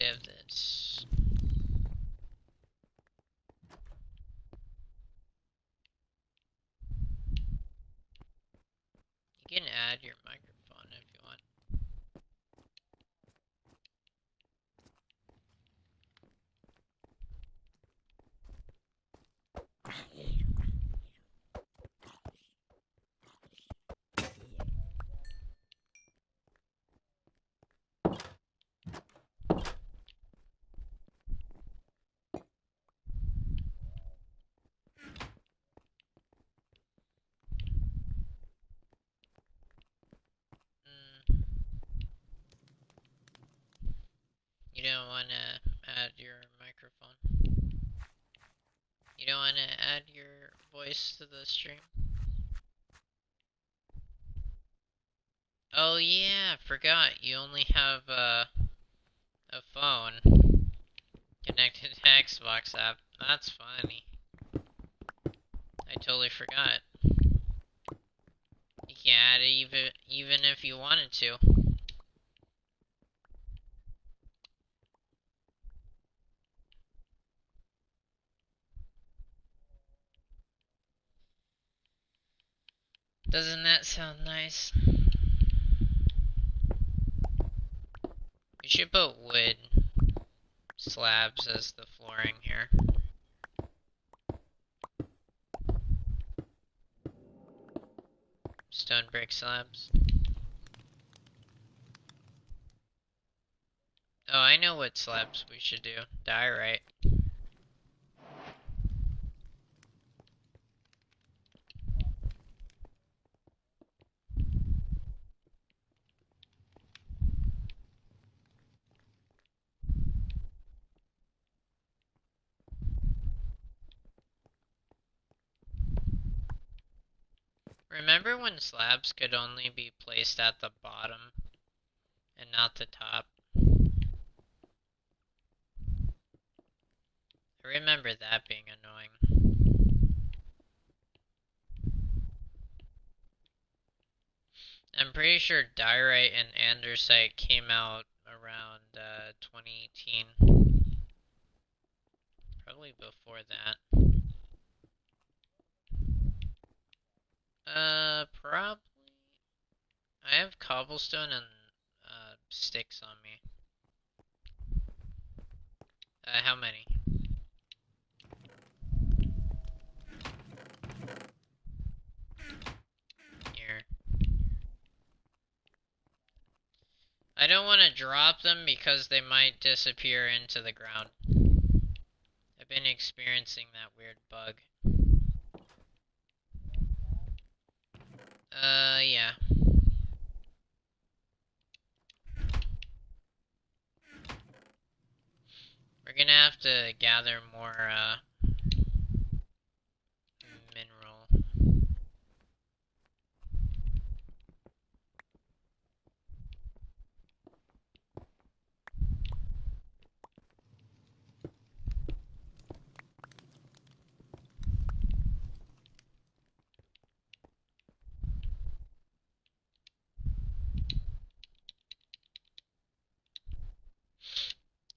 of this. You can add your microphone if you want. You don't want to add your microphone. You don't want to add your voice to the stream? Oh yeah, forgot. You only have a phone connected to Xbox app. That's funny. I totally forgot. You can add it even if you wanted to. Doesn't that sound nice? We should put wood slabs as the flooring here. Stone brick slabs. Oh, I know what slabs we should do. Diorite. Remember when slabs could only be placed at the bottom and not the top? I remember that being annoying. I'm pretty sure diorite and andesite came out around 2018. Probably before that. Probably. I have cobblestone and sticks on me. How many? Here. I don't want to drop them because they might disappear into the ground. I've been experiencing that weird bug. Yeah. We're gonna have to gather more, mineral.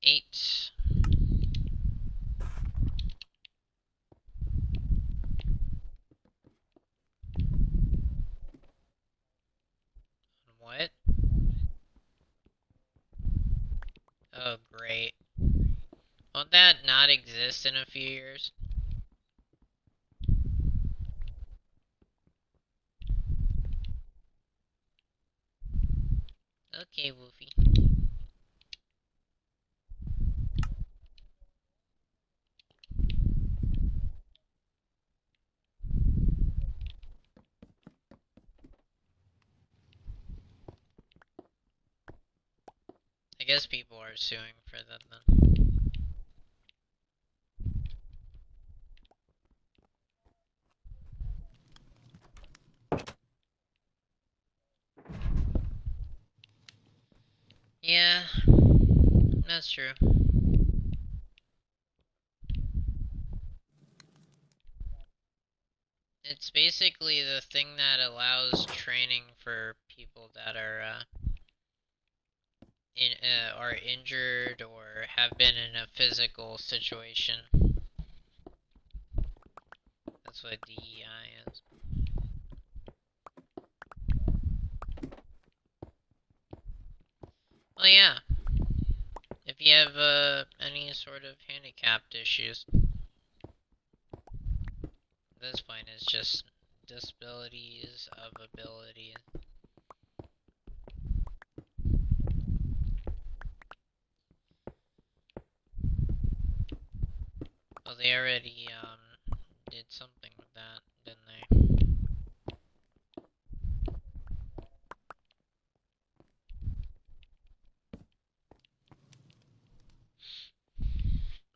Eight. What? Oh, great. Won't that not exist in a few years? Okay, Wolfy. I guess people are suing for that then. Yeah, that's true. It's basically the thing that allows training for people that are are injured or have been in a physical situation. That's what DEI is. Well, yeah. If you have any sort of handicapped issues, this point is just disabilities of ability. Well, they already did something with that, didn't they?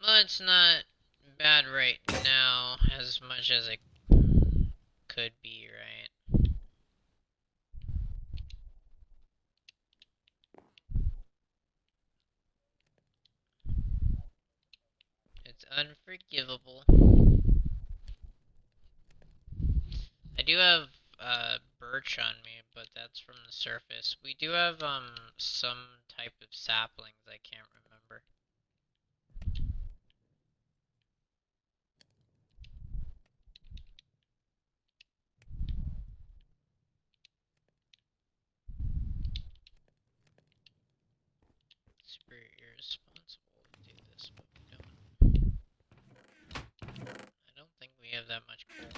Well, it's not bad right now as much as it could be, right? It's unforgivable. I do have birch on me, but that's from the surface. We do have some type of saplings, I can't remember. It's very irresponsible to do this, but we don't. I don't think we have that much coal.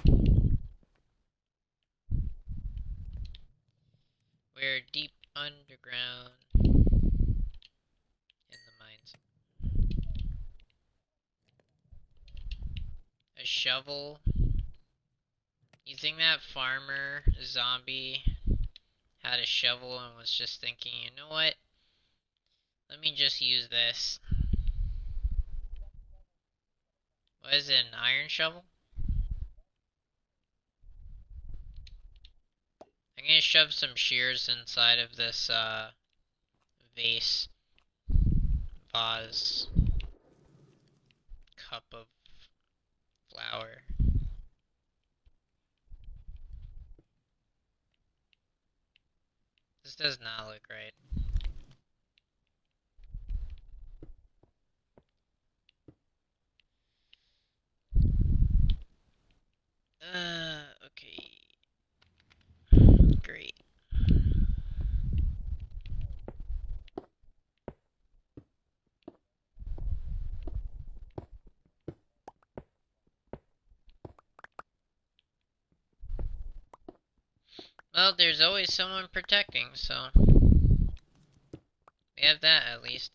We're deep underground in the mines. A shovel. You think that farmer zombie had a shovel and was just thinking, you know what? Let me just use this. What is it, an iron shovel? I'm gonna shove some shears inside of this vase, vase, cup of flour. This does not look right. Okay. Great. Well, there's always someone protecting, so we have that at least.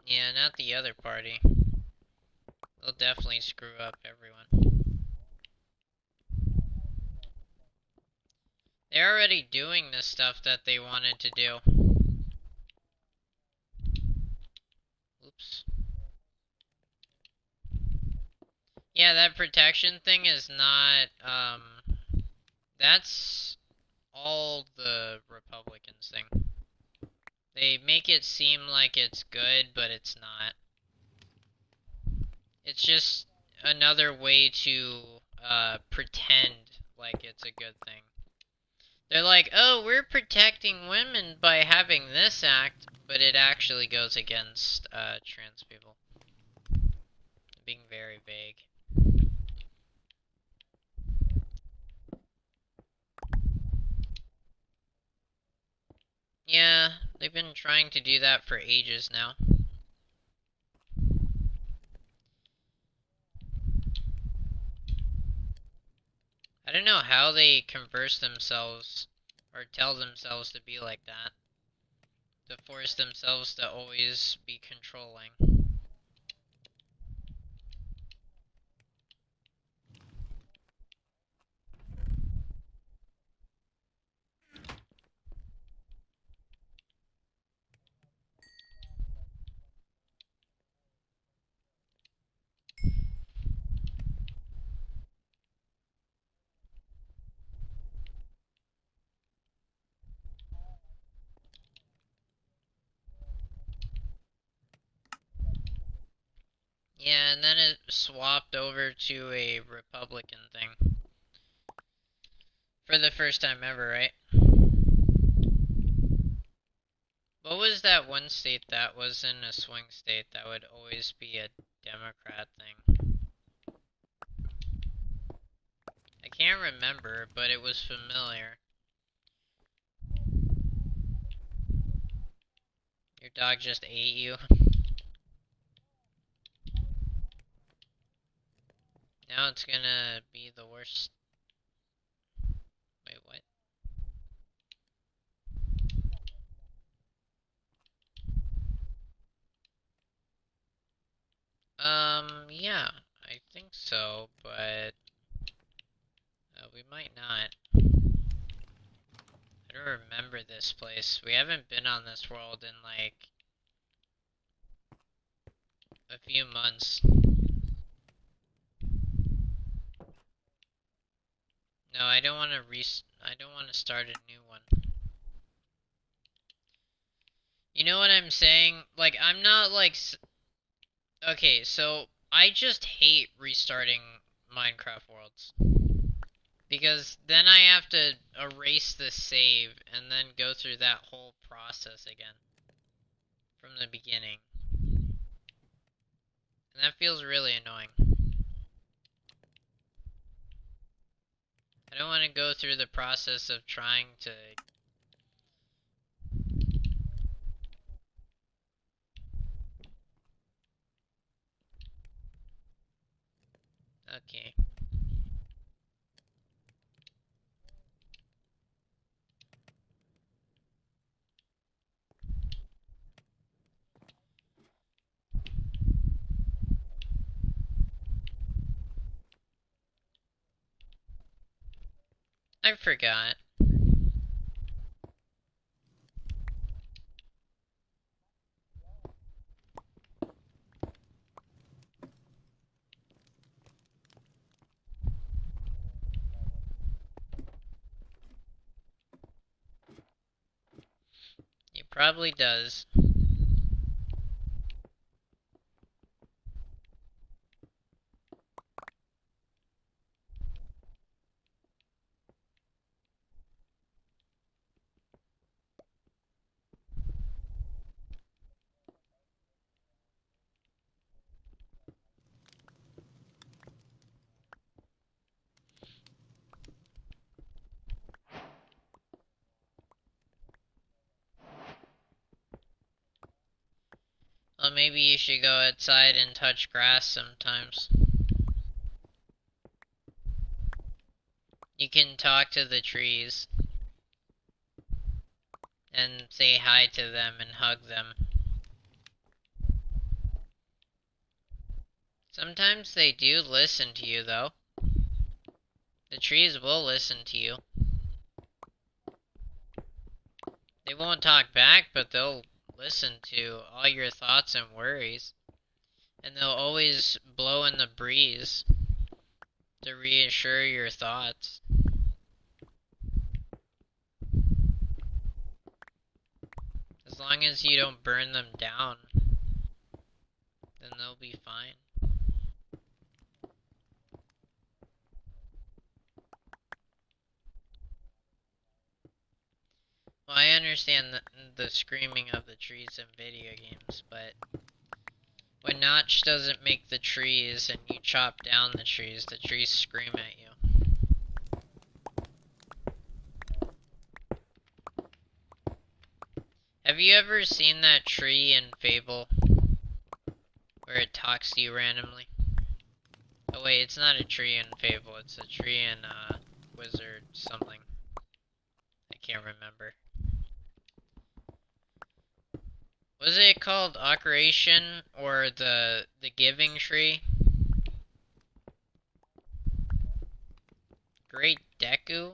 Yeah, not the other party. They'll definitely screw up everyone. They're already doing the stuff that they wanted to do. Oops. Yeah, that protection thing is not, that's all the Republicans thing. They make it seem like it's good, but it's not. It's just another way to pretend like it's a good thing. They're like, oh, we're protecting women by having this act, but it actually goes against trans people. Being very vague. Yeah, they've been trying to do that for ages now. I don't know how they converse themselves or tell themselves to be like that. To force themselves to always be controlling. Yeah, and then it swapped over to a Republican thing. For the first time ever, right? What was that one state that was in a swing state that would always be a Democrat thing? I can't remember, but it was familiar. Your dog just ate you. Now it's gonna be the worst. Wait, what? Yeah, I think so, but we might not. I don't remember this place. We haven't been on this world in like a few months. No, I don't want to I don't want to start a new one. You know what I'm saying? Like, I'm not like... Okay, so I just hate restarting Minecraft worlds. Because then I have to erase the save and then go through that whole process again. From the beginning. And that feels really annoying. I don't want to go through the process of trying to... Okay. I forgot. It probably does. Well, maybe you should go outside and touch grass sometimes. You can talk to the trees. And say hi to them and hug them. Sometimes they do listen to you, though. The trees will listen to you. They won't talk back, but they'll listen to all your thoughts and worries. And they'll always blow in the breeze to reassure your thoughts. As long as you don't burn them down, then they'll be fine. Well, I understand the screaming of the trees in video games, but when Notch doesn't make the trees and you chop down the trees scream at you. Have you ever seen that tree in Fable? Where it talks to you randomly? Oh wait, it's not a tree in Fable, it's a tree in Wizardz something. I can't remember. Was it called Occupation or the Giving Tree? Great Deku?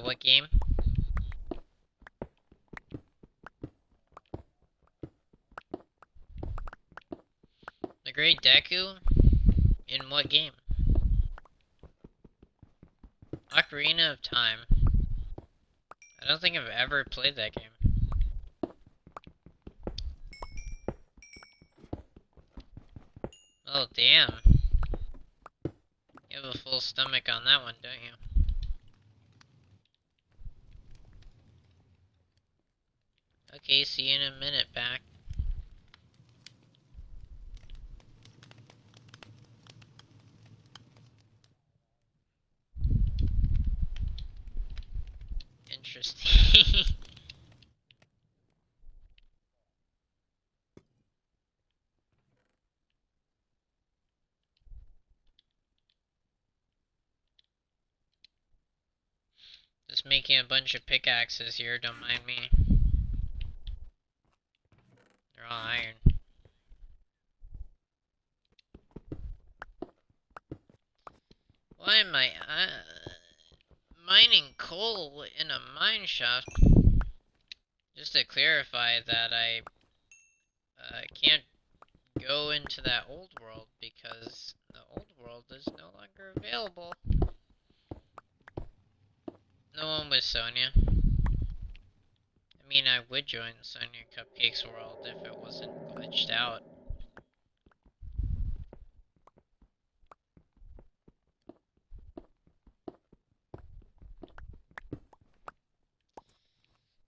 What game? The Great Deku? In what game? Ocarina of Time. I don't think I've ever played that game. Oh, damn. You have a full stomach on that one, don't you? Okay, see you in a minute, back. Interesting. Just making a bunch of pickaxes here, don't mind me. They're all iron. Why am I mining coal in a mine shaft? Just to clarify that I can't go into that old world because the old world is no longer available. No one with Sonia. I mean, I would join Sonia Cupcake's world if it wasn't glitched out.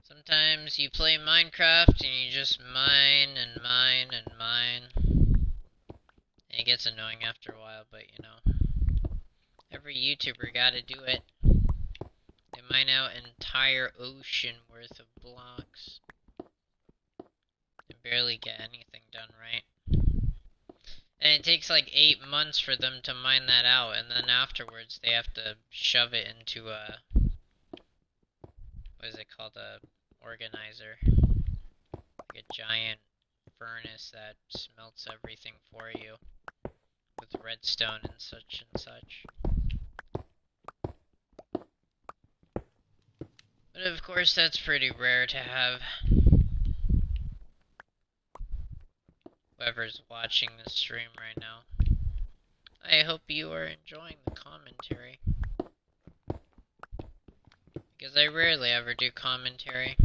Sometimes you play Minecraft and you just mine and mine and mine. And it gets annoying after a while, but you know, every YouTuber gotta do it. They mine out an entire ocean worth of blocks. They barely get anything done right. And it takes like 8 months for them to mine that out, and then afterwards they have to shove it into a, what is it called, a organizer. Like a giant furnace that smelts everything for you with redstone and such and such. But of course that's pretty rare to have. Whoever's watching this stream right now, I hope you are enjoying the commentary, because I rarely ever do commentary.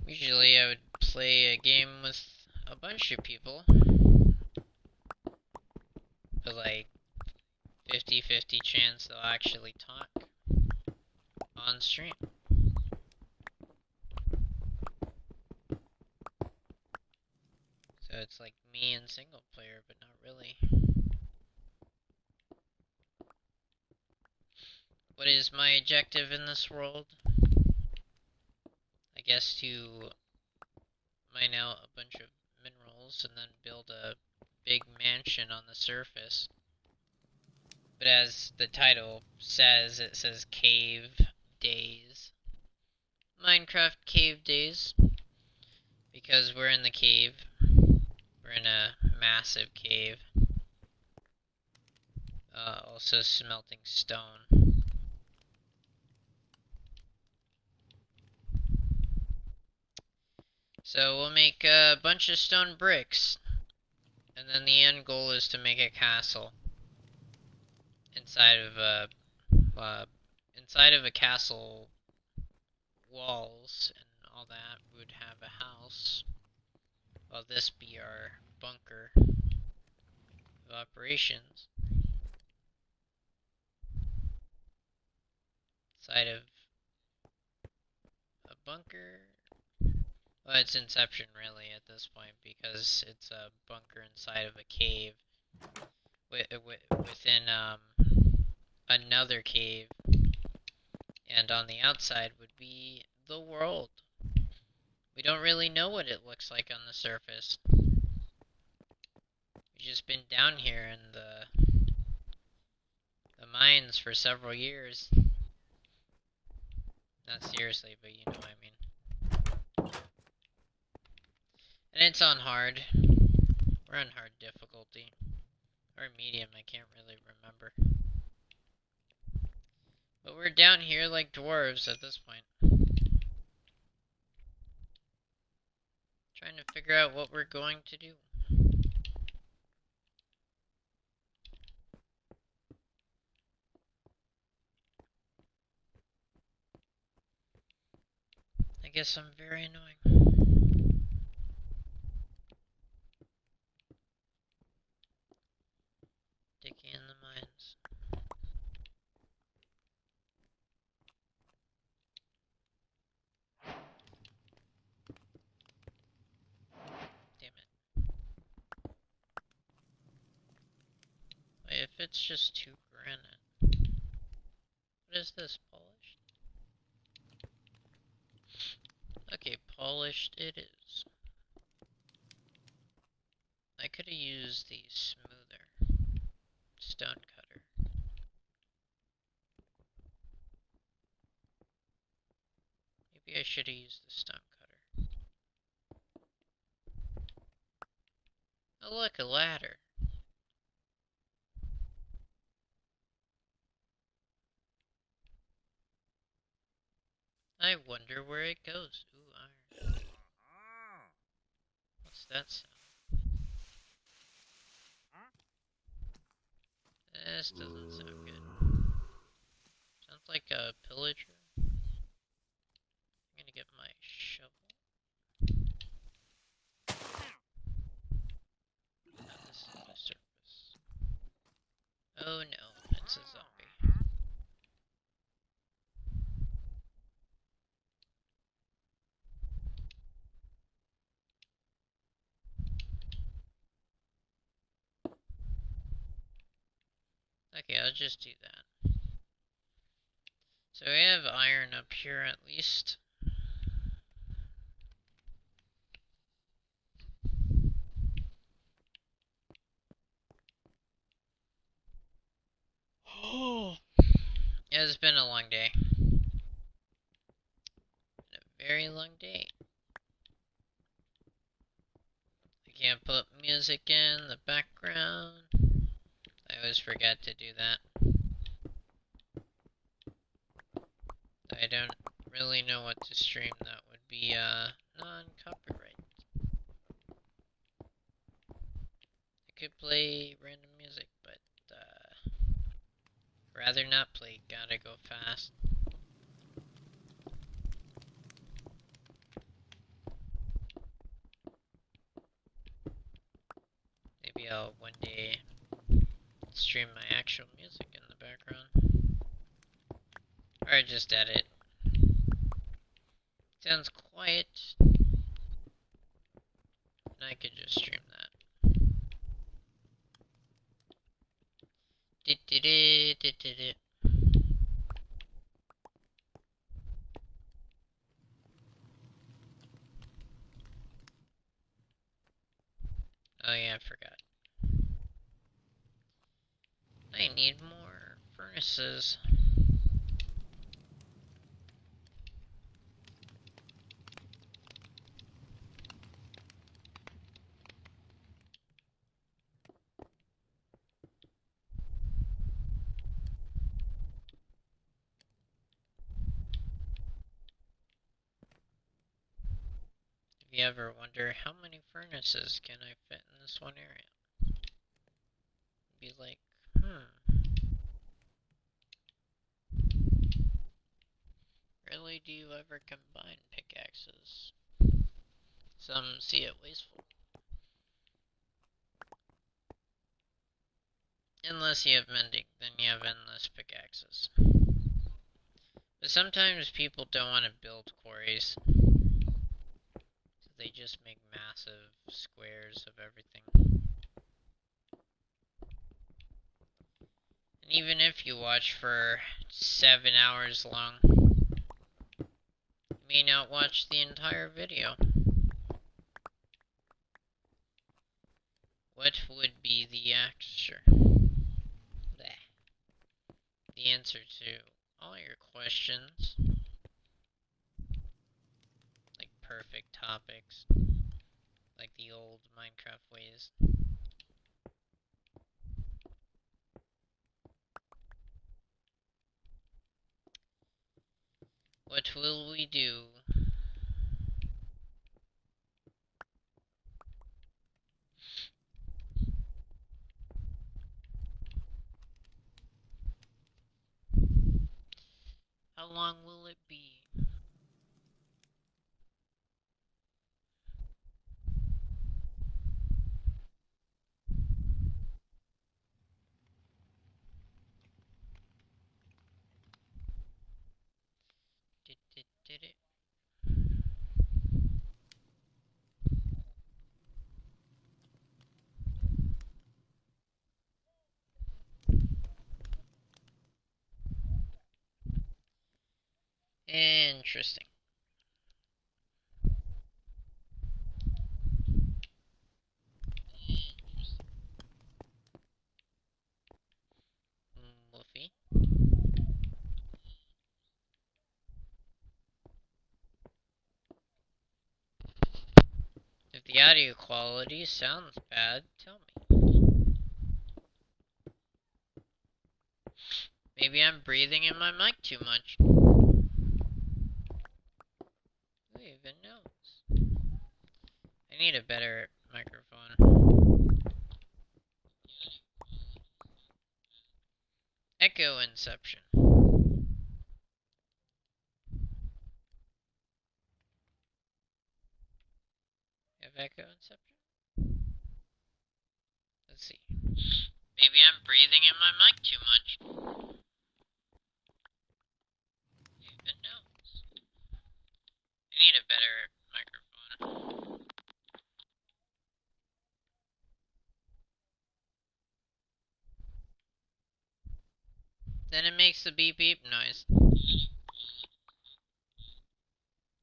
Usually I would play a game with a bunch of people, but like 50-50 chance they'll actually talk on stream. So it's like me and single player, but not really. What is my objective in this world? I guess to mine out a bunch of minerals and then build a big mansion on the surface. But as the title says, it says Cave Days. Minecraft Cave Days. Because we're in the cave. We're in a massive cave. Also smelting stone. So we'll make a bunch of stone bricks. And then the end goal is to make a castle. Inside of a castle walls and all that, we would have a house. While this be our bunker of operations. Inside of a bunker. Well, it's Inception really at this point because it's a bunker inside of a cave within another cave, and on the outside would be the world. We don't really know what it looks like on the surface. We've just been down here in the mines for several years. Not seriously, but you know what I mean. And it's on hard. We're on hard difficulty. Or medium, I can't really remember. But we're down here like dwarves at this point. Trying to figure out what we're going to do. guess I'm very annoying. Digging in the mines. Damn it. Wait, if it's just 2 granite. What is this, polished? Okay, polished it is. I could have used the smoother stone cutter. Maybe I should have used the stone cutter. Oh look, a ladder. I wonder where it goes. Ooh, iron. What's that sound? This doesn't sound good. Sounds like a pillager. I'm gonna get my shovel. Oh, this is the surface. Oh no, it's a zombie. Okay, I'll just do that. So we have iron up here at least. Oh, yeah, it's been a long day. A very long day. I can't put music in the background. I always forget to do that. I don't really know what to stream that would be non-copyright. I could play random music, but rather not play. Gotta go fast. Maybe I'll one day stream my actual music in the background. Or just edit. Sounds quiet. And I could just stream that. Oh yeah, I forgot. I need more furnaces. If you ever wonder how many furnaces can I fit in this one area, be like, really, do you ever combine pickaxes? Some see it wasteful. Unless you have mending, then you have endless pickaxes. But sometimes people don't want to build quarries. So they just make massive squares of everything. And even if you watch for 7 hours long, you may not watch the entire video. What would be the answer to all your questions? Like perfect topics. Like the old Minecraft ways. What will we do? How long will it be? Interesting. Wolfy. If the audio quality sounds bad, tell me. Maybe I'm breathing in my mic too much. Who even knows? I need a better microphone. Echo inception. Have echo inception? Let's see. Maybe I'm breathing in my mic too much. Who even knows? I need a better microphone. Then it makes the beep beep noise.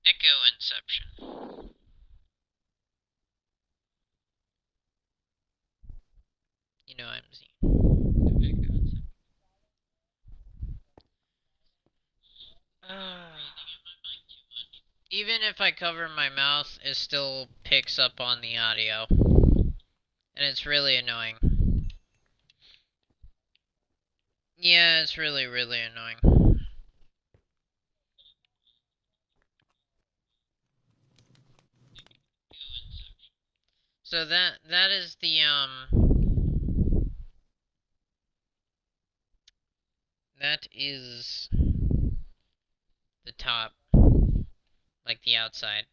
Echo inception. You know I'm Z. Even if I cover my mouth, it still picks up on the audio. And it's really annoying. Yeah, it's really, really annoying. So that is the that is the top, like the outside.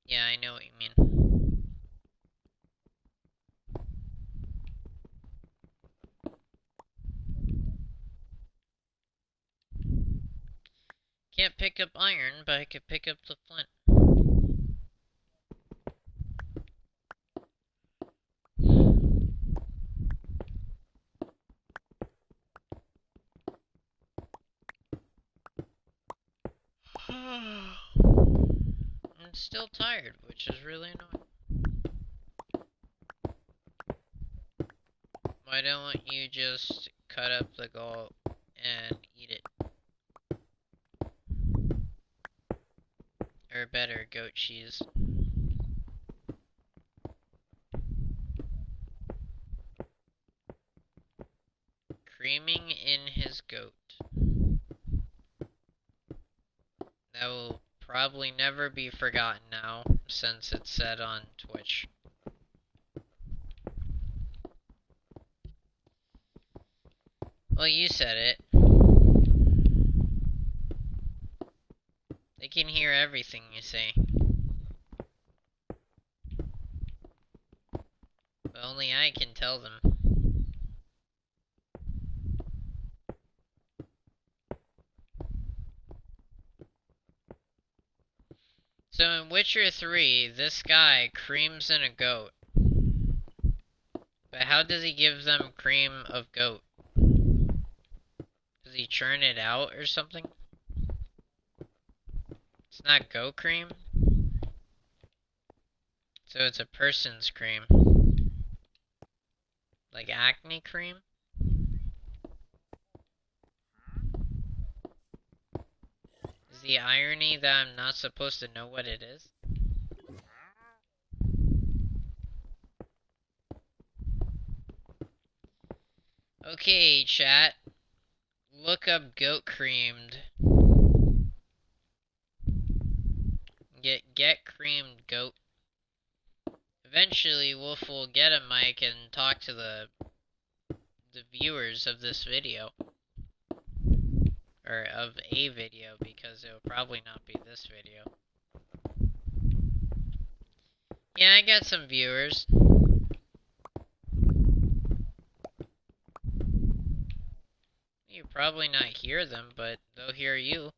Yeah, I know what you mean. Can't pick up iron, but I could pick up the flint. I'm still tired, which is really annoying. Why don't you just cut up the goat and eat it? Or better, goat cheese. Creaming in his goat. That will probably never be forgotten now, since it's said on Twitch. Well, you said it. They can hear everything you say. But only I can tell them. So in Witcher 3, this guy creams in a goat. But how does he give them cream of goat? Does he churn it out or something? It's not goat cream? So it's a person's cream. Like acne cream? Is the irony that I'm not supposed to know what it is? Okay, chat. Look up goat creamed. Get creamed goat. Eventually, Wolf will get a mic and talk to the viewers of this video. Or of a video, because it will probably not be this video. Yeah, I got some viewers. You probably not hear them, but they'll hear you.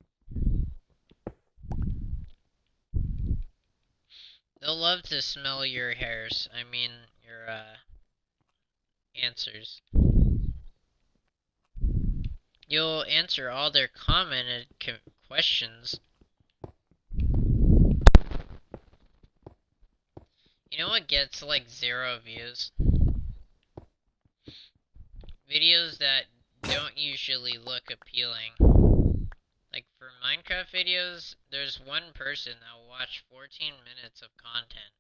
They'll love to smell your hairs. I mean, your, answers. You'll answer all their commented questions. You know what gets like 0 views? Videos that don't usually look appealing. Like for Minecraft videos, there's one person that will watch 14 minutes of content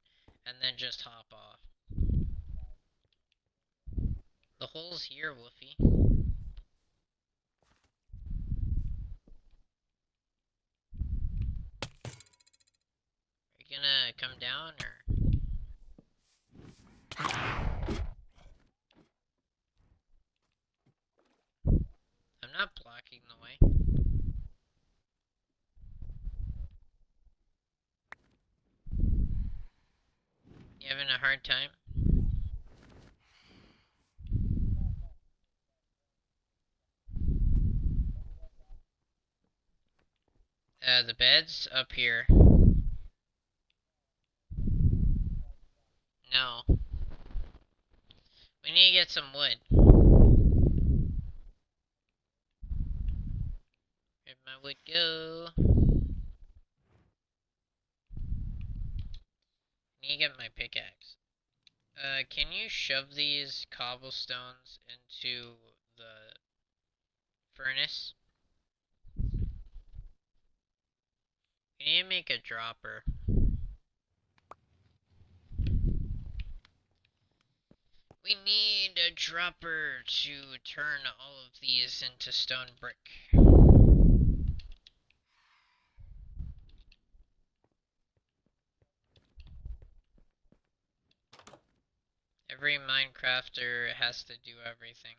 and then just hop off. The hole's here, Wolfy. Are you gonna come down or? I'm not blocking the way. You having a hard time? The bed's up here. No. We need to get some wood. Where'd my wood go? Need to get my pickaxe. Can you shove these cobblestones into the furnace? We need to make a dropper. We need a dropper to turn all of these into stone brick. Every Minecrafter has to do everything.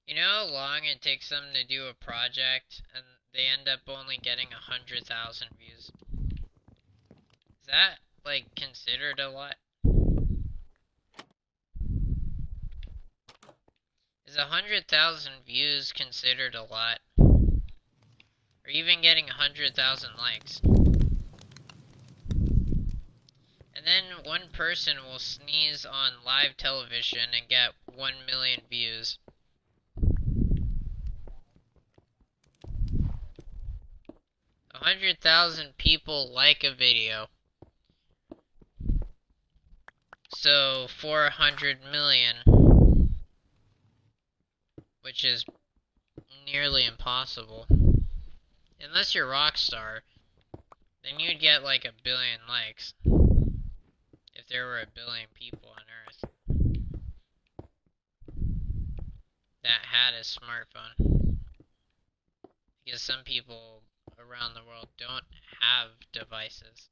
You know how long it takes them to do a project and they end up only getting 100,000 views? Is that, like, considered a lot? Is 100,000 views considered a lot? Or even getting 100,000 likes? And then one person will sneeze on live television and get 1 million views. 100,000 people like a video. So 400 million, which is nearly impossible. Unless you're Rockstar, then you'd get like 1 billion likes. If there were 1 billion people on Earth that had a smartphone. Because some people around the world don't have devices.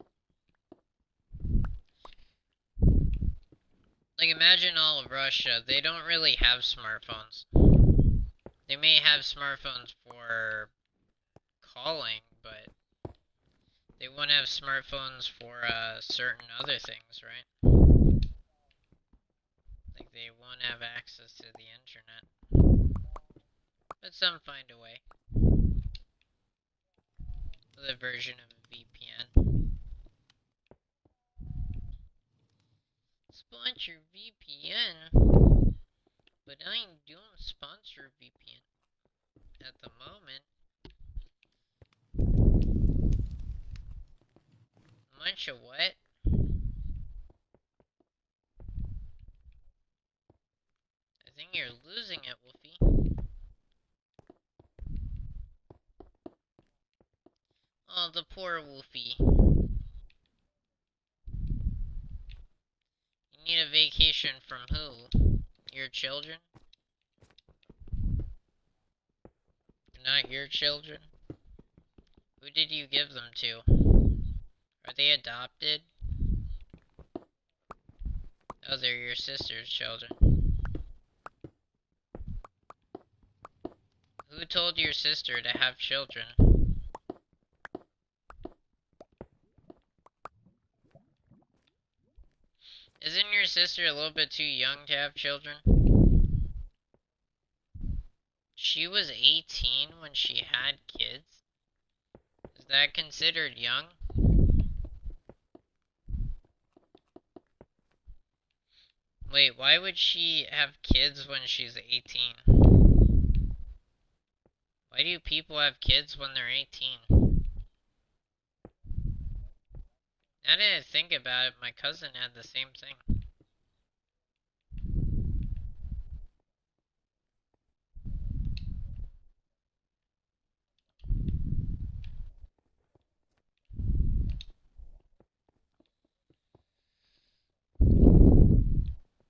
Like, imagine all of Russia, they don't really have smartphones. They may have smartphones for calling, but they won't have smartphones for certain other things, right? Like, they won't have access to the internet. But some find a way. With a version of a VPN. Sponsor VPN? But I don't sponsor VPN at the moment. Munch of what? I think you're losing it, Wolfy. Oh, the poor Wolfy. You need a vacation from who? Your children? Not your children? Who did you give them to? Are they adopted? Oh, they're your sister's children. Who told your sister to have children? Isn't your sister a little bit too young to have children? She was 18 when she had kids? Is that considered young? Wait, why would she have kids when she's 18? Why do people have kids when they're 18? Now that I think about it, my cousin had the same thing.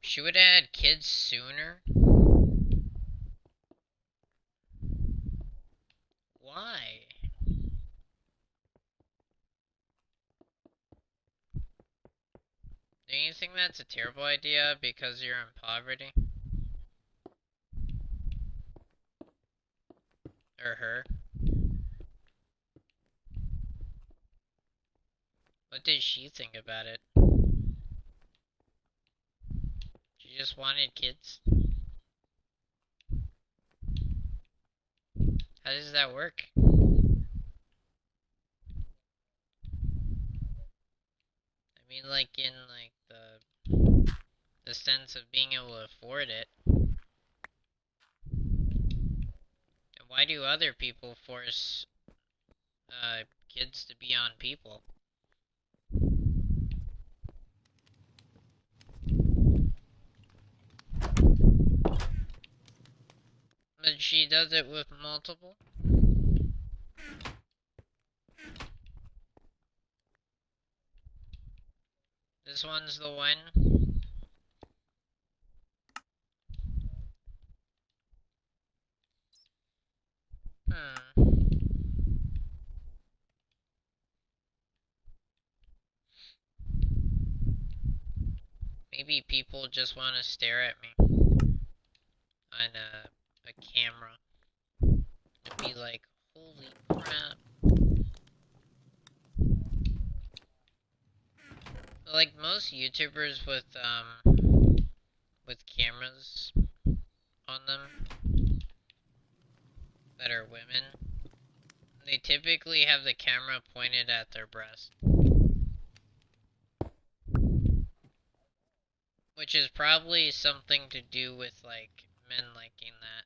She would have had kids sooner? Why? Do you think that's a terrible idea because you're in poverty? Or her? What did she think about it? She just wanted kids? How does that work? I mean, like in like the sense of being able to afford it. And why do other people force kids to be on people? But she does it with multiple? This one's the one? Maybe people just want to stare at me on a camera and be like, holy crap. But like most YouTubers with cameras on them that are women, they typically have the camera pointed at their breast. Which is probably something to do with like men liking that.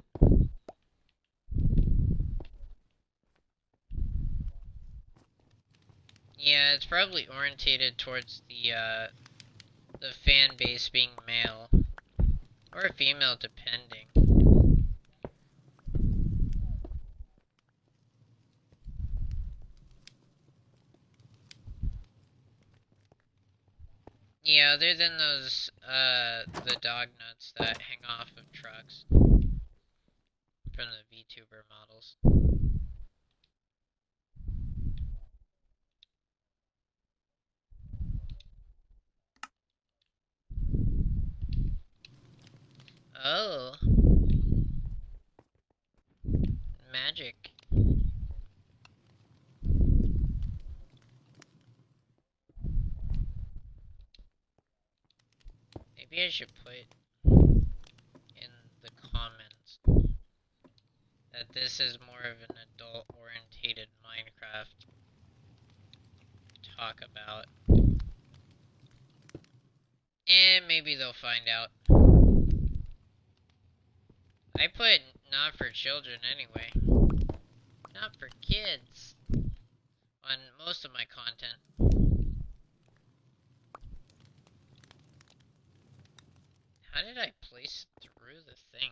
Yeah, it's probably orientated towards the fan base being male or female, depending. Yeah, other than those the dog nuts that hang off of trucks from the VTuber models. Oh. Magic. Maybe I should put in the comments that this is more of an adult-orientated Minecraft talk about. And maybe they'll find out. I put not for children anyway. Not for kids. On most of my content. How did I place through the thing?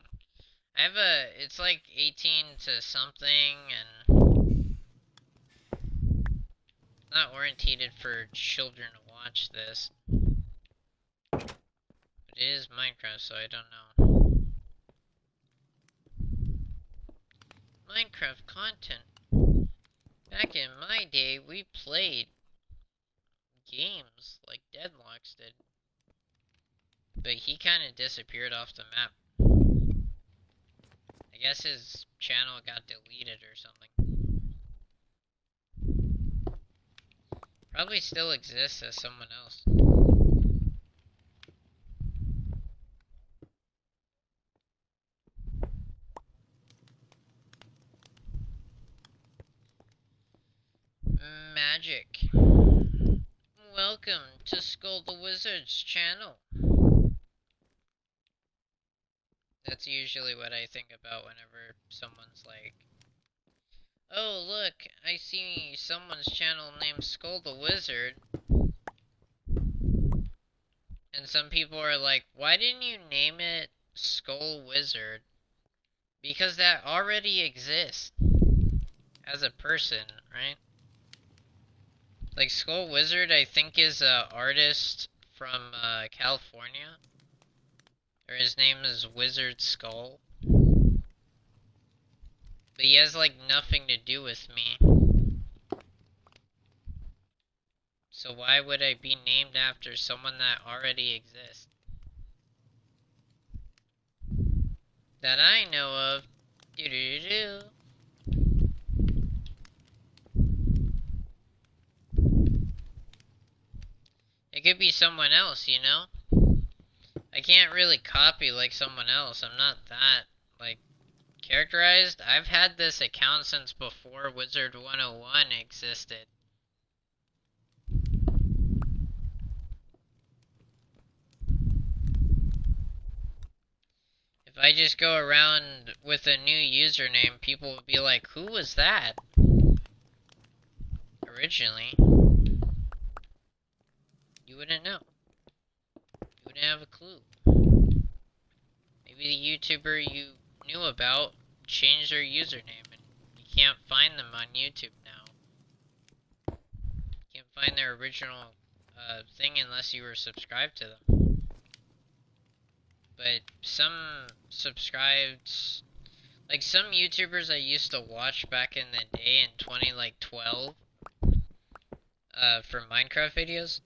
I have it's like 18 to something and not orientated for children to watch this. But it is Minecraft, so I don't know. Minecraft content. Back in my day, we played games like Deadlocks did. But he kind of disappeared off the map. I guess his channel got deleted or something. Probably still exists as someone else. magic. Welcome to Skull the Wizard's channel. That's usually what I think about whenever someone's like, oh look, I see someone's channel named Skull the Wizard. And some people are like, why didn't you name it Skull Wizard? Because that already exists as a person, right? Like, Skull Wizard, I think, is an artist from California. Or his name is Wizard Skull. But he has, like, nothing to do with me. So why would I be named after someone that already exists? That I know of. Doo-doo-doo-doo. It could be someone else, you know? I can't really copy like someone else. I'm not that, like, characterized. I've had this account since before Wizard 101 existed. If I just go around with a new username, people would be like, who was that? Originally. You wouldn't know. You wouldn't have a clue. Maybe the YouTuber you knew about changed their username and you can't find them on YouTube now. You can't find their original thing unless you were subscribed to them. But some subscribed, like some YouTubers I used to watch back in the day in 2012 for Minecraft videos,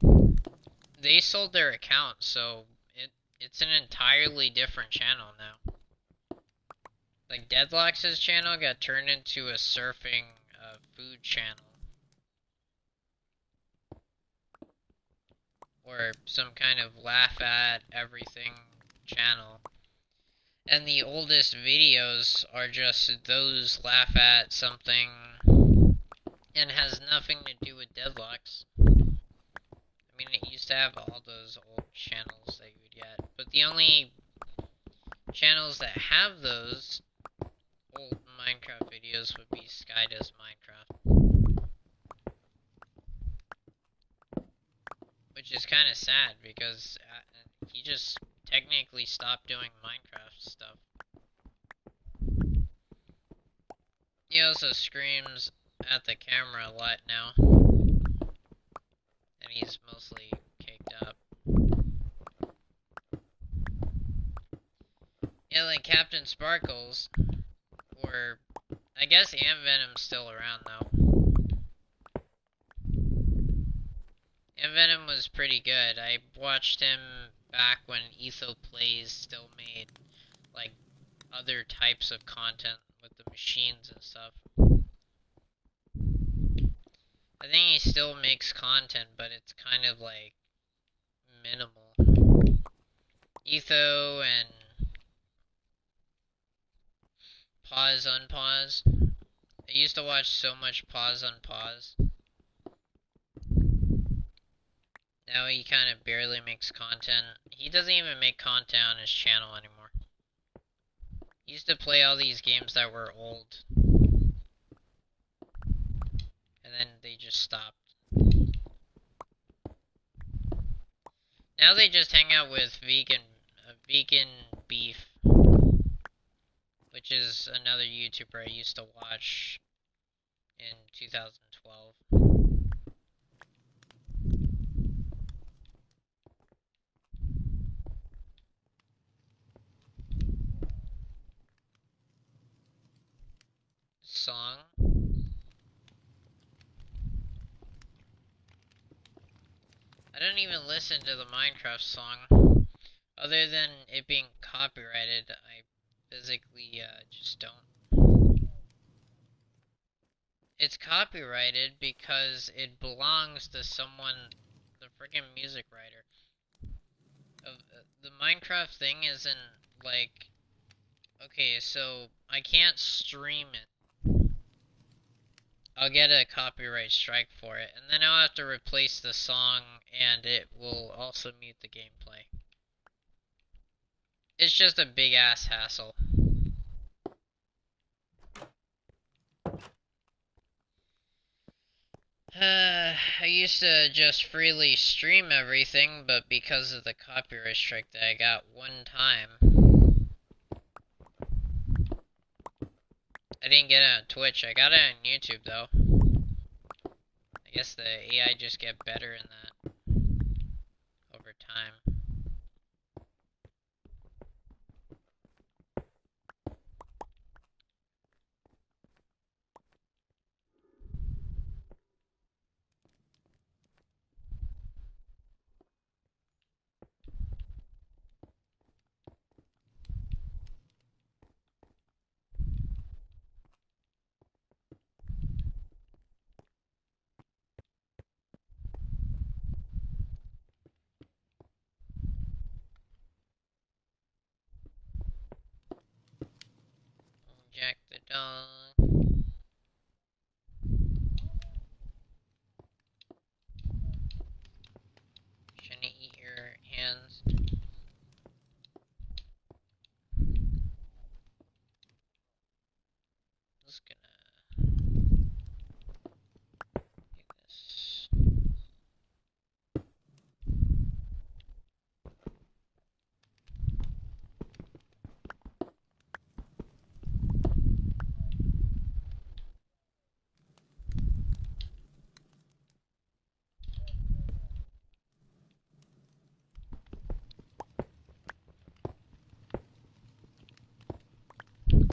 they sold their account, so it's an entirely different channel now. Like Deadlock's channel got turned into a surfing food channel. Or some kind of laugh at everything channel. And the oldest videos are just those laugh at something and has nothing to do with Deadlocks. I mean, it used to have all those old channels that you would get, but the only channels that have those old Minecraft videos would be Sky Does Minecraft. Which is kind of sad because he just technically stopped doing Minecraft stuff. He also screams at the camera a lot now. And he's mostly caked up. Yeah, like Captain Sparkles. Or, I guess Ant Venom's still around though. Ant Venom was pretty good. I watched him back when UTOPIA still made, like, other types of content with the machines and stuff. I think he still makes content, but it's kind of like minimal. Etho and Pause Unpause. I used to watch so much Pause Unpause. Now he kind of barely makes content. He doesn't even make content on his channel anymore. He used to play all these games that were old. And then they just stopped. Now they just hang out with vegan beef, which is another YouTuber I used to watch in 2012. Song. I don't even listen to the Minecraft song. Other than it being copyrighted, I physically just don't. It's copyrighted because it belongs to someone, the freaking music writer. The Minecraft thing isn't like, okay, so I can't stream it, I'll get a copyright strike for it, and then I'll have to replace the song, and it will also mute the gameplay. It's just a big ass hassle. I used to just freely stream everything, but because of the copyright strike that I got one time, I didn't get it on Twitch. I got it on YouTube though. I guess the AI just get better in that over time. Jack the dog. Trying to eat your hands. Just gonna do this.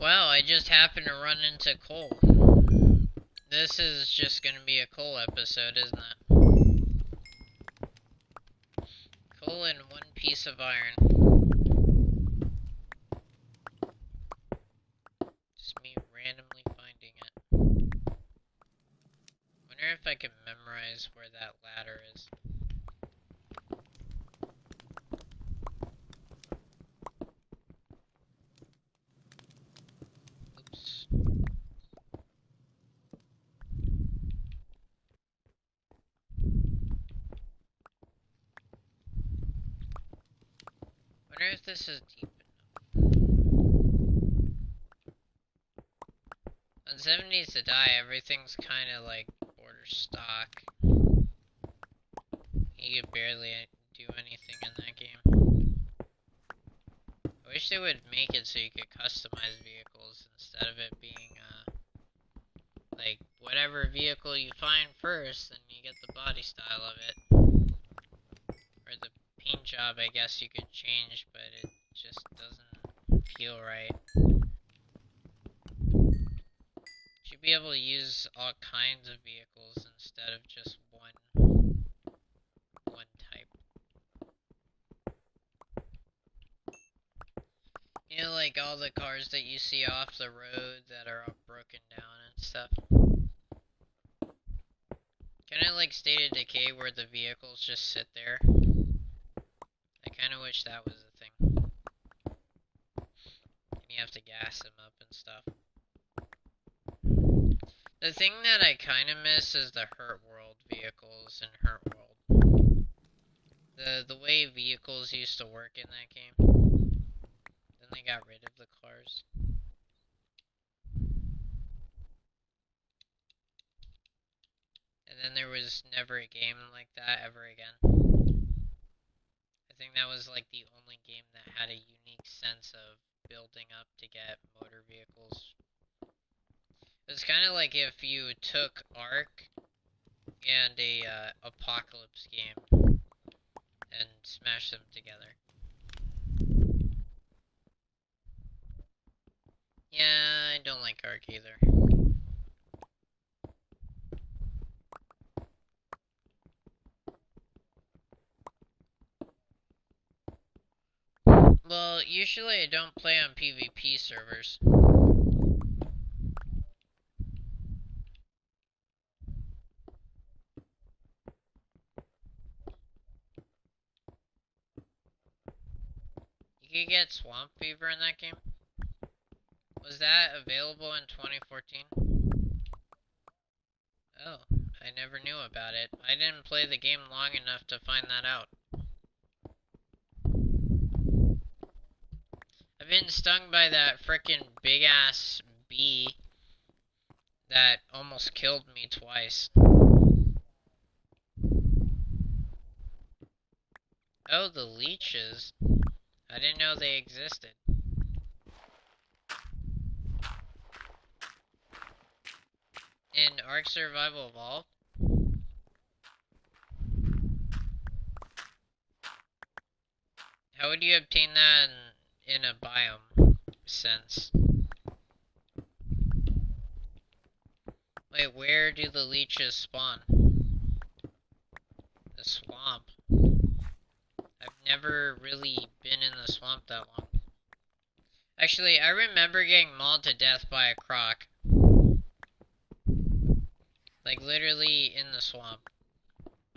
Wow, I just happened to run into coal. This is just gonna be a coal episode, isn't it? Coal and one piece of iron. Just me randomly finding it. Wonder if I can memorize where that ladder is. Oops. Wonder if this is deep enough. On 7 Days to Die, everything's kind of like border stock. You could barely do anything in that game. I wish they would make it so you could customize vehicles instead of it being, like, whatever vehicle you find first, then you get the body style of it. Or the paint job, I guess you could change, but it just doesn't feel right. Should be able to use all kinds of vehicles instead of just one type. You know, like all the cars that you see off the road that are all broken down and stuff. Kinda like State of Decay where the vehicles just sit there. I kinda wish that was a thing. And you have to gas them up and stuff. The thing that I kinda miss is the Hurt World vehicles in Hurt World. The way vehicles used to work in that game. Then they got rid of the cars. And then there was never a game like that ever again. I think that was like the only game that had a unique sense of building up to get motor vehicles. It was kind of like if you took Ark and a Apocalypse game and smashed them together. Yeah, I don't like Ark either. Well, usually I don't play on PvP servers. You could get Swamp Fever in that game. Was that available in 2014? Oh, I never knew about it. I didn't play the game long enough to find that out. I've been stung by that frickin' big-ass bee that almost killed me twice. Oh, the leeches. I didn't know they existed. In Ark Survival Evolved? How would you obtain that in a biome sense? Wait, where do the leeches spawn? The swamp. I've never really been in the swamp that long. Actually, I remember getting mauled to death by a croc. Like, literally in the swamp.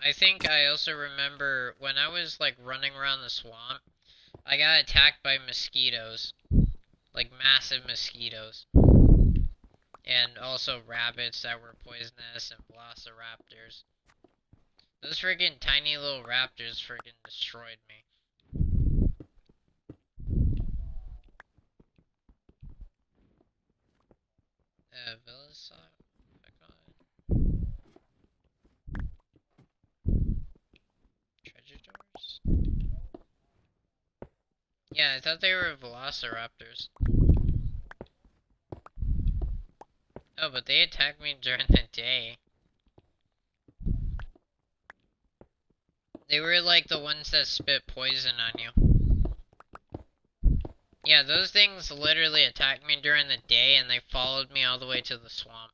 I think I also remember when I was, like, running around the swamp, I got attacked by mosquitoes. Like, massive mosquitoes. And also rabbits that were poisonous and velociraptors. Those friggin' tiny little raptors friggin' destroyed me. Treasure doors? Yeah, I thought they were velociraptors. Oh, but they attacked me during the day. They were like the ones that spit poison on you. Yeah, those things literally attacked me during the day and they followed me all the way to the swamp.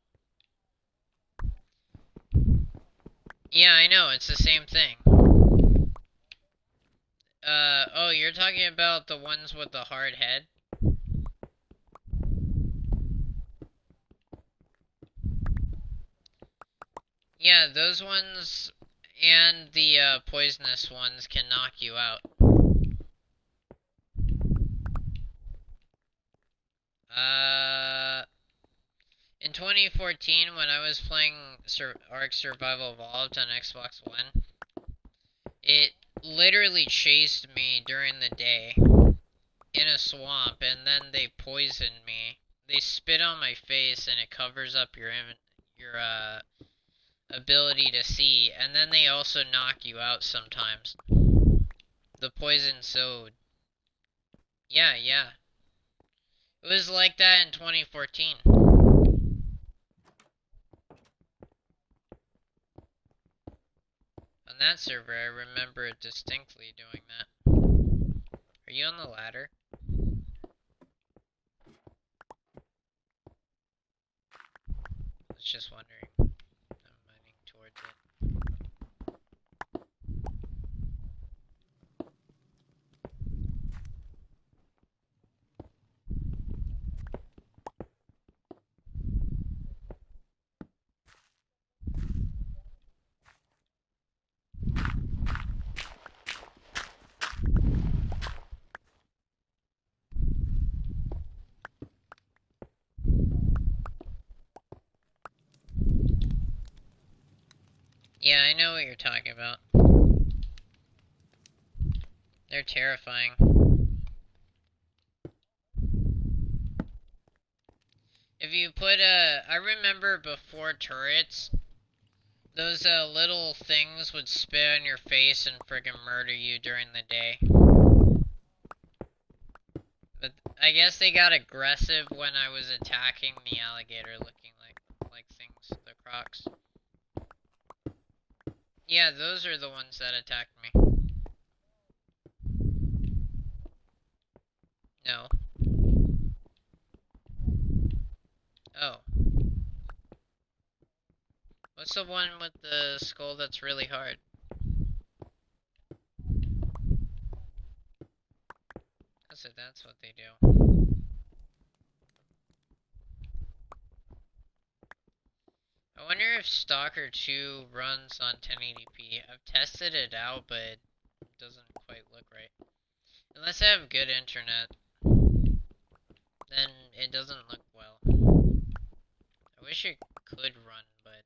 Yeah, I know, it's the same thing. Oh, you're talking about the ones with the hard head? Yeah, those ones and the poisonous ones can knock you out. In 2014, when I was playing Ark Survival Evolved on Xbox One, it literally chased me during the day in a swamp, and then they poisoned me. They spit on my face, and it covers up your ability to see, and then they also knock you out sometimes. The poison so... Yeah. It was like that in 2014. On that server, I remember it distinctly doing that. Are you on the ladder? I was just wondering. I'm mining towards it. Yeah, I know what you're talking about. They're terrifying. If you put I remember before turrets, those little things would spit on your face and friggin' murder you during the day. But I guess they got aggressive when I was attacking the alligator looking like things, the crocs. Yeah, those are the ones that attacked me. No. Oh. What's the one with the skull that's really hard? So that's what they do. I wonder if Stalker 2 runs on 1080p. I've tested it out, but it doesn't quite look right. Unless I have good internet, then it doesn't look well. I wish it could run, but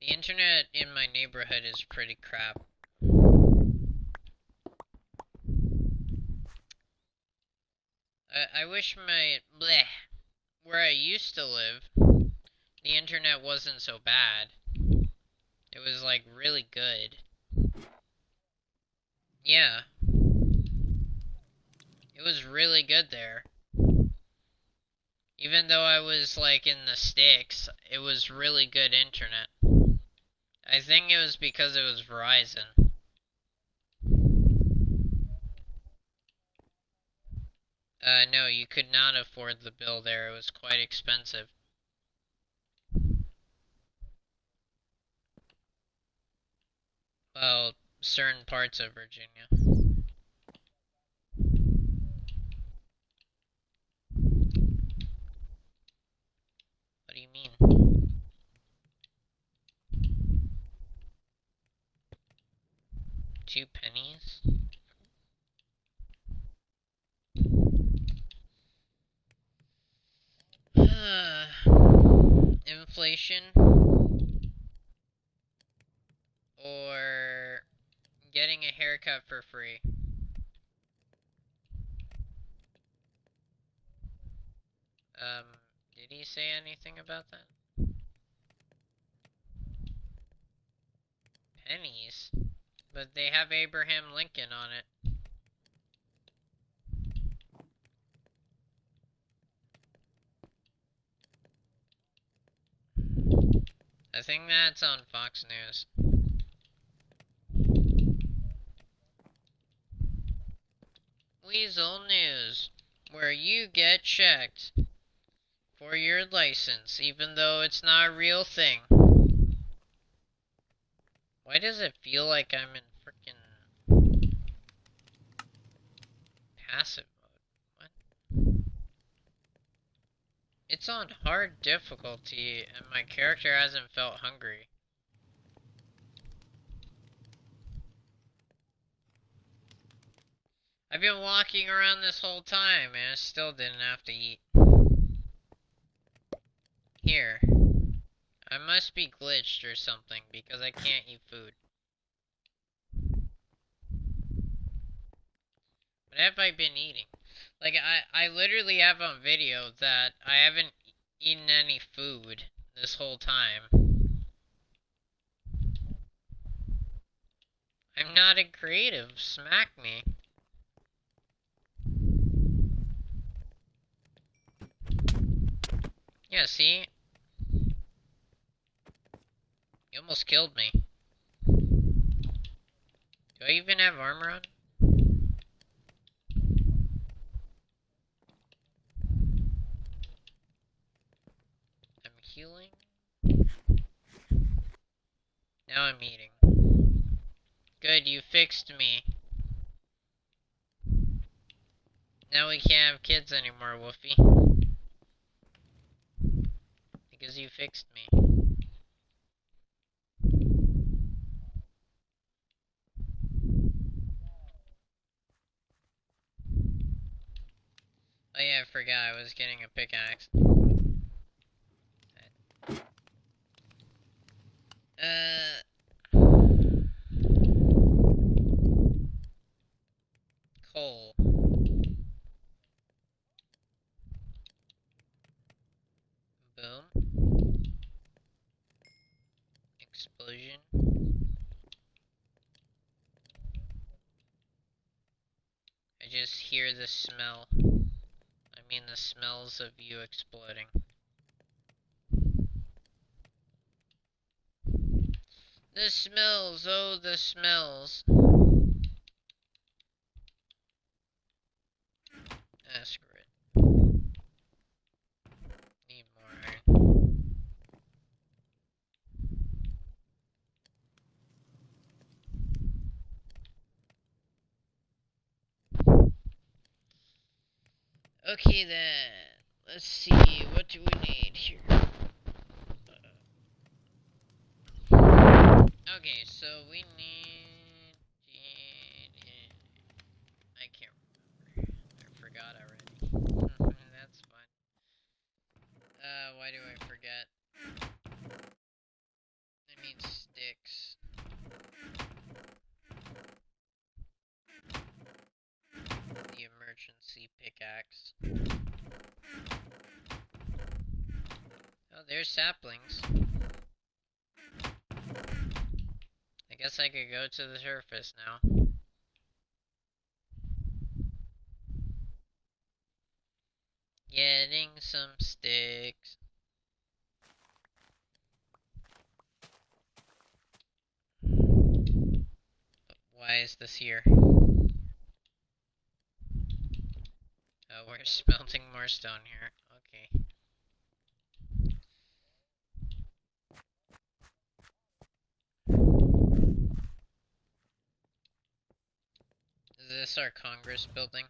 The internet in my neighborhood is pretty crap. I wish where I used to live, the internet wasn't so bad. It was like really good. Yeah. It was really good there. Even though I was like in the sticks, it was really good internet. I think it was because it was Verizon. No, you could not afford the bill there. It was quite expensive. Well, certain parts of Virginia. What do you mean? 2 pennies? Inflation? Or getting a haircut for free? Did he say anything about that? Pennies? But they have Abraham Lincoln on it. I think that's on Fox News. Weasel News, where you get checked for your license, even though it's not a real thing. Why does it feel like I'm in frickin' passive mode? What? It's on hard difficulty, and my character hasn't felt hungry. I've been walking around this whole time, and I still didn't have to eat. Here. I must be glitched or something, because I can't eat food. What have I been eating? Like, I literally have on video that I haven't eaten any food this whole time. I'm not a creative. Smack me. Yeah, see? You almost killed me. Do I even have armor on? I'm healing. Now I'm eating. Good, you fixed me. Now we can't have kids anymore, Wolfy. Because you fixed me. Oh yeah, I forgot I was getting a pickaxe. Coal. Boom. Explosion. I just hear the smell. I mean the smells of you exploding. The smells, oh the smells. Ah, screw it. Need more iron. Okay then, let's see, what do we need here? Okay, so we need... I can't remember. I forgot already. That's fun. Why do I forget? I mean, need sticks. The emergency pickaxe. Oh, there's saplings. I guess I could go to the surface now. Getting some sticks. But why is this here? Oh, we're smelting more stone here. Okay. Is this our Congress building?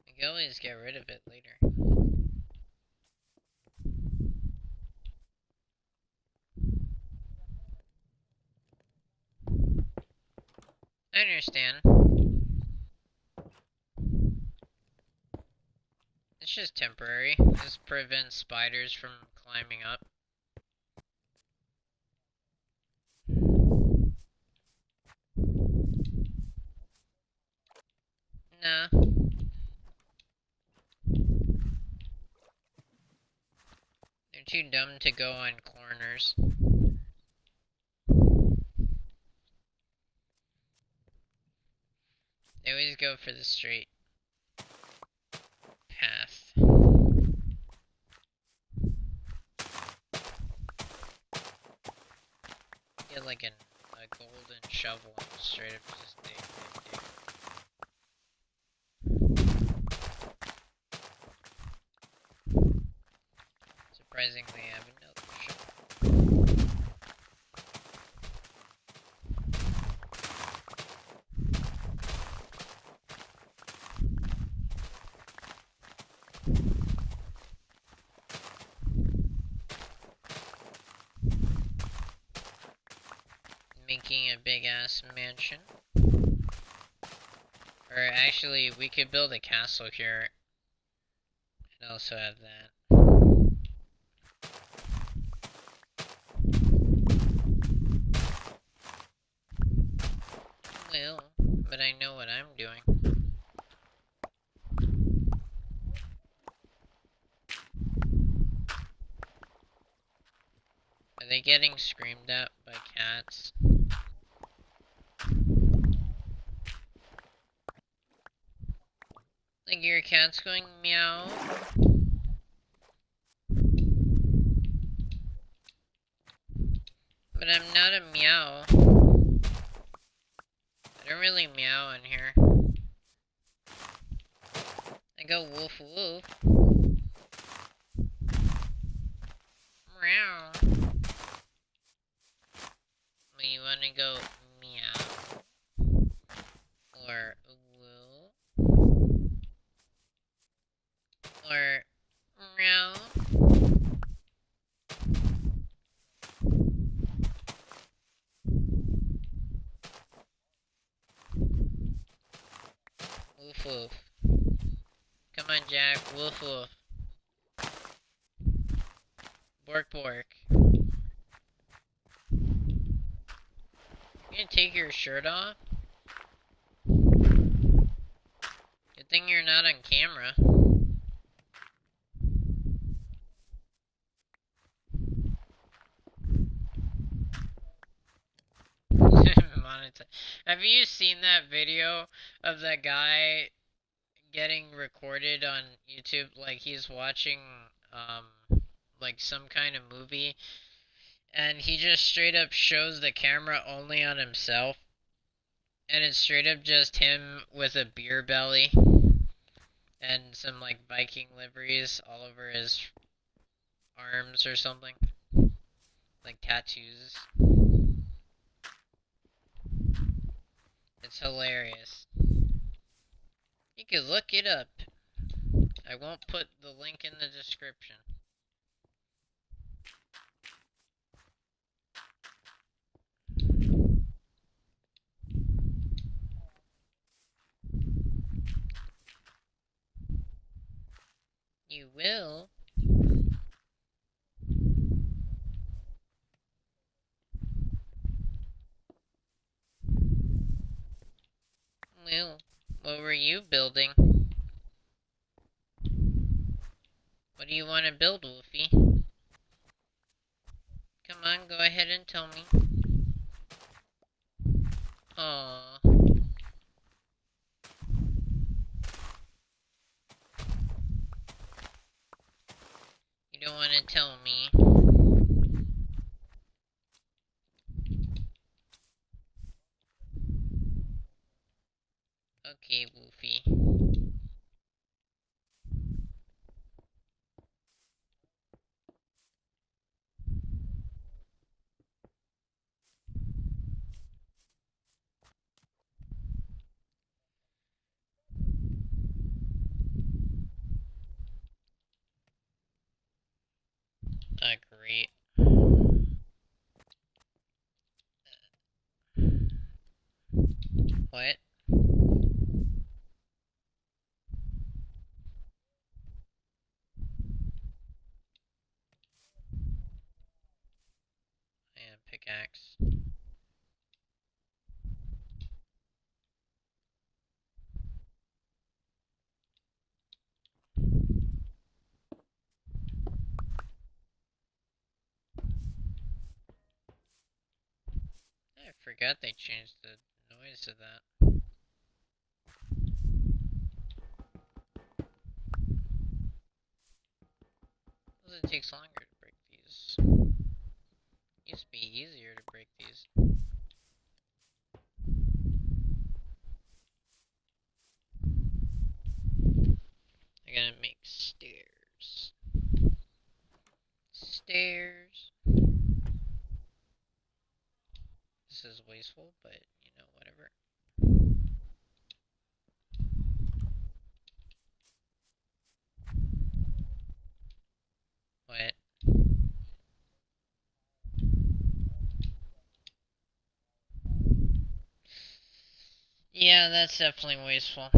We can always get rid of it later. I understand. It's just temporary. This prevents spiders from climbing up. Nah. They're too dumb to go on corners. They always go for the straight path. Get like a golden shovel and straight up just dig. Surprisingly, I have another shovel. Making a big ass mansion. Or actually, we could build a castle here and also have that. Well, but I know what I'm doing. Are they getting screamed at by cats? Like your cat's going meow? But I'm not a meow. I don't really meow in here. I go woof woof. Meow. Well, you wanna go meow? Or woo? Or meow? Woof woof. Come on, Jack. Woof woof. Bork bork. You gonna take your shirt off? Good thing you're not on camera. Have you seen that video of that guy getting recorded on YouTube? Like he's watching like some kind of movie, and he just straight up shows the camera only on himself, and it's straight up just him with a beer belly and some like Viking liveries all over his arms or something, like tattoos. It's hilarious. You can look it up. I won't put the link in the description. You will? Well, what were you building? What do you want to build, Wolfie? Come on, go ahead and tell me. Aww. You don't want to tell me. Okay, Wolfie. Great. What? And pickaxe. I forgot they changed the noise of that. It takes longer to break these. Used to be easier to break these. I gotta make stairs. Stairs. This is wasteful, but you know, whatever. What? Yeah, that's definitely wasteful.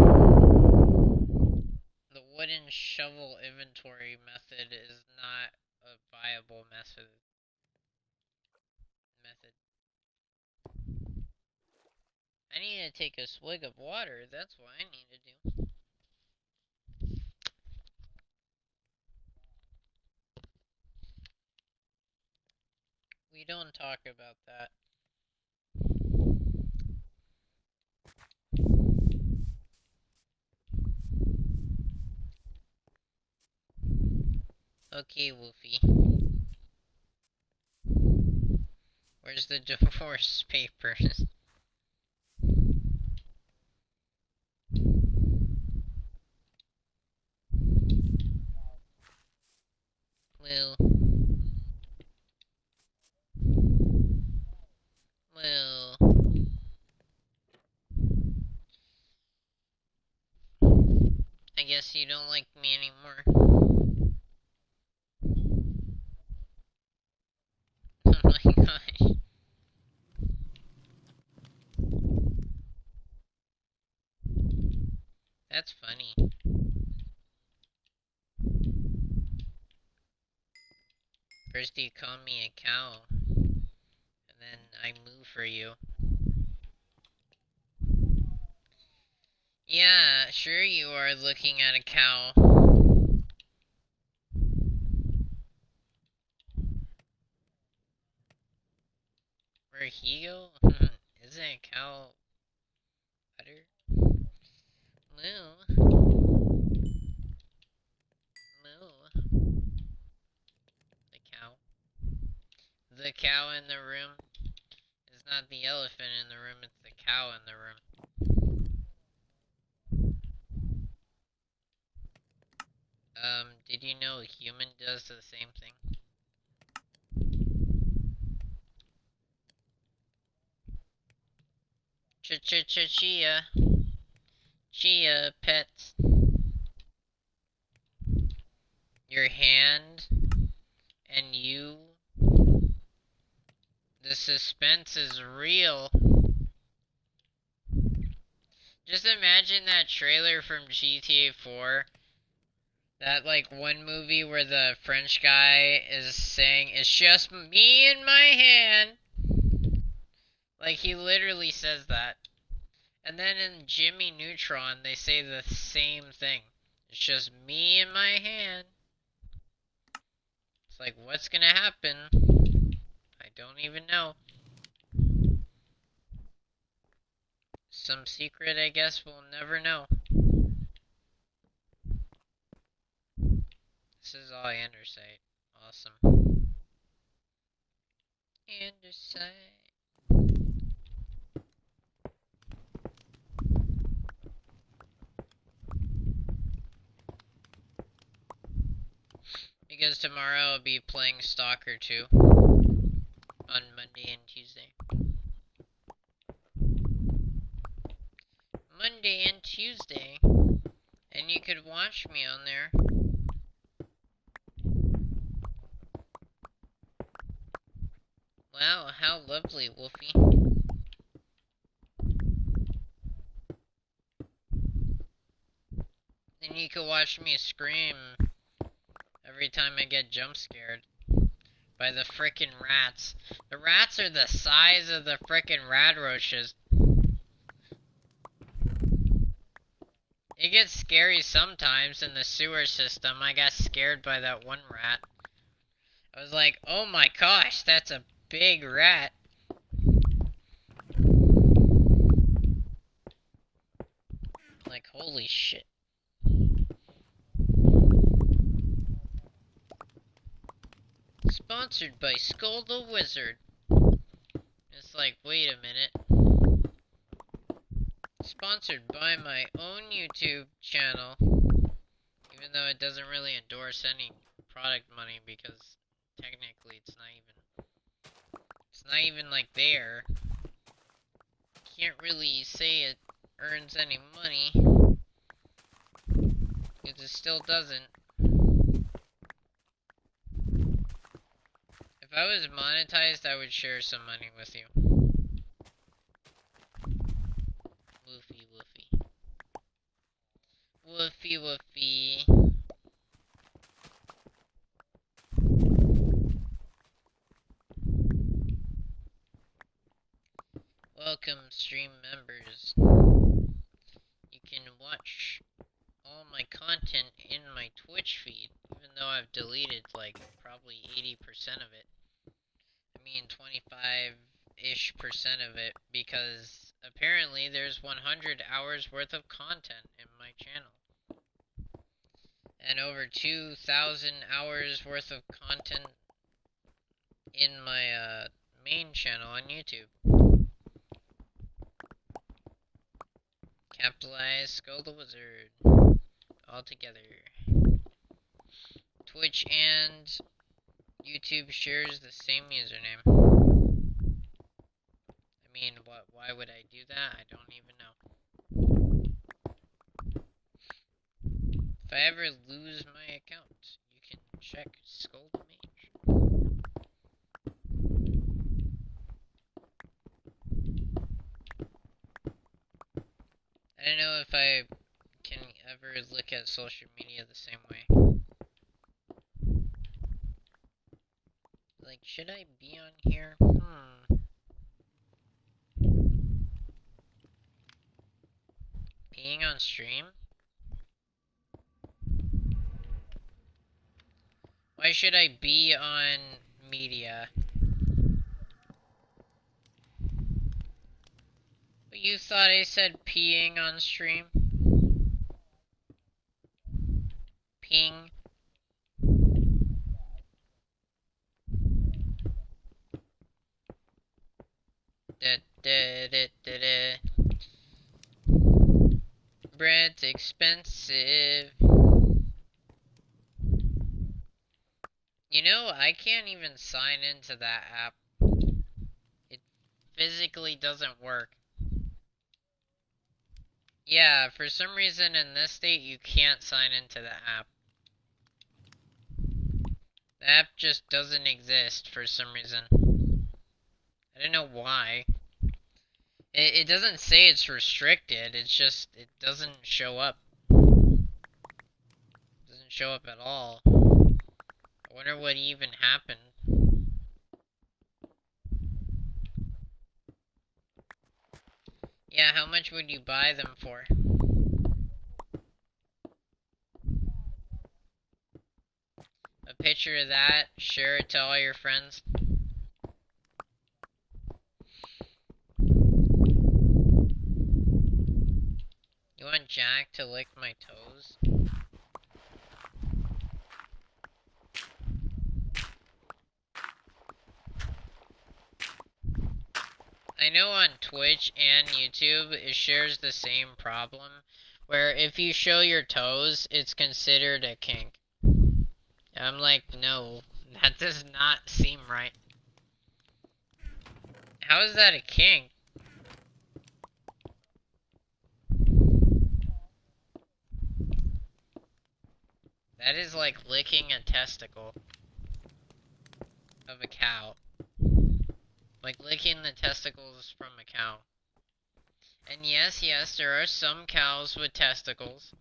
The wooden shovel inventory method is not a viable method. I need to take a swig of water, that's what I need to do. We don't talk about that. Okay, Wolfie. Where's the divorce papers? Well, I guess you don't like me anymore. Oh my gosh. That's funny. First you call me a cow, and then I move for you. Yeah, sure you are looking at a cow. Where'd he go? Isn't a cow better? Moo. Moo. The cow. The cow in the room is not the elephant in the room, it's the cow in the room. Did you know a human does the same thing? Chia. Chia, pets. Your hand and you. The suspense is real. Just imagine that trailer from GTA 4 That, like, one movie where the French guy is saying, "It's just me and my hand." Like, he literally says that. And then in Jimmy Neutron, they say the same thing. It's just me and my hand. It's like, what's gonna happen? I don't even know. Some secret, I guess we'll never know. This is all andesite. Awesome. Andesite. Because tomorrow I'll be playing Stalker 2 on Monday and Tuesday. Monday and Tuesday. And you could watch me on there. Wow, how lovely, Wolfy. Then you could watch me scream every time I get jump scared by the frickin' rats. The rats are the size of the frickin' radroaches. It gets scary sometimes in the sewer system. I got scared by that one rat. I was like, oh my gosh, that's a big rat. Like, holy shit. Sponsored by Skull the Wizard. It's like, wait a minute. Sponsored by my own YouTube channel. Even though it doesn't really endorse any product money because technically it's not even like there. Can't really say it earns any money. Because it still doesn't. If I was monetized, I would share some money with you. Woofy, woofy. Woofy, woofy. Welcome, stream members. You can watch all my content in my Twitch feed, even though I've deleted like probably 80% of it. I mean 25-ish% of it, because apparently there's 100 hours worth of content in my channel. And over 2,000 hours worth of content in my main channel on YouTube. Capitalize Skull the Wizard. All together. Twitch and YouTube shares the same username. I mean, why would I do that? I don't even know. If I ever lose my account, you can check SKULLTHEMAGE. I don't know if I can ever look at social media the same way. Like, should I be on here? Being on stream? Why should I be on media? But you thought I said peeing on stream? Ping. Da da da da da. Bread's expensive. You know, I can't even sign into that app. It physically doesn't work. Yeah, for some reason in this state you can't sign into the app. The app just doesn't exist for some reason. I don't know why. It doesn't say it's restricted, it's just, it doesn't show up. It doesn't show up at all. I wonder what even happened. Yeah, how much would you buy them for? A picture of that, share it to all your friends. You want Jack to lick my toes? I know on Twitch and YouTube it shares the same problem, where if you show your toes, it's considered a kink. I'm like, no, that does not seem right. How is that a kink? That is like licking a testicle of a cow. Like licking the testicles from a cow. And yes, there are some cows with testicles.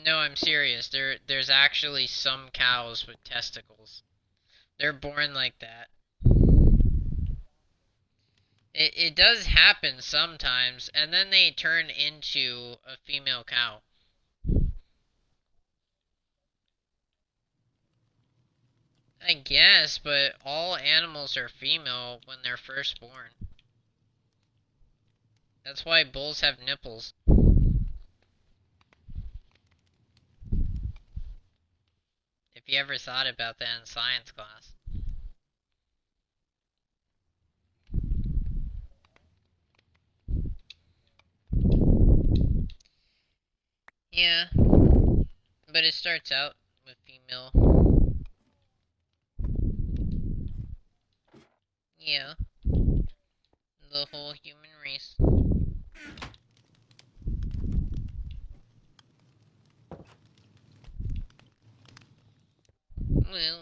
No, I'm serious. There's actually some cows with testicles. They're born like that. It does happen sometimes, and then they turn into a female cow. I guess, but all animals are female when they're first born. That's why bulls have nipples. If you ever thought about that in science class. Yeah, but it starts out with female. Yeah, the whole human race. Well,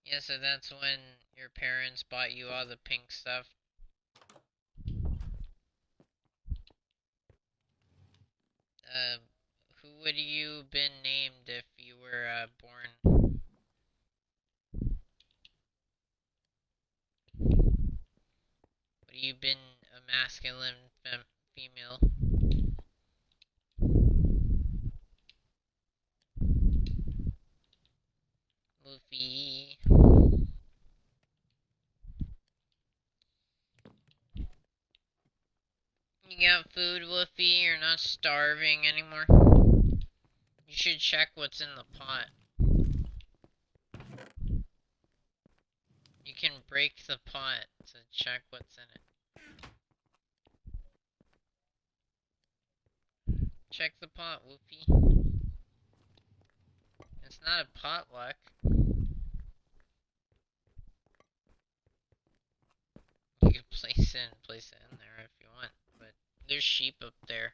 yeah, so that's when your parents bought you all the pink stuff. Who would you been named if you were born? Would you been a masculine, female? Wolfy. You got food, Wolfy? You're not starving anymore? You should check what's in the pot. You can break the pot to check what's in it. Check the pot, Wolfy. It's not a potluck. You can place it in there if you want, but there's sheep up there.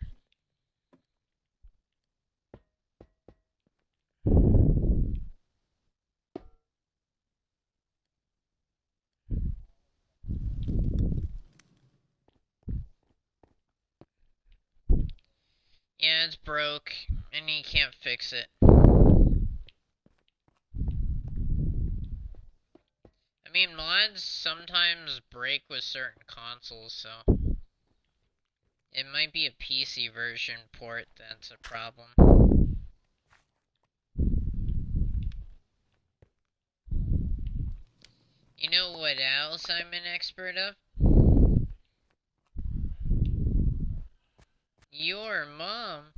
Yeah, it's broke, and you can't fix it. I mean, mods sometimes break with certain consoles, so it might be a PC version port that's a problem. You know what else I'm an expert of? Your mom.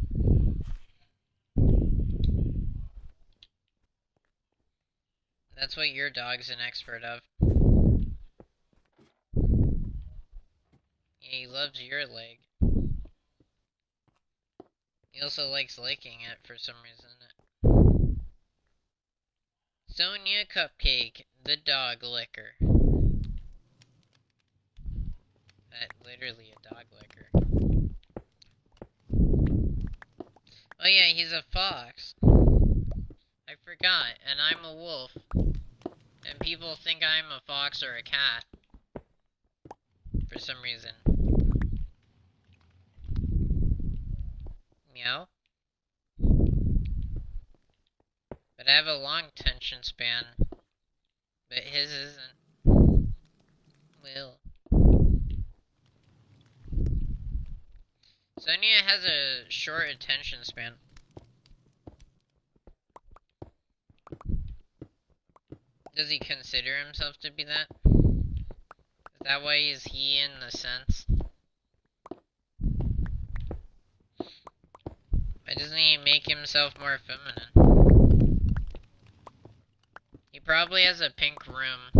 That's what your dog's an expert of. Yeah, he loves your leg. He also likes licking it for some reason. Sonia Cupcake, the dog licker. That literally a dog licker. Oh yeah, he's a fox. I forgot, and I'm a wolf. And people think I'm a fox or a cat. for some reason. Meow. But I have a long attention span. But his isn't. Well. Sonia has a short attention span. Does he consider himself to be that? Is that why is he in the sense? Why doesn't he make himself more feminine? He probably has a pink room.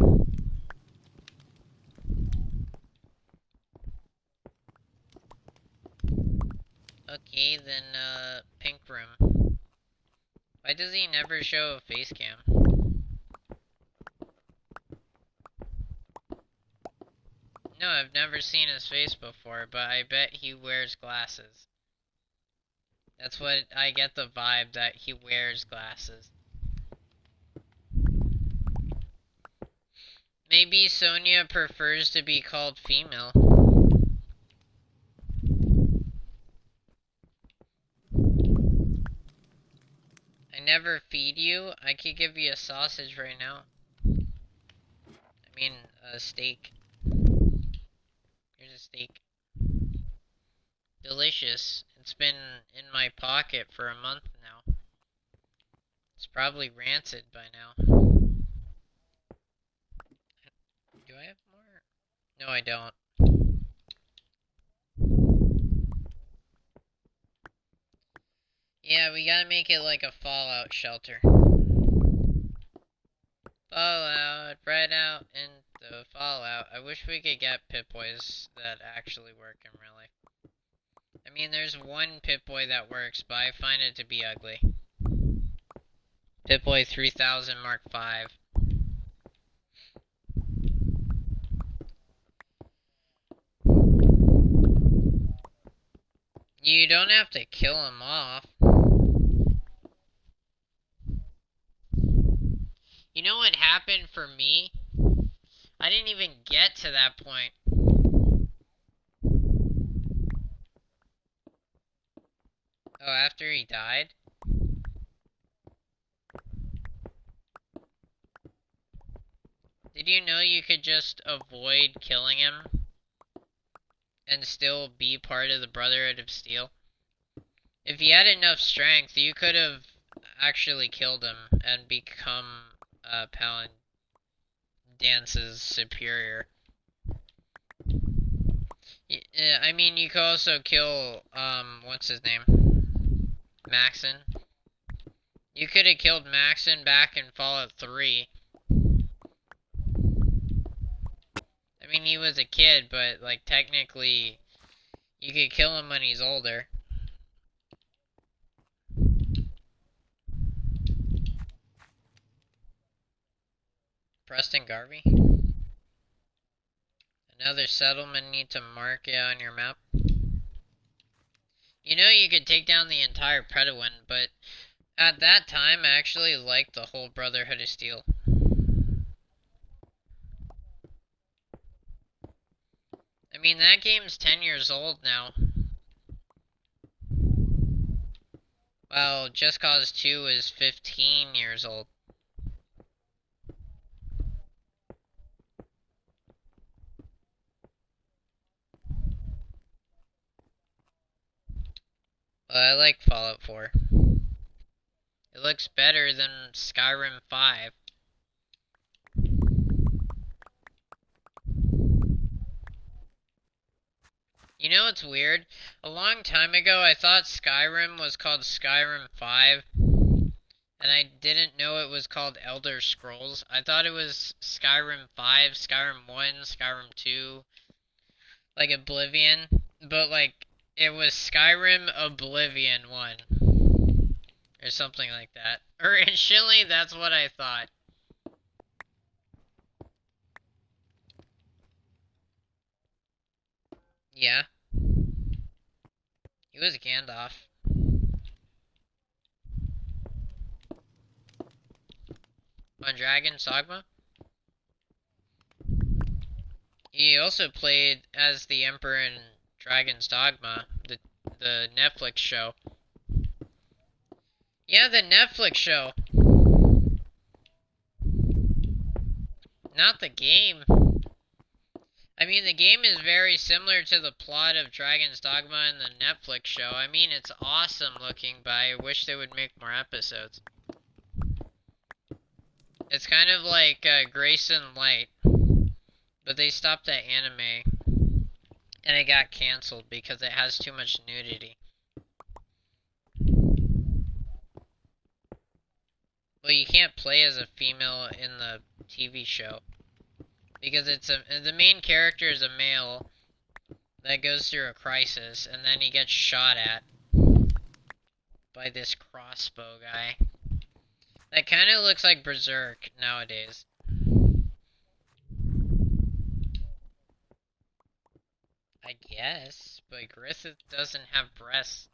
Okay, then, pink room. Why does he never show a face cam? No, I've never seen his face before, but I bet he wears glasses. That's what I get the vibe, that he wears glasses. Maybe Sonia prefers to be called female. I never feed you. I could give you a sausage right now. I mean, a steak. Here's a steak. Delicious. It's been in my pocket for a month now. It's probably rancid by now. Do I have more? No, I don't. Yeah, we gotta make it like a fallout shelter. Fallout, right out into fallout. I wish we could get Pip-Boys that actually work in real life. I mean, there's one Pip-Boy that works, but I find it to be ugly. Pip-Boy 3000 Mark V. You don't have to kill him off. You know what happened for me? I didn't even get to that point. Oh, after he died? Did you know you could just avoid killing him and still be part of the Brotherhood of Steel? If you had enough strength, you could have actually killed him and become Palandance's superior. I mean, you could also kill, what's his name? Maxon. You could have killed Maxon back in Fallout 3. I mean, he was a kid, but, like, technically, you could kill him when he's older. Preston Garvey? Another settlement need to mark it on your map. You know, you could take down the entire Predawin, but at that time, I actually liked the whole Brotherhood of Steel. I mean, that game's 10 years old now. Well, Just Cause 2 is 15 years old. I like Fallout 4. It looks better than Skyrim 5. You know what's weird? A long time ago, I thought Skyrim was called Skyrim 5. And I didn't know it was called Elder Scrolls. I thought it was Skyrim 5, Skyrim 1, Skyrim 2. Like Oblivion. But like, it was Skyrim Oblivion 1. Or something like that. Originally, that's what I thought. Yeah. He was Gandalf. On Dragon Sagma? He also played as the Emperor in Dragon's Dogma, the Netflix show. Yeah, the Netflix show. Not the game. I mean, the game is very similar to the plot of Dragon's Dogma in the Netflix show. I mean, it's awesome looking, but I wish they would make more episodes. It's kind of like Grayson Light, but they stopped that anime, and it got cancelled because it has too much nudity. Well, you can't play as a female in the TV show. Because the main character is a male that goes through a crisis, and then he gets shot at by this crossbow guy. That kind of looks like Berserk nowadays. I guess, but Griffith doesn't have breasts.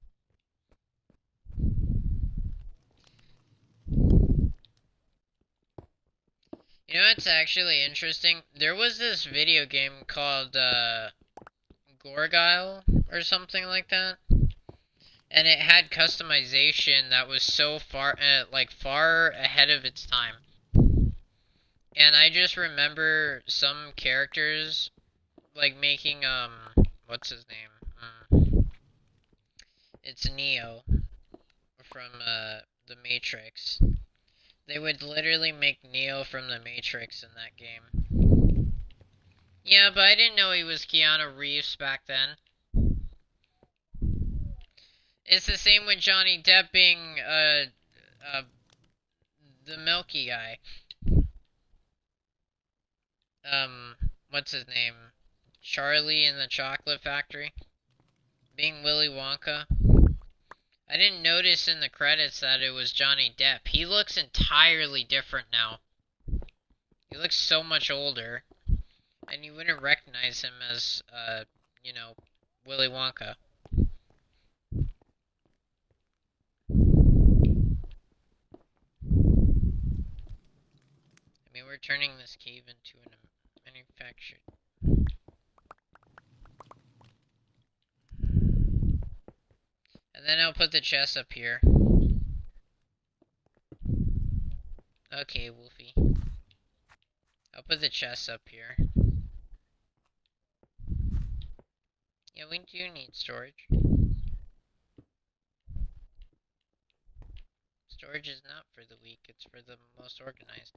You know what's actually interesting? There was this video game called Gorgile or something like that, and it had customization that was so far ahead of its time. And I just remember some characters like making what's his name? It's Neo from the Matrix. They would literally make Neo from the Matrix in that game. Yeah, but I didn't know he was Keanu Reeves back then. It's the same with Johnny Depp being the Milky guy. What's his name? Charlie in the Chocolate Factory. Being Willy Wonka. I didn't notice in the credits that it was Johnny Depp. He looks entirely different now. He looks so much older. And you wouldn't recognize him as, you know, Willy Wonka. I mean, we're turning this cave into a manufactured. And then I'll put the chest up here. Okay, Wolfy. I'll put the chest up here. Yeah, we do need storage. Storage is not for the weak, it's for the most organized.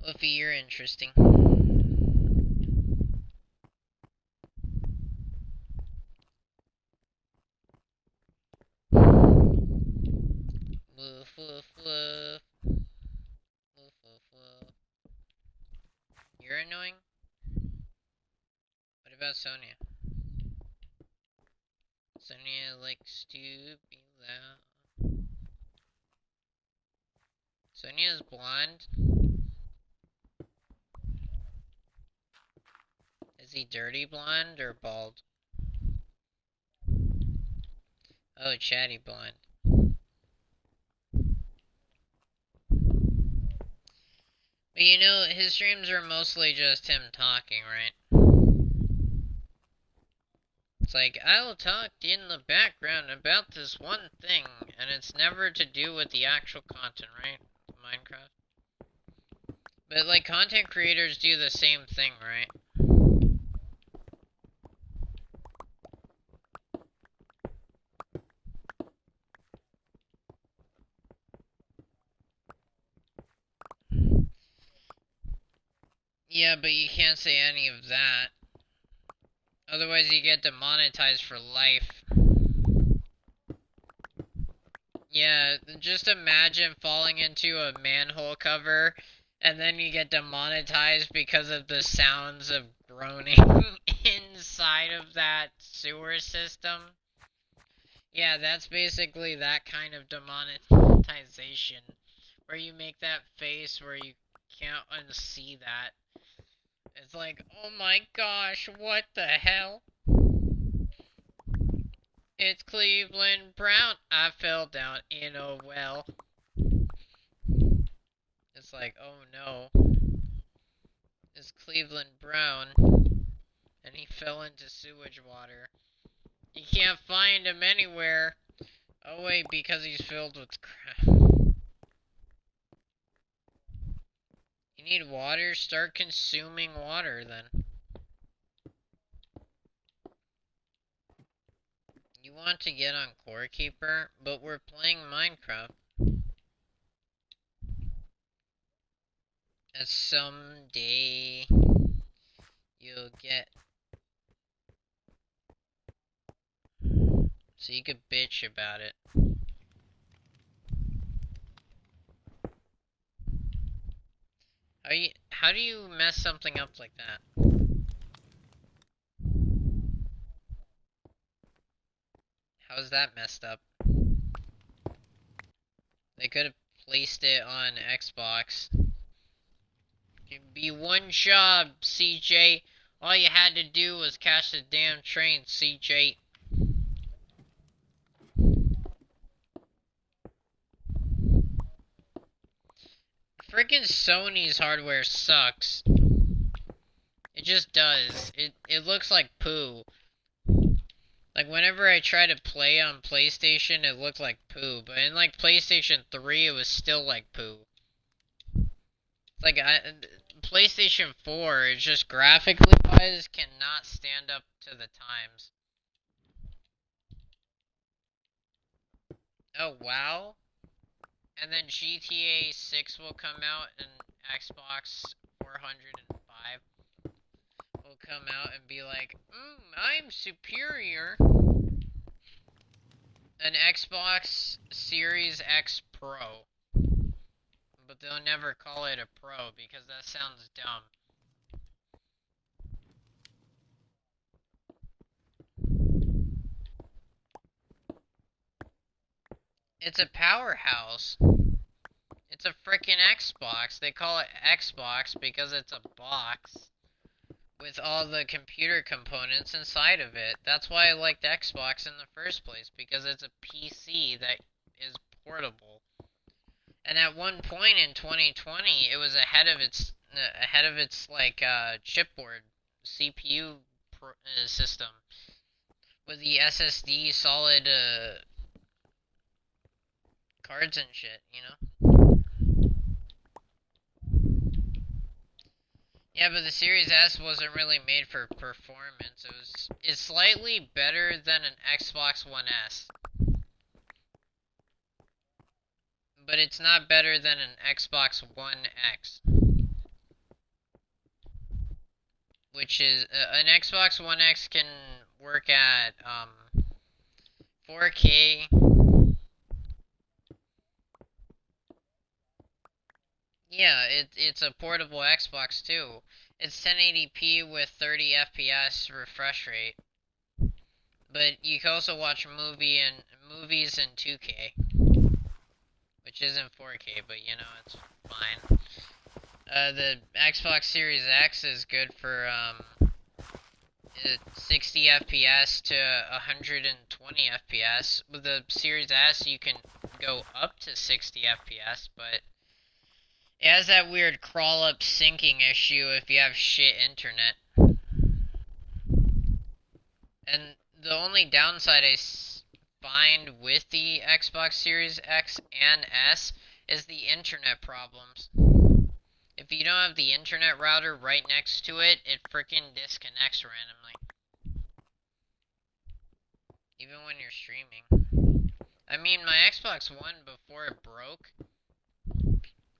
Wolfy, you're interesting. Woof, woof, woof. Woof, woof, woof. You're annoying? What about Sonia? Sonia likes to be loud. Sonia's blonde. Is he dirty blonde or bald? Oh, chatty blonde. But you know, his streams are mostly just him talking, right? It's like, I'll talk in the background about this one thing, and it's never to do with the actual content, right? Minecraft. But, like, content creators do the same thing, right? Yeah, but you can't say any of that. Otherwise you get demonetized for life. Yeah, just imagine falling into a manhole cover and then you get demonetized because of the sounds of groaning inside of that sewer system. Yeah, that's basically that kind of demonetization. Where you make that face where you can't unsee that. It's like, oh my gosh, what the hell? It's Cleveland Brown. I fell down in a well. It's was like, oh no, it's Cleveland Brown, and he fell into sewage water. You can't find him anywhere. Oh wait, because he's filled with crap. You need water? Start consuming water then. You want to get on Core Keeper, but we're playing Minecraft. And someday you'll get. So you could bitch about it. How do you mess something up like that? How's that messed up? They could have placed it on Xbox. It'd be one job, CJ. All you had to do was catch the damn train, CJ. Freaking Sony's hardware sucks. It just does. It looks like poo. Like, whenever I try to play on PlayStation, it looked like poo. But in, like, PlayStation 3, it was still like poo. Like, PlayStation 4, it's just graphically wise, cannot stand up to the times. Oh, wow. And then GTA 6 will come out, and Xbox 405 will come out and be like, I'm superior. An Xbox Series X Pro. But they'll never call it a Pro because that sounds dumb. It's a powerhouse. It's a frickin' Xbox. They call it Xbox because it's a box with all the computer components inside of it. That's why I liked Xbox in the first place, because it's a PC that is portable. And at one point in 2020, it was ahead of its like chipboard CPU system with the SSD solid cards and shit, you know. Yeah, but the Series S wasn't really made for performance. It's slightly better than an Xbox One S. But it's not better than an Xbox One X. Which is, an Xbox One X can work at 4K. Yeah, it's a portable Xbox too. It's 1080p with 30 FPS refresh rate. But you can also watch movies in 2K. Which isn't 4K, but you know, it's fine. The Xbox Series X is good for 60 FPS to 120 FPS. With the Series S, you can go up to 60 FPS, but it has that weird crawl-up syncing issue if you have shit internet. And the only downside I find with the Xbox Series X and S is the internet problems. If you don't have the internet router right next to it, it freaking disconnects randomly. Even when you're streaming. I mean, my Xbox One, before it broke,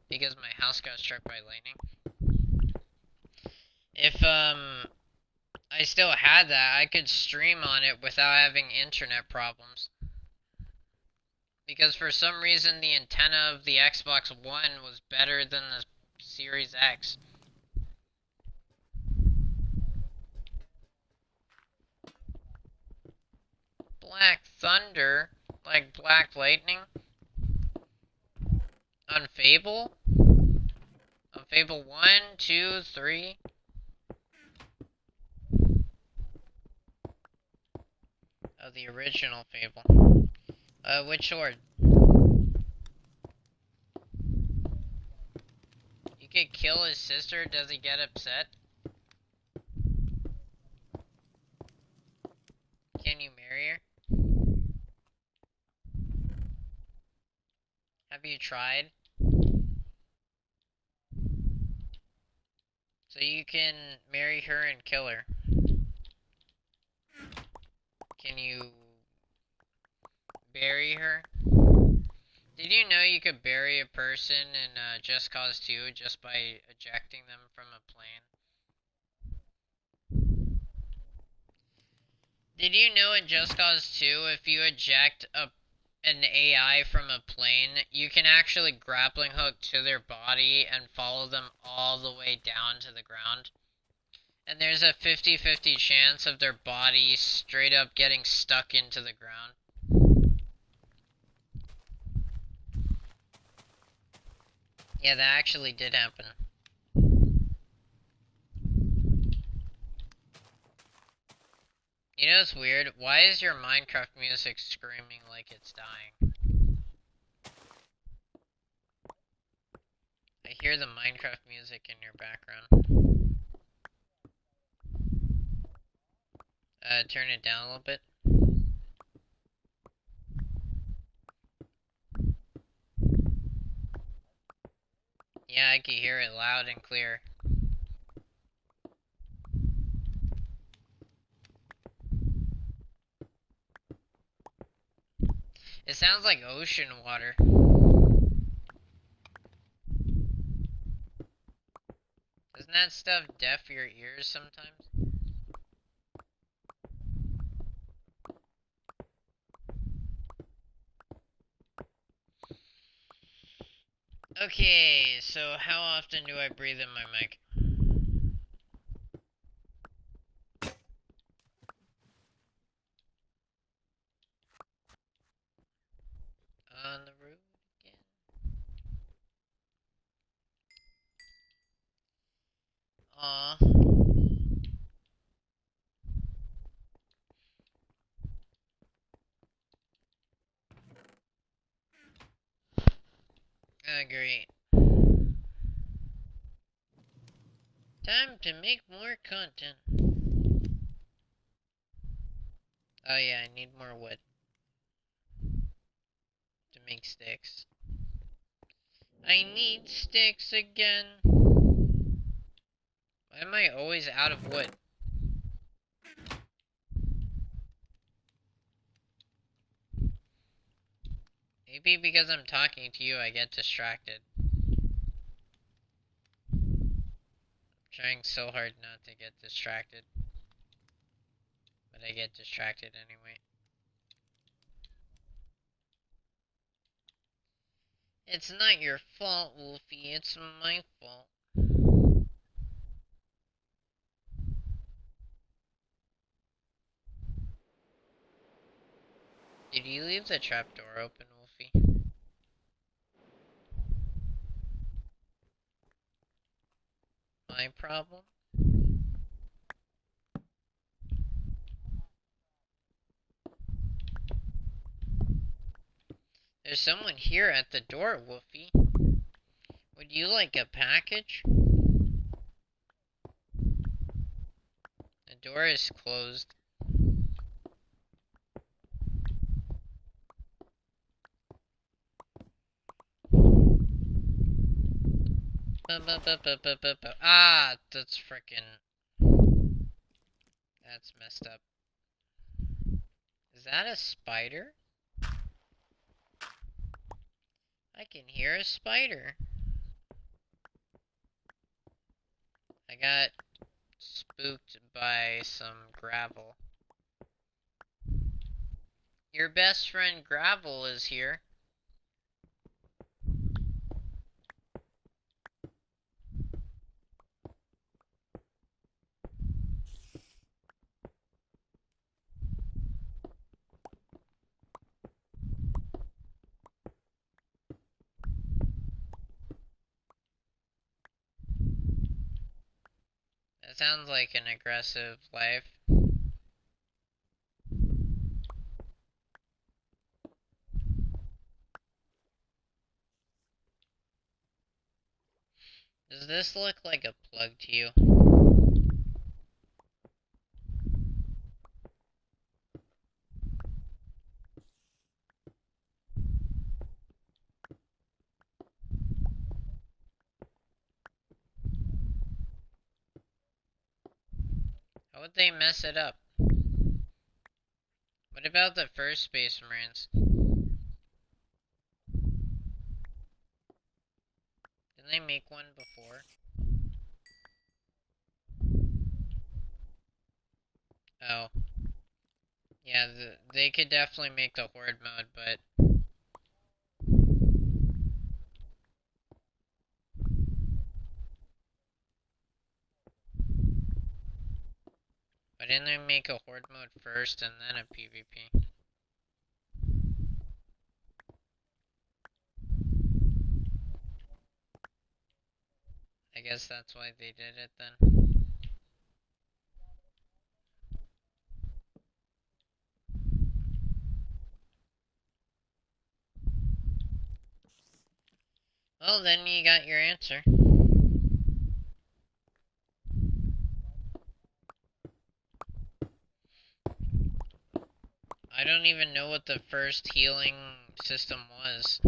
because my house got struck by lightning, if I still had that, I could stream on it without having internet problems. Because for some reason the antenna of the Xbox One was better than the Series X. Black Thunder? Like Black Lightning? On Fable? On Fable 1, 2, 3? Oh, the original Fable. Which sword? could kill his sister, does he get upset? Can you marry her? Have you tried? So you can marry her and kill her. Can you bury her? Did you know you could bury a person in Just Cause 2 just by ejecting them from a plane? Did you know in Just Cause 2, if you eject an AI from a plane, you can actually grappling hook to their body and follow them all the way down to the ground? And there's a 50-50 chance of their body straight up getting stuck into the ground. Yeah, that actually did happen. You know what's weird? Why is your Minecraft music screaming like it's dying? I hear the Minecraft music in your background. Turn it down a little bit. Yeah, I can hear it loud and clear. It sounds like ocean water. Doesn't that stuff deaf your ears sometimes? Okay, so how often do I breathe in my mic? On the road again. Aw. Great. Time to make more content. Oh yeah, I need more wood to make sticks. I need sticks again. Why am I always out of wood? Maybe because I'm talking to you, I get distracted. I'm trying so hard not to get distracted. But I get distracted anyway. It's not your fault, Wolfy. It's my fault. Did you leave the trapdoor open, Wolfy? My problem? There's someone here at the door, Wolfy. Would you like a package? The door is closed. Ah, that's frickin'... That's messed up. Is that a spider? I can hear a spider. I got spooked by some gravel. Your best friend Gravel is here. That sounds like an aggressive life. Does this look like a plug to you? How would they mess it up? What about the first Space Marines? Didn't they make one before? Oh. Yeah, they could definitely make the Horde mode, but... Why didn't they make a Horde mode first and then a PvP? I guess that's why they did it then. Well, then you got your answer. I don't even know what the first healing system was.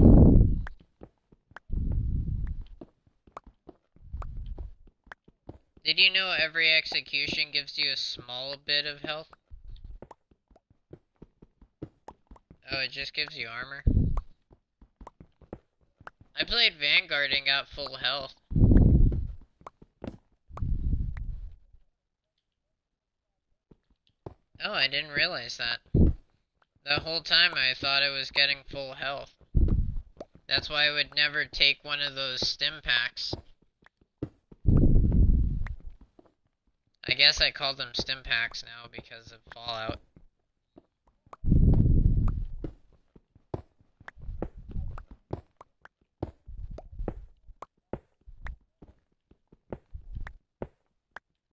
Did you know every execution gives you a small bit of health? Oh, it just gives you armor? I played Vanguard and got full health. Oh, I didn't realize that. The whole time I thought I was getting full health. That's why I would never take one of those stim packs. I guess I call them stim packs now because of Fallout.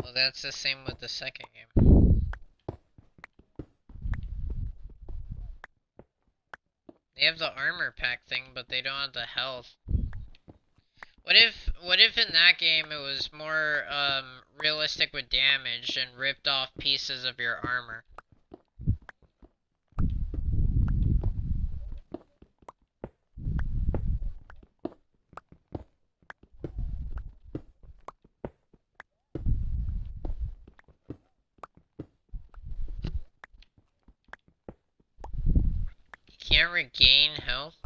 Well, that's the same with the second game. They have the armor pack thing, but they don't have the health. What if in that game it was more realistic with damage and ripped off pieces of your armor? You can't regain health?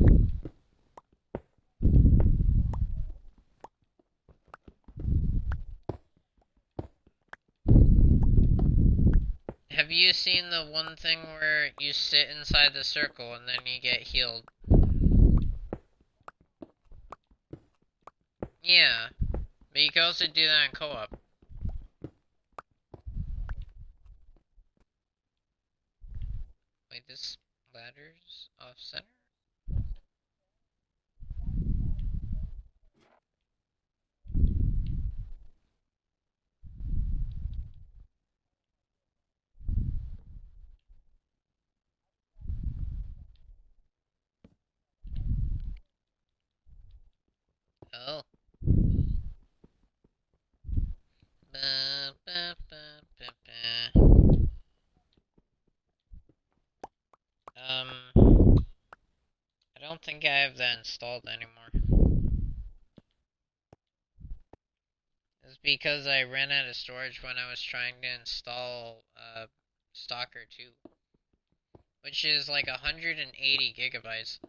Have you seen the one thing where you sit inside the circle and then you get healed? Yeah, but you can also do that in co-op. Wait, this ladder's off center? Oh. Ba, ba, ba, ba, ba. I don't think I have that installed anymore. It's because I ran out of storage when I was trying to install Stalker 2, which is like 180 gigabytes.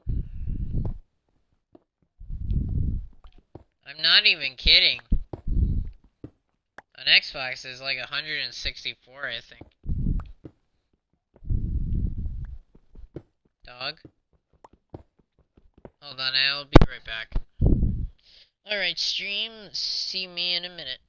I'm not even kidding. On Xbox it's like 164, I think. Dog? Hold on, I'll be right back. Alright, stream, see me in a minute.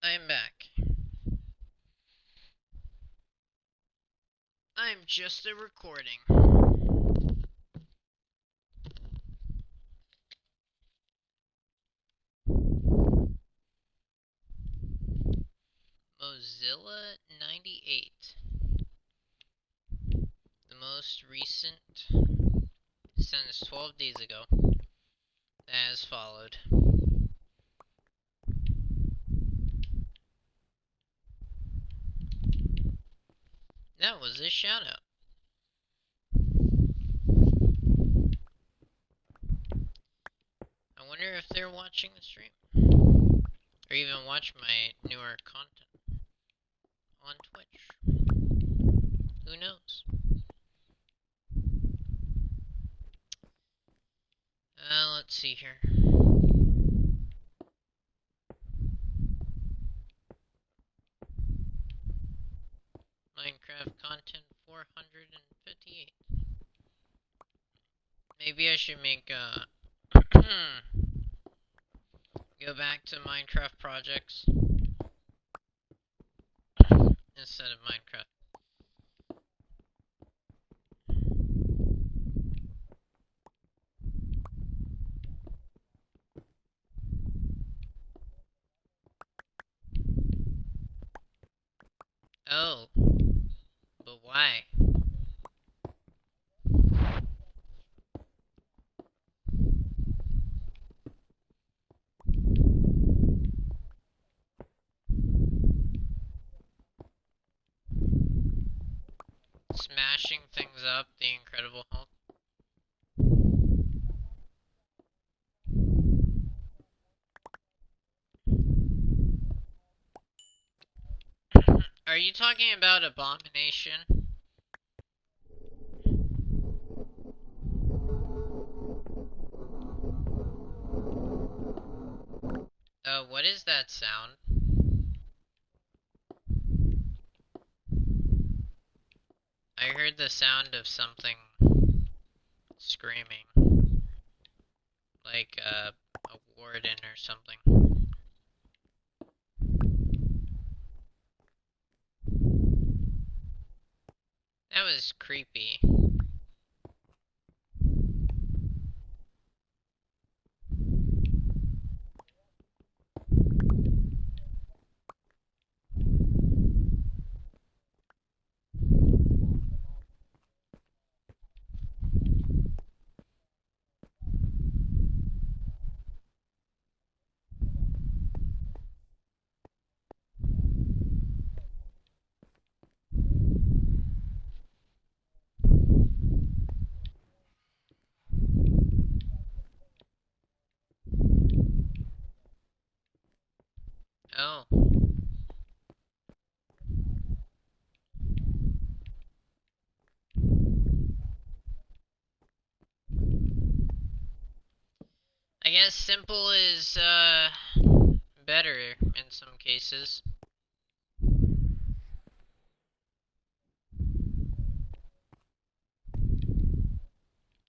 I'm back. I'm just a recording. Mozilla 98. The most recent since 12 days ago. As followed. That was a shout out. I wonder if they're watching the stream. Or even watch my newer content on Twitch. Who knows? Let's see here. Minecraft content 458. Maybe I should make go back to Minecraft projects instead of Minecraft. Oh, but why? Smashing things up, the Incredible Hulk. Are you talking about Abomination? What is that sound? I heard the sound of something screaming. Like, a warden or something. That was creepy. Oh. I guess simple is, better in some cases.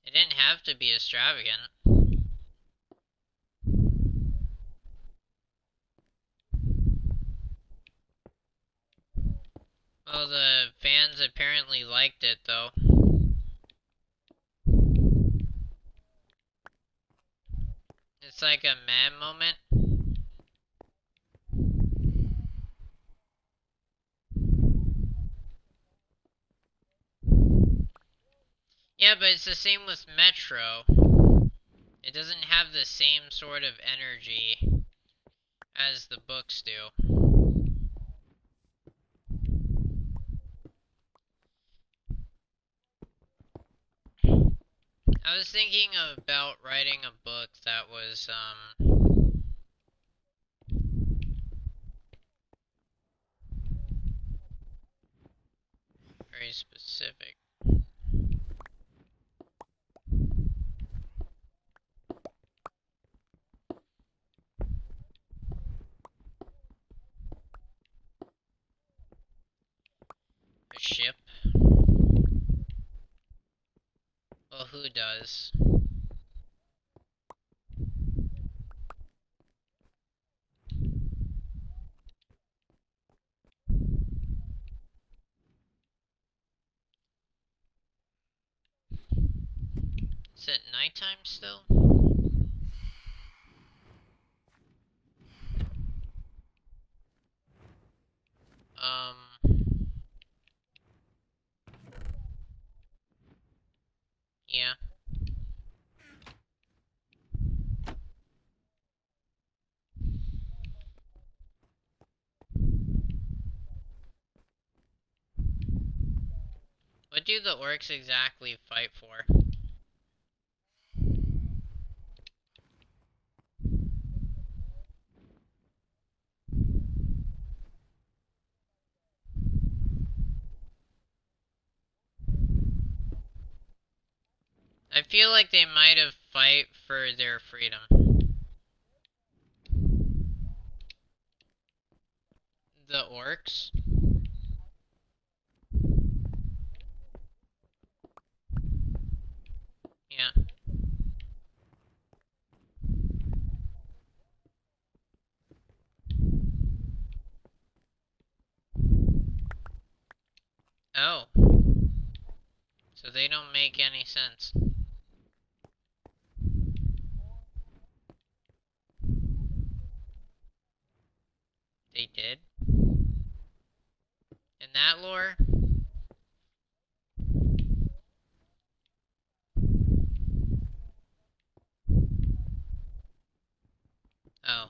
It didn't have to be extravagant. Well, the fans apparently liked it, though. It's like a meh moment. Yeah, but it's the same with Metro. It doesn't have the same sort of energy as the books do. I was thinking about writing a book that was, very specific. A ship? Well, who does? Is it nighttime still? Yeah. What do the orcs exactly fight for? I feel like they might have fight for their freedom. The orcs? Yeah. Oh. So they don't make any sense. They did? In that lore? Oh.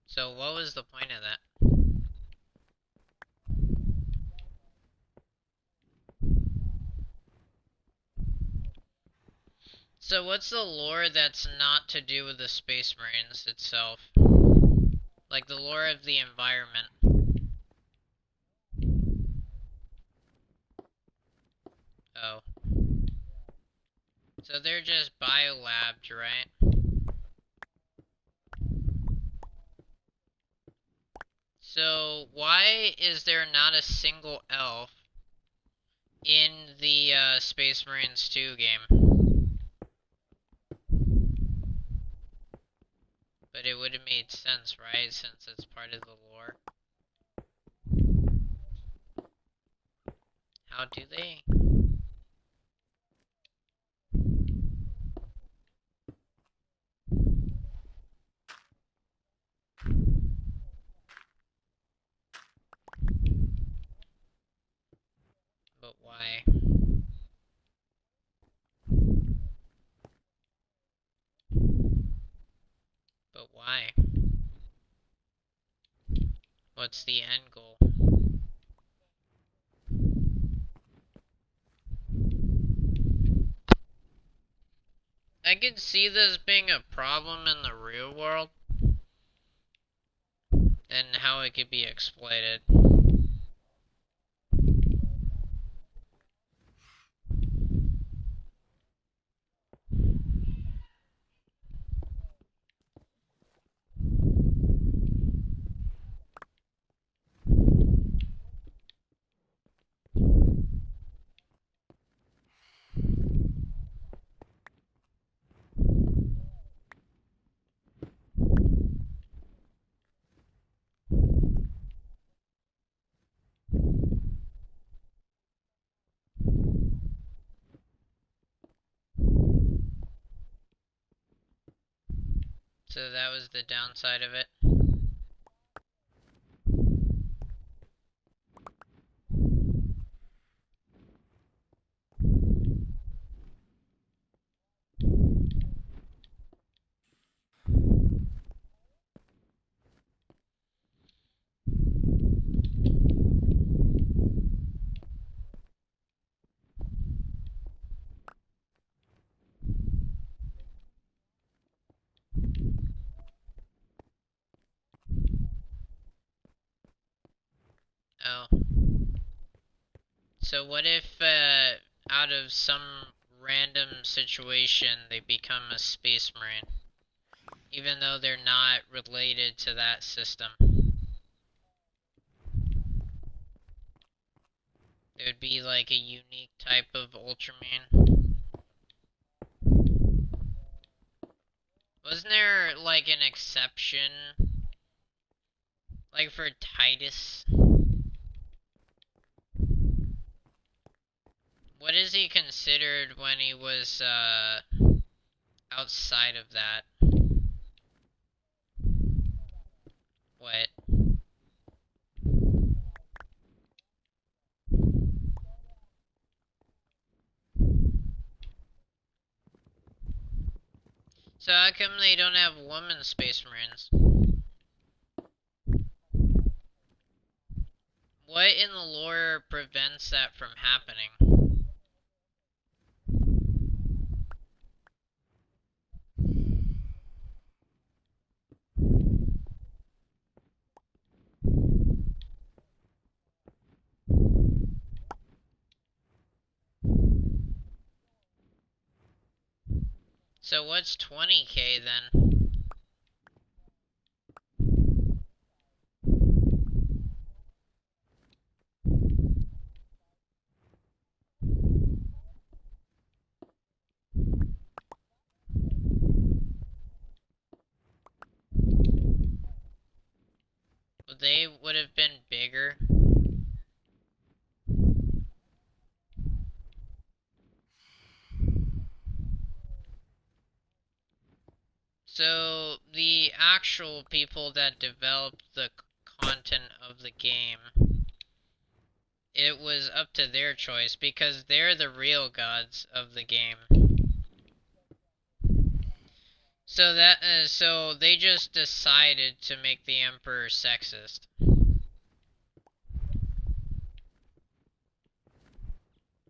So what was the point of that? So what's the lore that's not to do with the Space Marines itself? Like the lore of the environment. Oh. So they're just biolabs, right? So why is there not a single elf in the Space Marines 2 game? But it would have made sense, right? Since it's part of the lore. How do they? But why? But why? What's the end goal? I could see this being a problem in the real world, and how it could be exploited. So that was the downside of it. Oh. So what if, out of some random situation, they become a Space Marine? Even though they're not related to that system. It would be like a unique type of Ultraman. Wasn't there, like, an exception? Like for Titus? What is he considered when he was outside of that? What? So how come they don't have women space marines? What in the lore prevents that from happening? So what's 20k then? They would have been bigger. So the actual people that developed the content of the game, it was up to their choice because they're the real gods of the game. So they just decided to make the emperor sexist.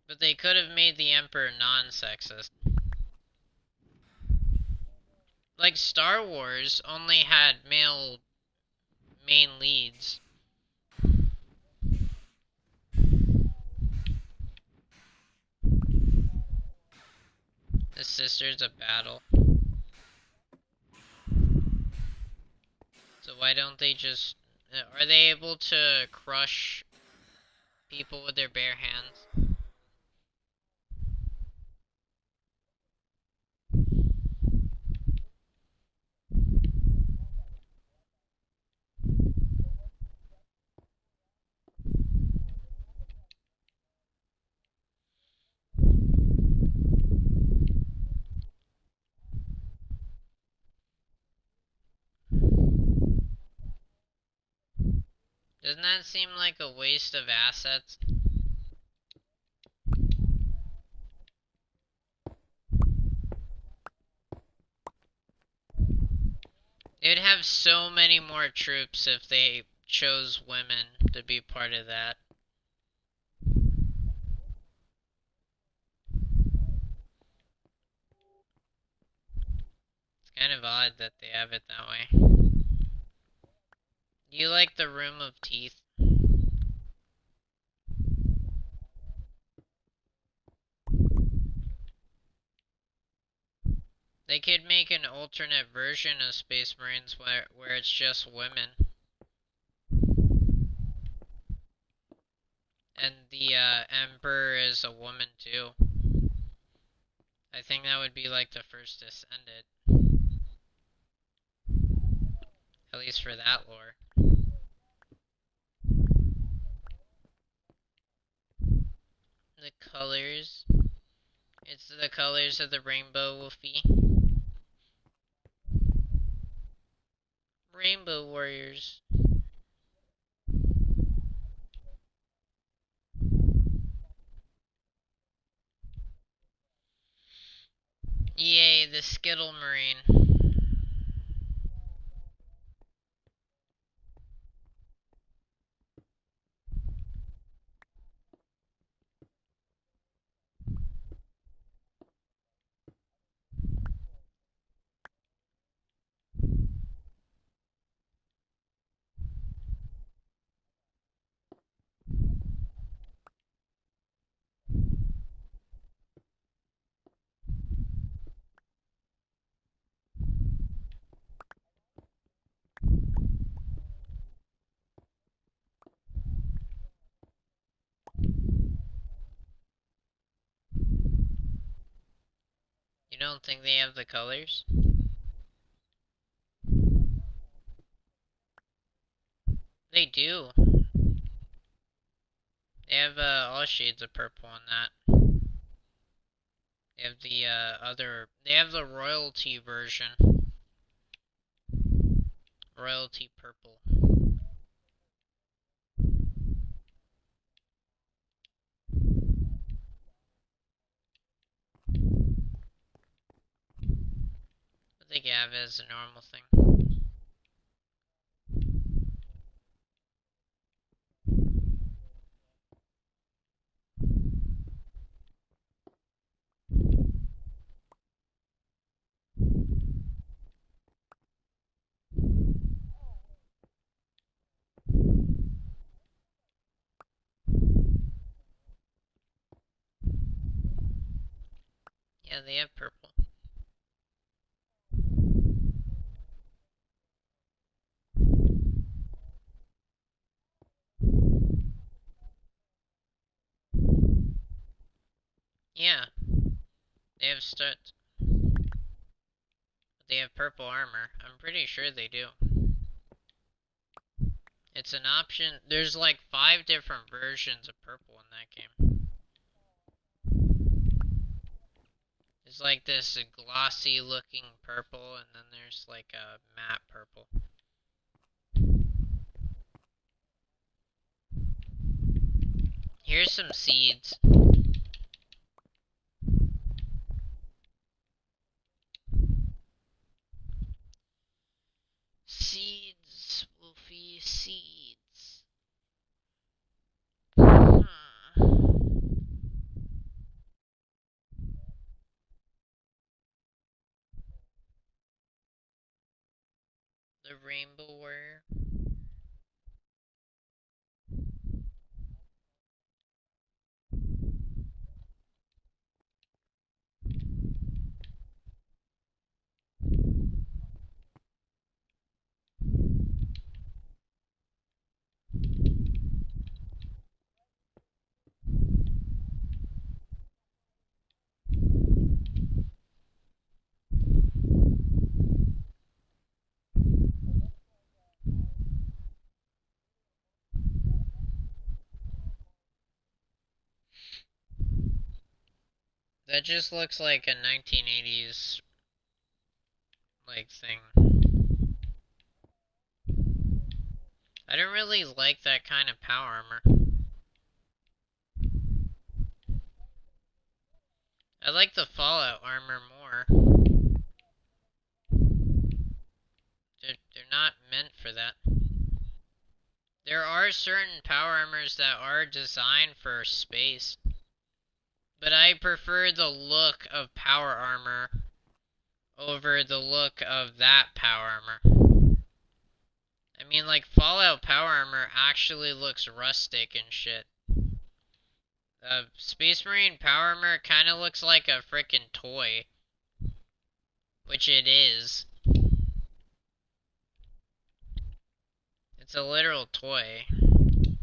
But they could have made the emperor non-sexist. Like Star Wars only had male main leads. The Sisters of Battle. So why don't they just... Are they able to crush people with their bare hands? Doesn't that seem like a waste of assets? They'd have so many more troops if they chose women to be part of that. It's kind of odd that they have it that way. Do you like the Room of Teeth? They could make an alternate version of Space Marines where it's just women. And the Emperor is a woman too. I think that would be like the first Ascended. At least for that lore. The colors. It's the colors of the rainbow, Wolfy. Rainbow Warriors. Yay, the Skittle Marine. You don't think they have the colors? They do. They have all shades of purple on that. They have the they have the royalty version. Royalty purple. I think have it as a normal thing. Yeah, they have purple. Yeah, they have studs. They have purple armor. I'm pretty sure they do. It's an option. There's like 5 different versions of purple in that game. There's like this glossy looking purple, and then there's like a matte purple. Here's some seeds. Seeds, wolfy seeds. The rainbow warrior. That just looks like a 1980s like thing. I don't really like that kind of power armor. I like the Fallout armor more. They're not meant for that. There are certain power armors that are designed for space. But I prefer the look of power armor over the look of that power armor. I mean, like, Fallout power armor actually looks rustic and shit. Space Marine power armor kind of looks like a frickin' toy. Which it is. It's a literal toy. I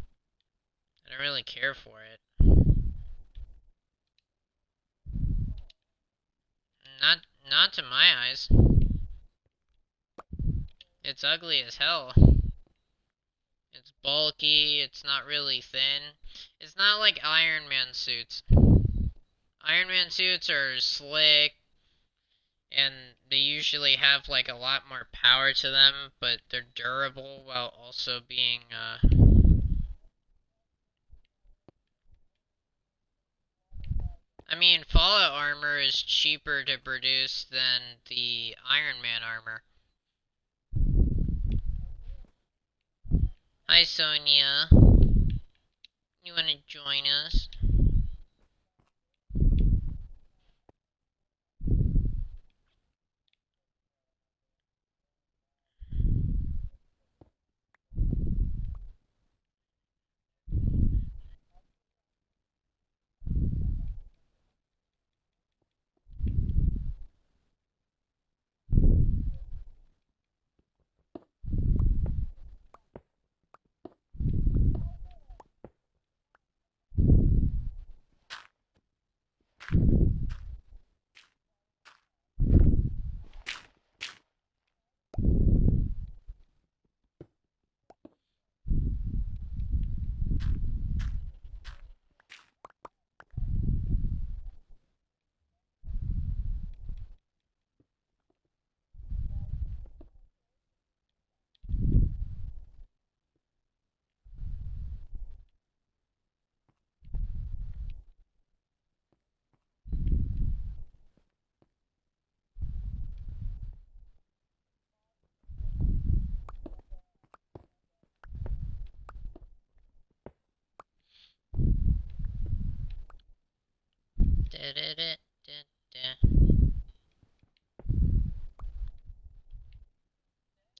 don't really care for it. Not to my eyes. It's ugly as hell. It's bulky, it's not really thin. It's not like Iron Man suits. Iron Man suits are slick, and they usually have like a lot more power to them, but they're durable while also being, I mean, Fallout armor is cheaper to produce than the Iron Man armor. Hi, Sonia. You want to join us?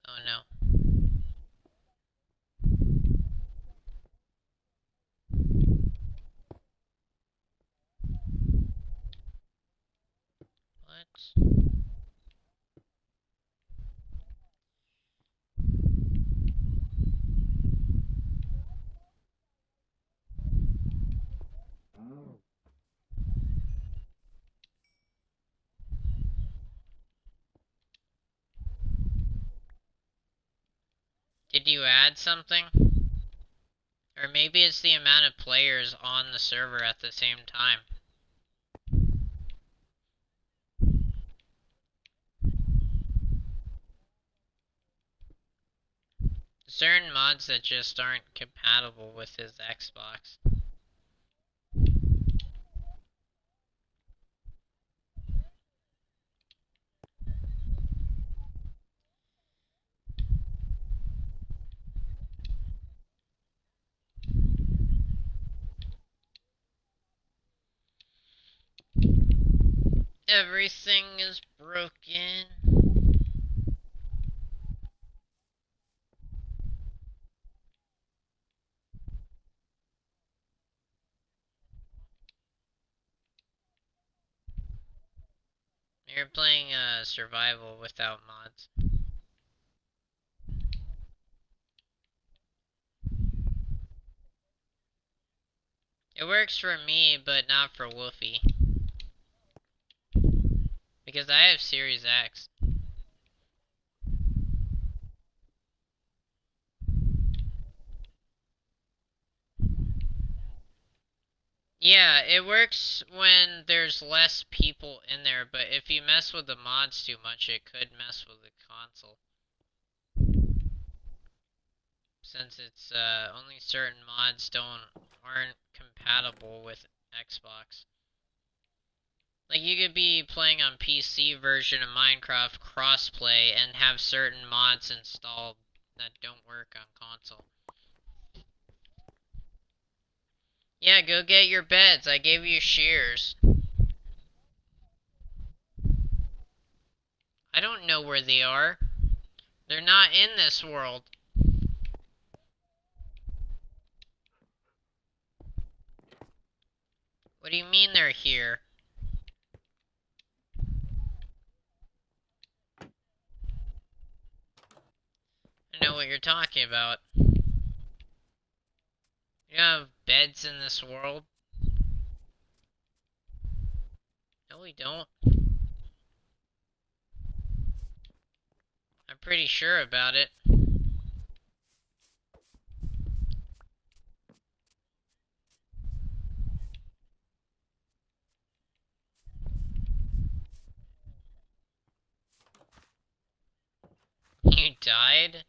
Oh no. What? Did you add something? Or maybe it's the amount of players on the server at the same time. Certain mods that just aren't compatible with his Xbox. Everything is broken. You're playing survival without mods. It works for me, but not for Wolfy. Because I have Series X. Yeah, it works when there's less people in there, but if you mess with the mods too much, it could mess with the console. Since it's only certain mods aren't compatible with Xbox. Like you could be playing on PC version of Minecraft crossplay and have certain mods installed that don't work on console. Yeah, go get your beds. I gave you shears. I don't know where they are. They're not in this world. What do you mean they're here? I know what you're talking about. You have beds in this world? No, we don't. I'm pretty sure about it. You died?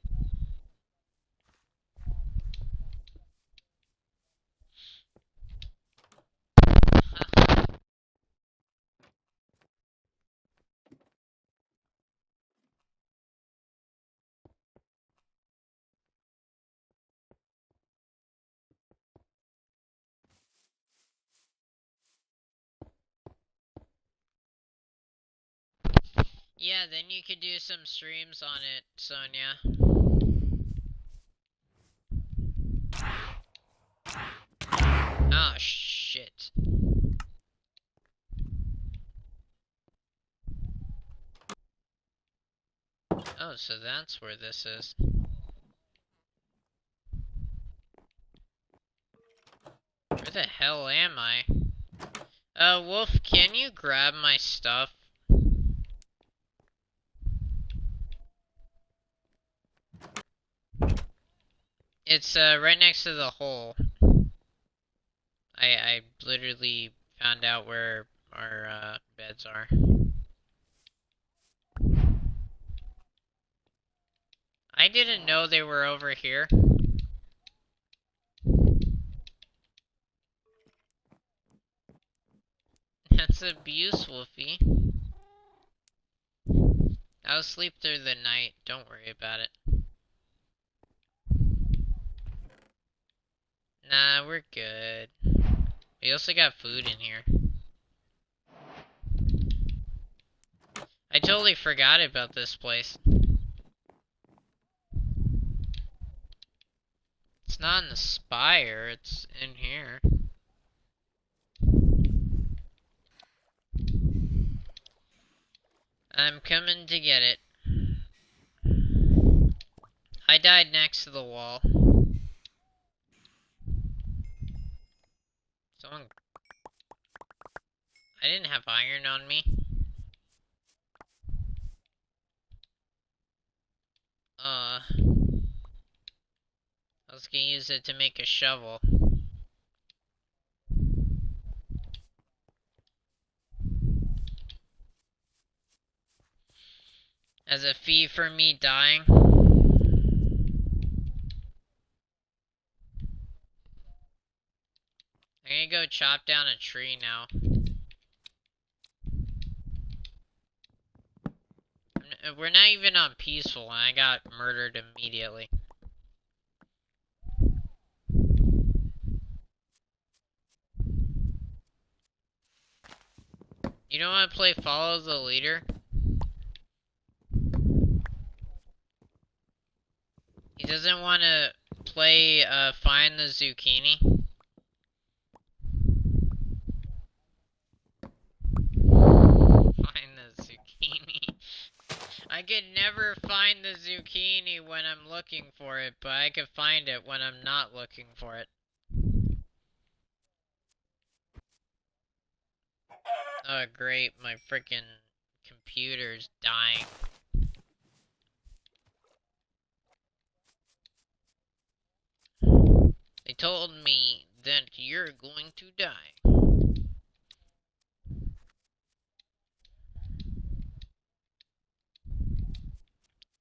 Yeah, then you could do some streams on it, Sonia. Oh, shit. Oh, so that's where this is. Where the hell am I? Wolf, can you grab my stuff? It's, right next to the hole. I literally found out where our, beds are. I didn't know they were over here. That's abuse, Wolfie. I'll sleep through the night. Don't worry about it. Nah, we're good. We also got food in here. I totally forgot about this place. It's not in the spire, it's in here. I'm coming to get it. I died next to the wall. Someone... I didn't have iron on me. I was gonna use it to make a shovel. As a fee for me dying. I'm gonna go chop down a tree now. We're not even on peaceful, and I got murdered immediately. You don't want to play Follow the Leader? He doesn't want to play Find the Zucchini? Find the Zucchini. I could never find the zucchini when I'm looking for it, but I could find it when I'm not looking for it. Oh great, my freaking computer's dying. They told me that you're going to die.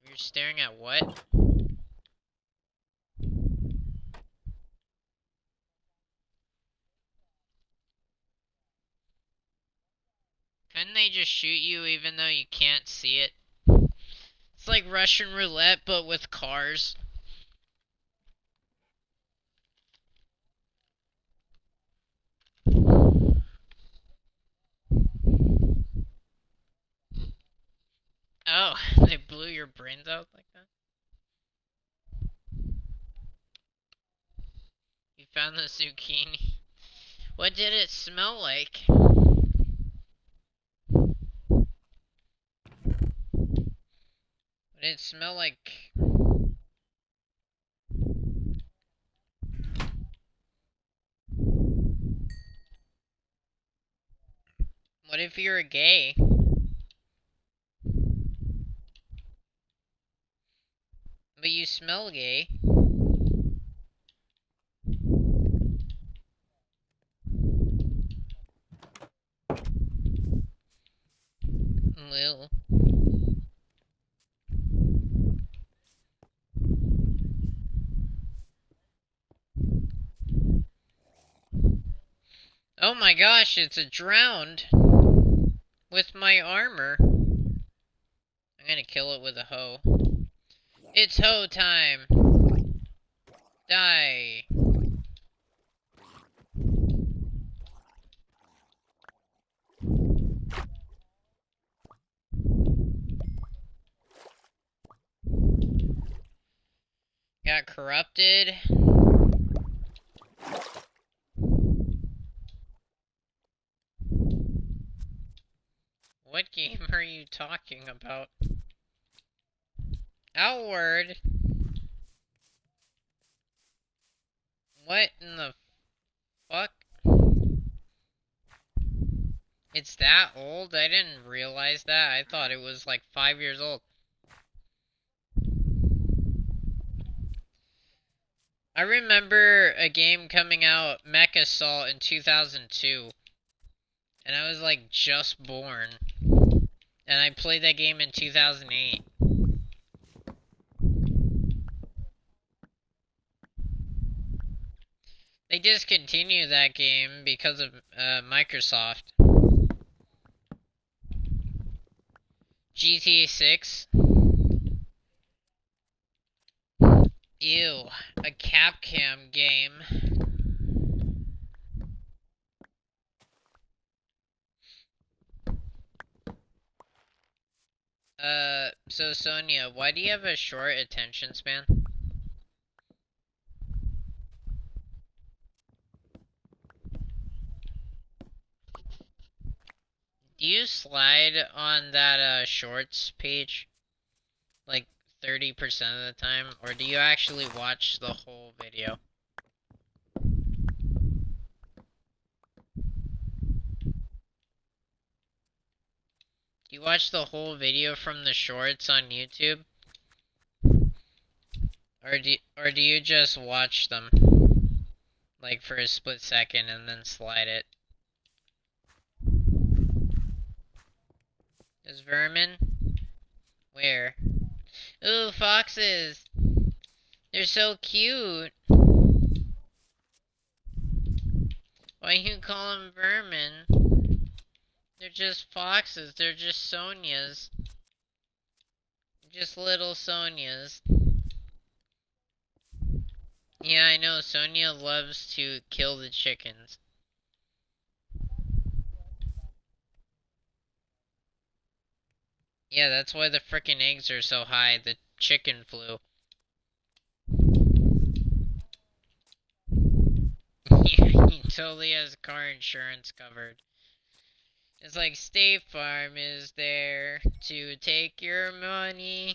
You're staring at what? Couldn't they just shoot you even though you can't see it? It's like Russian roulette, but with cars. Oh, they blew your brains out like that? You found the zucchini. What did it smell like? Did it smell like... What if you're gay? But you smell gay. Well. Oh my gosh, it's a drowned. With my armor. I'm gonna kill it with a hoe. It's hoe time! Die! Got corrupted. What game are you talking about? Outward? What in the fuck? It's that old? I didn't realize that. I thought it was like 5 years old. I remember a game coming out, Mech Assault, in 2002. And I was like just born. And I played that game in 2008. They discontinued that game because of Microsoft. GTA 6. Ew, a Capcom game. So Sonia, why do you have a short attention span? Do you slide on that shorts page like 30% of the time, or do you actually watch the whole video? Do you watch the whole video from the shorts on YouTube? Or do you just watch them like for a split second and then slide it? There's vermin? Where? Ooh, foxes! They're so cute! Why you call them vermin? They're just foxes, they're just Sonias. Just little Sonias. Yeah, I know, Sonia loves to kill the chickens. Yeah, that's why the frickin' eggs are so high, the chicken flu. He totally has car insurance covered. It's like State Farm is there to take your money.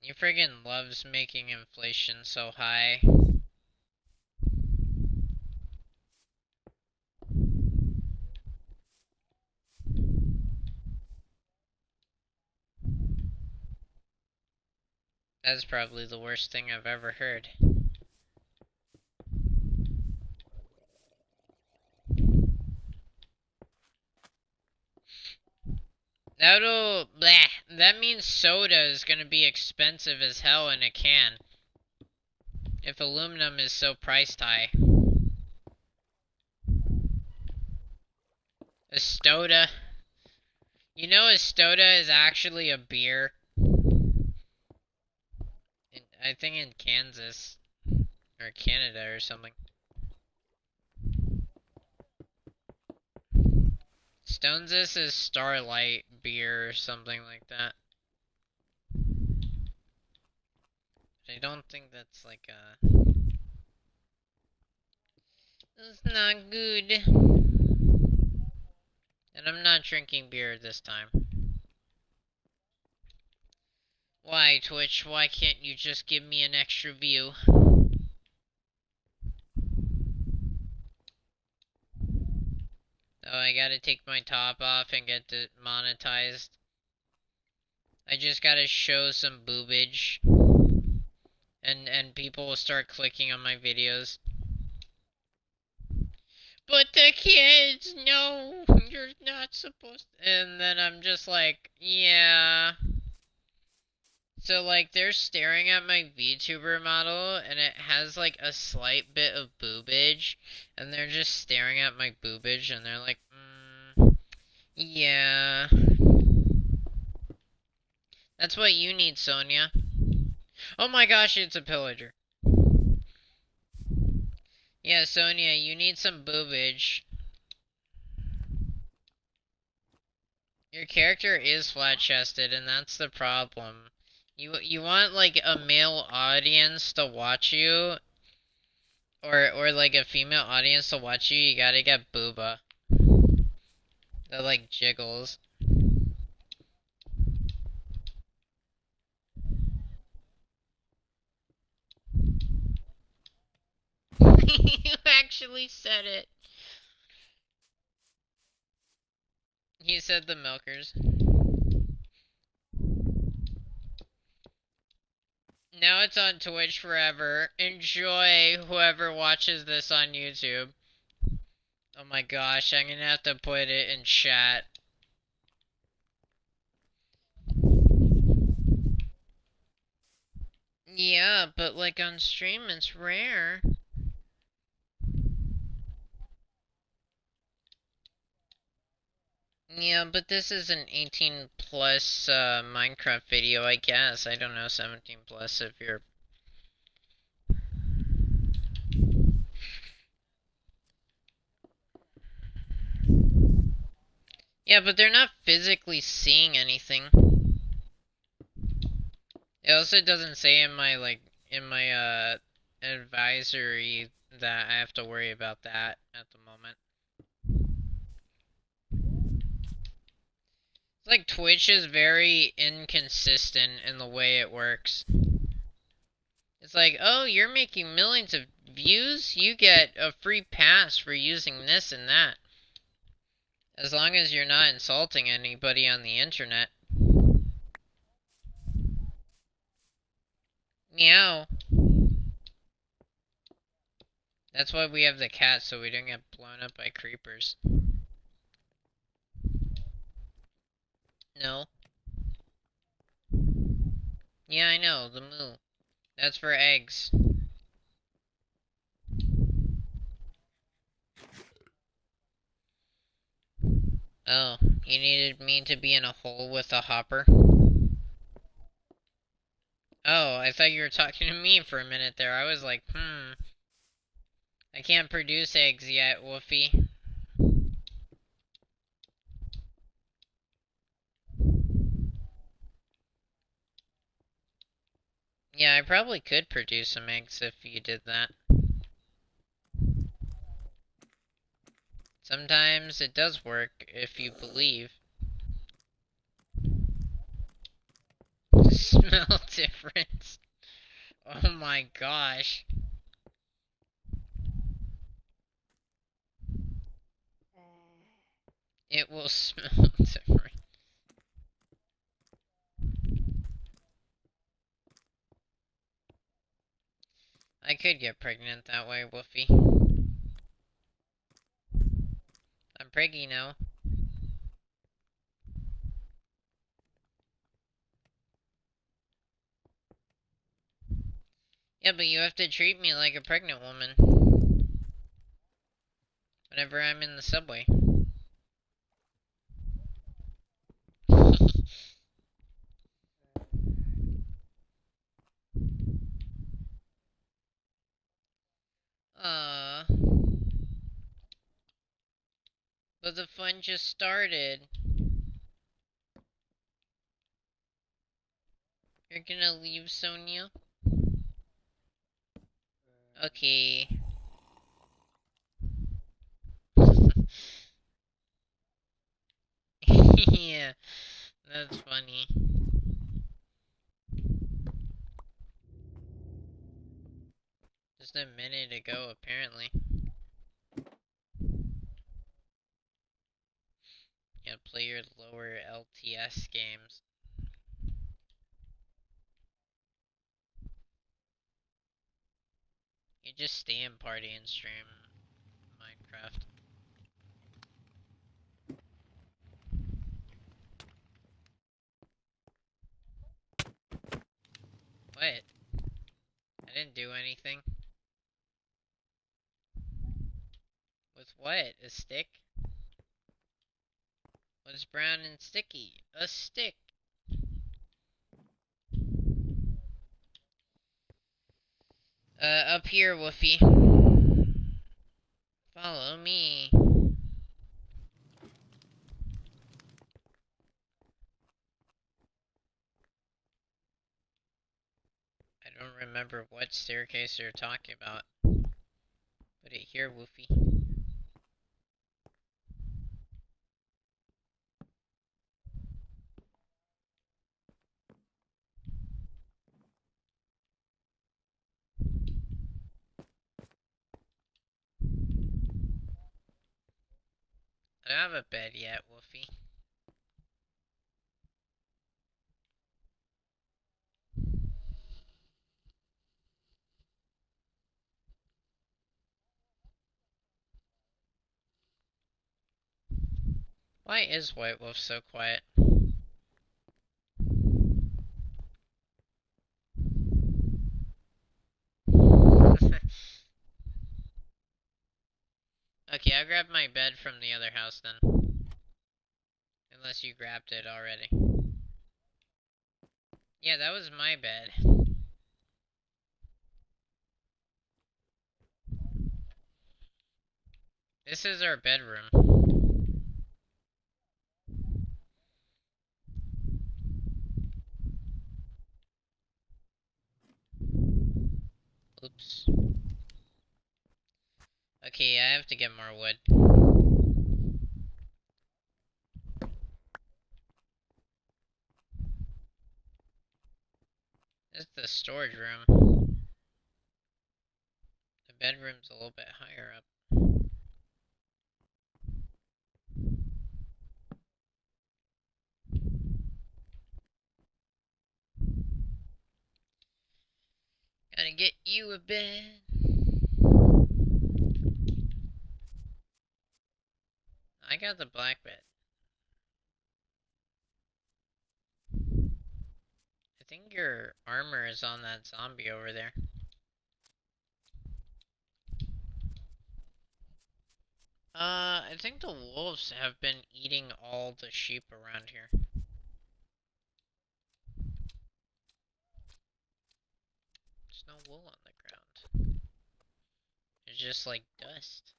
He friggin' loves making inflation so high. That's probably the worst thing I've ever heard. That means soda is gonna be expensive as hell in a can. If aluminum is so priced high. A Stoda. You know a Stoda is actually a beer? I think in Kansas. Or Canada or something. Stonesis is Starlight beer or something like that. I don't think that's like a... It's not good. And I'm not drinking beer this time. Why, Twitch? Why can't you just give me an extra view? Oh, I gotta take my top off and get demonetized. I just gotta show some boobage. And people will start clicking on my videos. But the kids, no, you're not supposed to. And then I'm just like, yeah. So, like, they're staring at my VTuber model, and it has, like, a slight bit of boobage, and they're just staring at my boobage, and they're like, yeah. That's what you need, Sonia. Oh my gosh, it's a pillager. Yeah, Sonia, you need some boobage. Your character is flat-chested, and that's the problem. You want, like, a male audience to watch you, or like, a female audience to watch you gotta get booba. That, like, jiggles. You actually said it. You said the milkers. Now it's on Twitch forever. Enjoy, whoever watches this on YouTube. Oh my gosh, I'm gonna have to put it in chat. Yeah, but like on stream it's rare. Yeah, but this is an 18 plus Minecraft video, I guess. I don't know, 17 plus if you're... Yeah, but they're not physically seeing anything. It also doesn't say in my, advisory that I have to worry about that at the moment. It's like Twitch is very inconsistent in the way it works. It's like, oh, you're making millions of views? You get a free pass for using this and that. As long as you're not insulting anybody on the internet. Meow. That's why we have the cat, so we don't get blown up by creepers. No. Yeah, I know, the moo. That's for eggs. Oh, you needed me to be in a hole with a hopper? Oh, I thought you were talking to me for a minute there. I was like, I can't produce eggs yet, Wolfy. Yeah, I probably could produce some eggs if you did that. Sometimes it does work if you believe. Smell difference. Oh my gosh. It will smell different. I could get pregnant that way, Wolfie. I'm preggy now. Yeah, but you have to treat me like a pregnant woman. Whenever I'm in the subway. But the fun just started. You're gonna leave, Sonia? Okay. Yeah, that's funny. Just a minute ago, apparently. Yeah, play your lower LTS games. You just stay in party and stream Minecraft. What? I didn't do anything. With what? A stick? What's brown and sticky? A stick. Up here, Woofy. Follow me. I don't remember what staircase you're talking about. Put it here, Woofy. I don't have a bed yet, Woofy. Why is White Wolf so quiet? Okay, I'll grab my bed from the other house then. Unless you grabbed it already. Yeah, that was my bed. This is our bedroom. Oops. Okay, I have to get more wood. This is the storage room. The bedroom's a little bit higher up. Gotta get you a bed. I got the black bed. I think your armor is on that zombie over there. I think the wolves have been eating all the sheep around here. There's no wool on the ground. It's just like dust.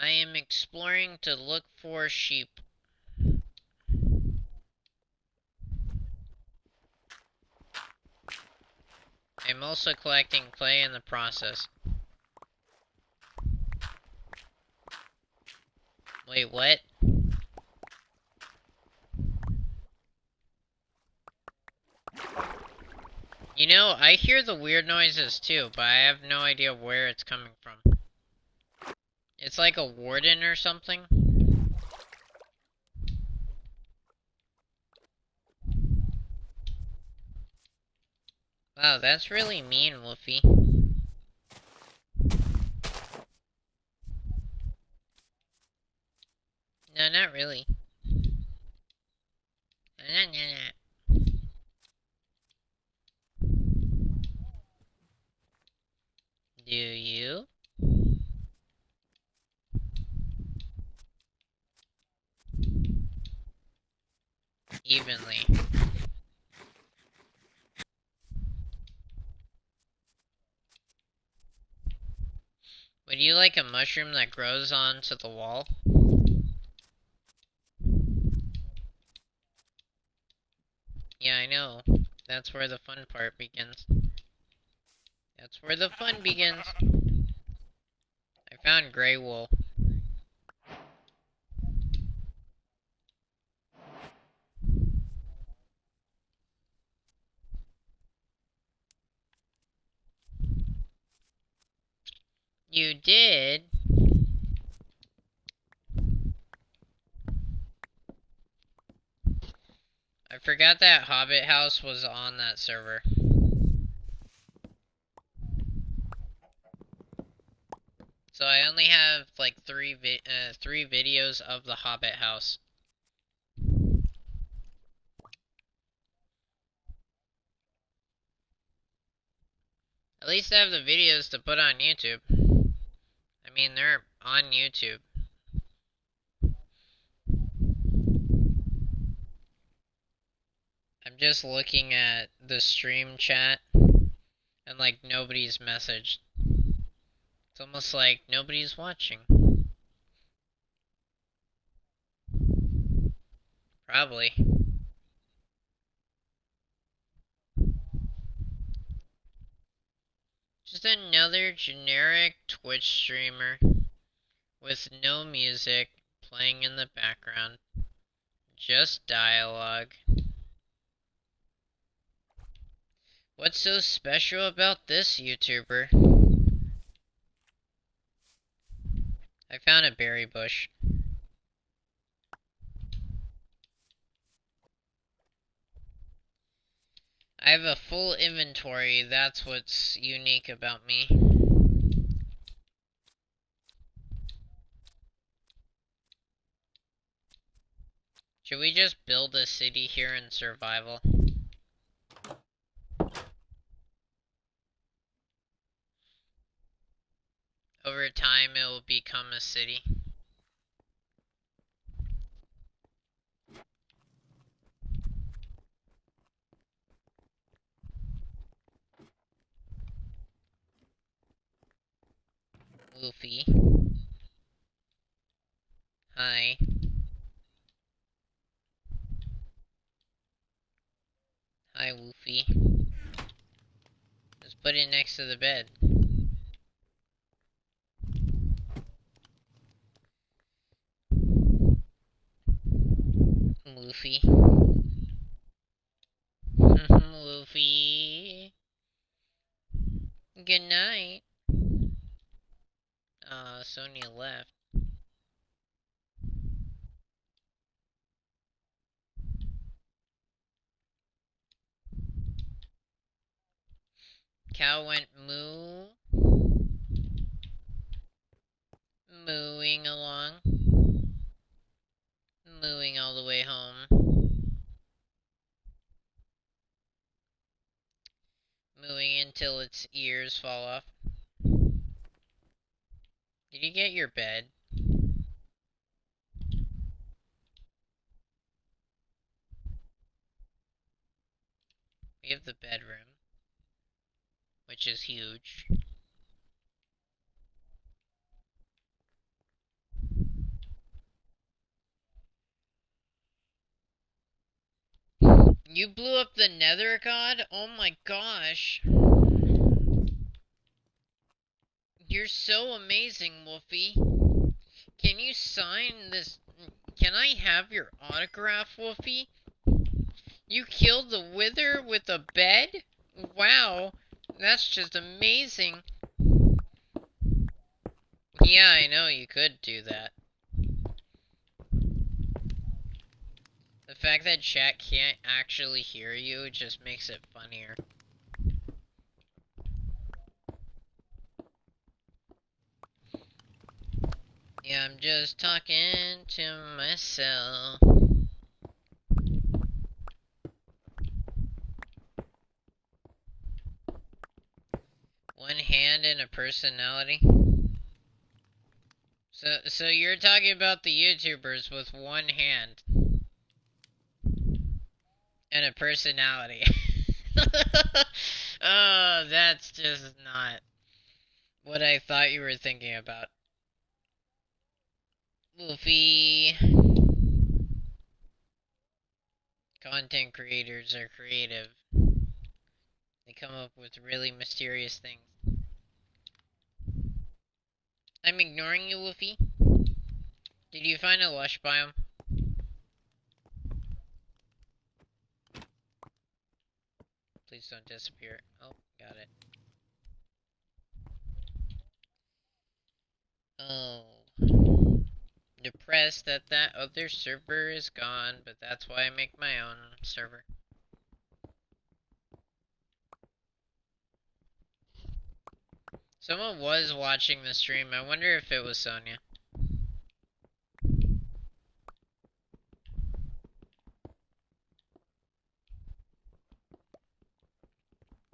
I am exploring to look for sheep. I'm also collecting clay in the process. Wait, what? You know, I hear the weird noises too, but I have no idea where it's coming from. It's like a warden or something. Wow, that's really mean, Wolfy. No, not really. Do you? Evenly. Would you like a mushroom that grows onto the wall? Yeah, I know. That's where the fun part begins. That's where the fun begins. I found gray wool. You did? I forgot that Hobbit house was on that server. So I only have like three videos of the Hobbit house. At least I have the videos to put on YouTube. I mean, they're on YouTube. I'm just looking at the stream chat and like nobody's messaged. It's almost like nobody's watching. Probably. Just another generic Twitch streamer with no music playing in the background. Just dialogue. What's so special about this YouTuber? I found a berry bush. I have a full inventory, that's what's unique about me. Should we just build a city here in survival? Over time, it will become a city. Wolfy. Hi. Hi, Wolfy. Just put it next to the bed. Wolfy. Wolfy. Good night. Sonia left. Cow went moo. Mooing along. Mooing all the way home. Mooing until its ears fall off. Did you get your bed? We have the bedroom, which is huge. You blew up the Nether God? Oh my gosh. You're so amazing, Wolfy. Can you sign this? Can I have your autograph, Wolfy? You killed the Wither with a bed? Wow, that's just amazing. Yeah, I know you could do that. The fact that chat can't actually hear you just makes it funnier. Yeah, I'm just talking to myself. One hand and a personality. So you're talking about the YouTubers with one hand and a personality. Oh, that's just not what I thought you were thinking about. Wolfy. Content creators are creative. They come up with really mysterious things. I'm ignoring you, Wolfy. Did you find a lush biome? Please don't disappear. Oh, got it. Oh. Depressed that that other server is gone, but that's why I make my own server. Someone was watching the stream. I wonder if it was Sonia.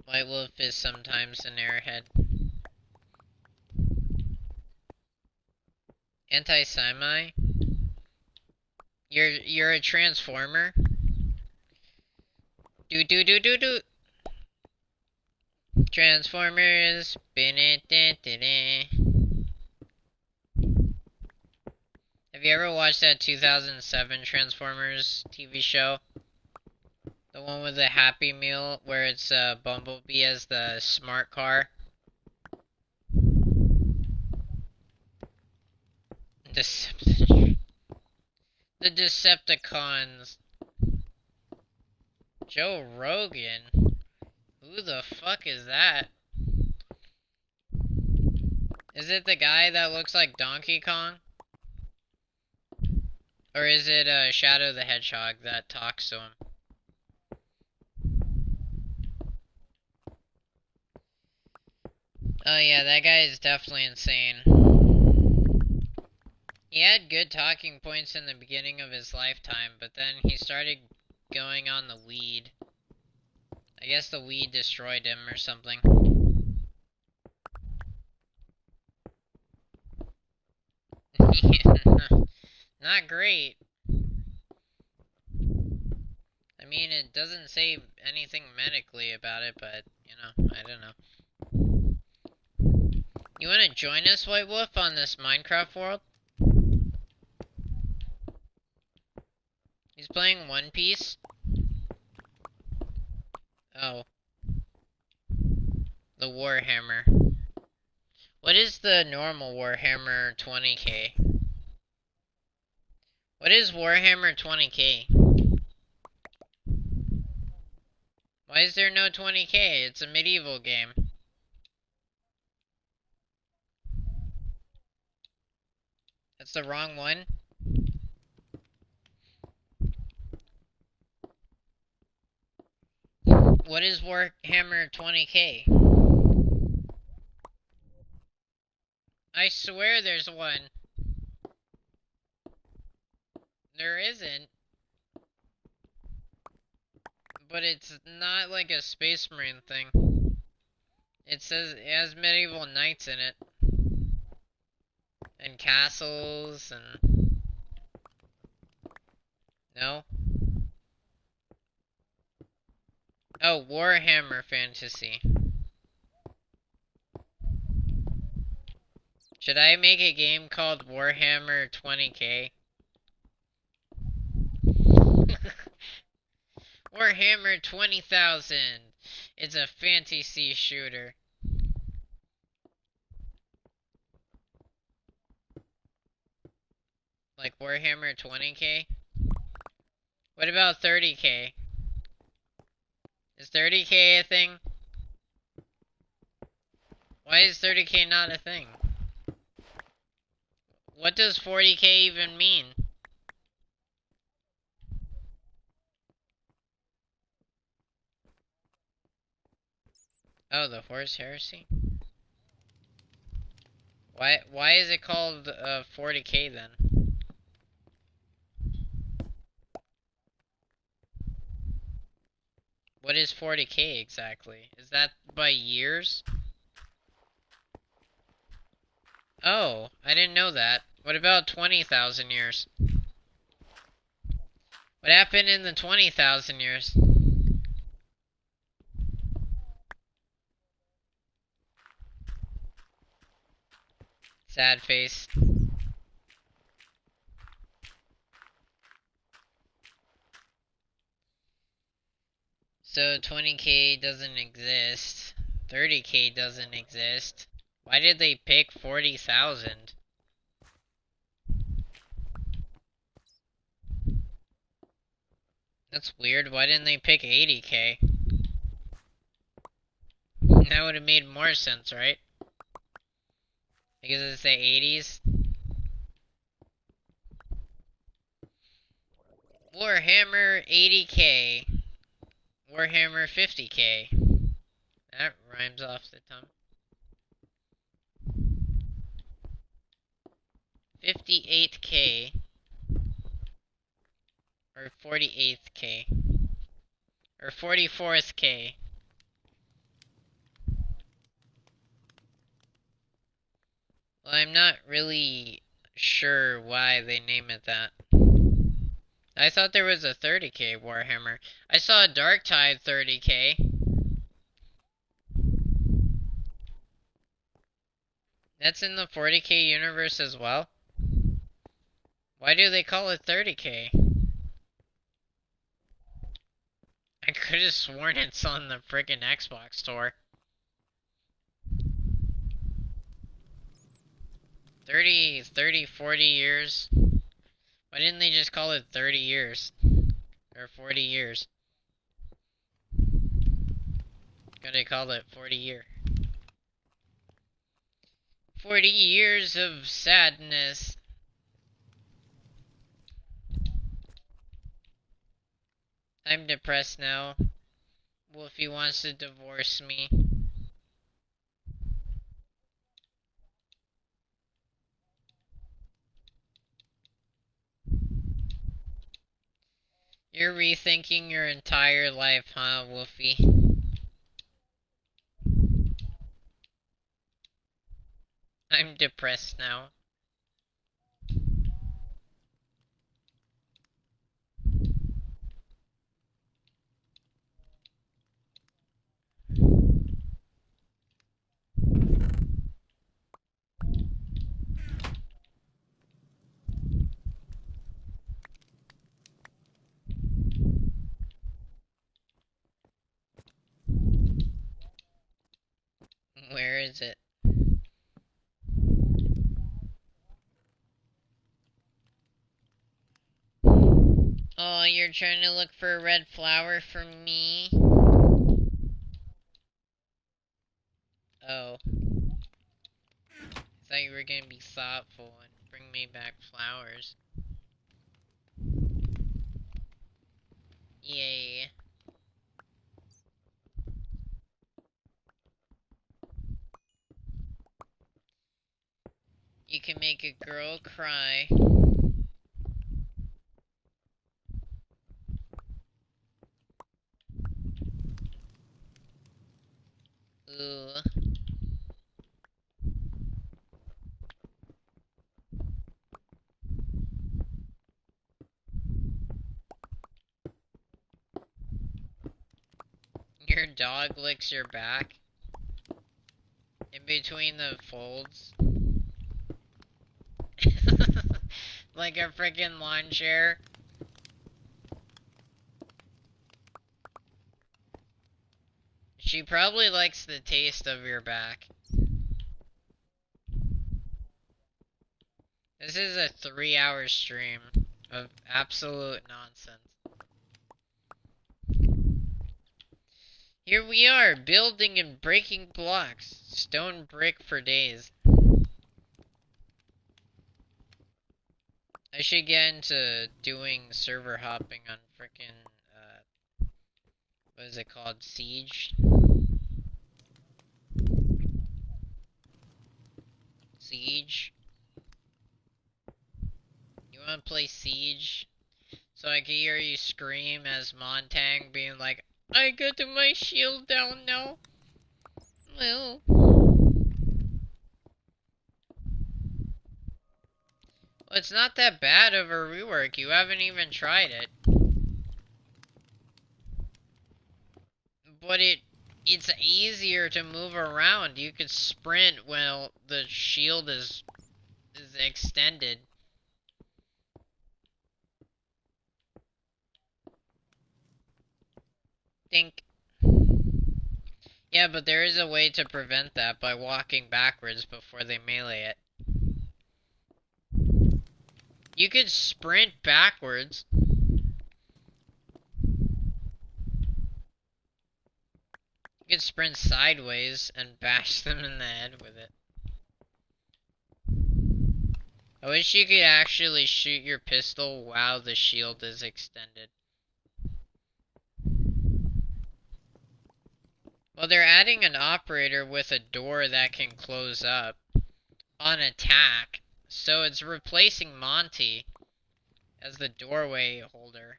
White Wolf is sometimes an airhead. Anti-Semi? You're a transformer? Do. Transformers. Have you ever watched that 2007 Transformers TV show? The one with the Happy Meal where it's Bumblebee as the smart car? The Decepticons. Joe Rogan? Who the fuck is that? Is it the guy that looks like Donkey Kong? Or is it Shadow the Hedgehog that talks to him? Oh yeah, that guy is definitely insane. He had good talking points in the beginning of his lifetime, but then he started going on the weed. I guess the weed destroyed him or something. Not great. I mean, it doesn't say anything medically about it, but, you know, I don't know. You want to join us, White Wolf, on this Minecraft world? He's playing One Piece. Oh. The Warhammer. What is the normal Warhammer 20k? What is Warhammer 20k? Why is there no 20k? It's a medieval game. That's the wrong one? What is Warhammer 20k? I swear there's one. There isn't. But it's not like a Space Marine thing. It says it has medieval knights in it. And castles and... No? Oh, Warhammer Fantasy. Should I make a game called Warhammer 20k? Warhammer 20,000. It's a fantasy shooter. Like Warhammer 20k? What about 30k? Is 30k a thing? Why is 30k not a thing? What does 40k even mean? Oh, the Horse Heresy? Why is it called 40k then? What is 40k exactly? Is that by years? Oh, I didn't know that. What about 20,000 years? What happened in the 20,000 years? Sad face. So 20k doesn't exist. 30k doesn't exist. Why did they pick 40,000? That's weird. Why didn't they pick 80k? That would have made more sense, right? Because it's the 80s. Warhammer 80k. Warhammer 50k. That rhymes off the tongue. 58k. Or 48k. Or 44th k. Well, I'm not really sure why they name it that. I thought there was a 30k Warhammer. I saw a Darktide 30k. That's in the 40k universe as well? Why do they call it 30k? I could have sworn it's on the frickin' Xbox store. 30, 40 years? Why didn't they just call it 30 years? Or 40 years? Gotta call it 40 year. 40 years of sadness. I'm depressed now. Wolfy wants to divorce me. You're rethinking your entire life, huh, Wolfy? I'm depressed now. Where is it? Oh, you're trying to look for a red flower for me? Oh. I thought you were gonna be thoughtful and bring me back flowers. Yay. You can make a girl cry. Ooh. Your dog licks your back? In between the folds? Like a freaking lawn chair? She probably likes the taste of your back. This is a 3-hour stream of absolute nonsense. Here we are, building and breaking blocks. Stone brick for days. I should get into doing server hopping on frickin', what is it called? Siege? Siege? You wanna play Siege? So I can hear you scream as Montang being like, I got my shield down now. Well. Well, it's not that bad of a rework. You haven't even tried it. But it's easier to move around. You could sprint while the shield is extended. Think. Yeah, but there is a way to prevent that by walking backwards before they melee it. You could sprint backwards. You could sprint sideways and bash them in the head with it. I wish you could actually shoot your pistol while the shield is extended. Well, they're adding an operator with a door that can close up on attack, so it's replacing Monty as the doorway holder.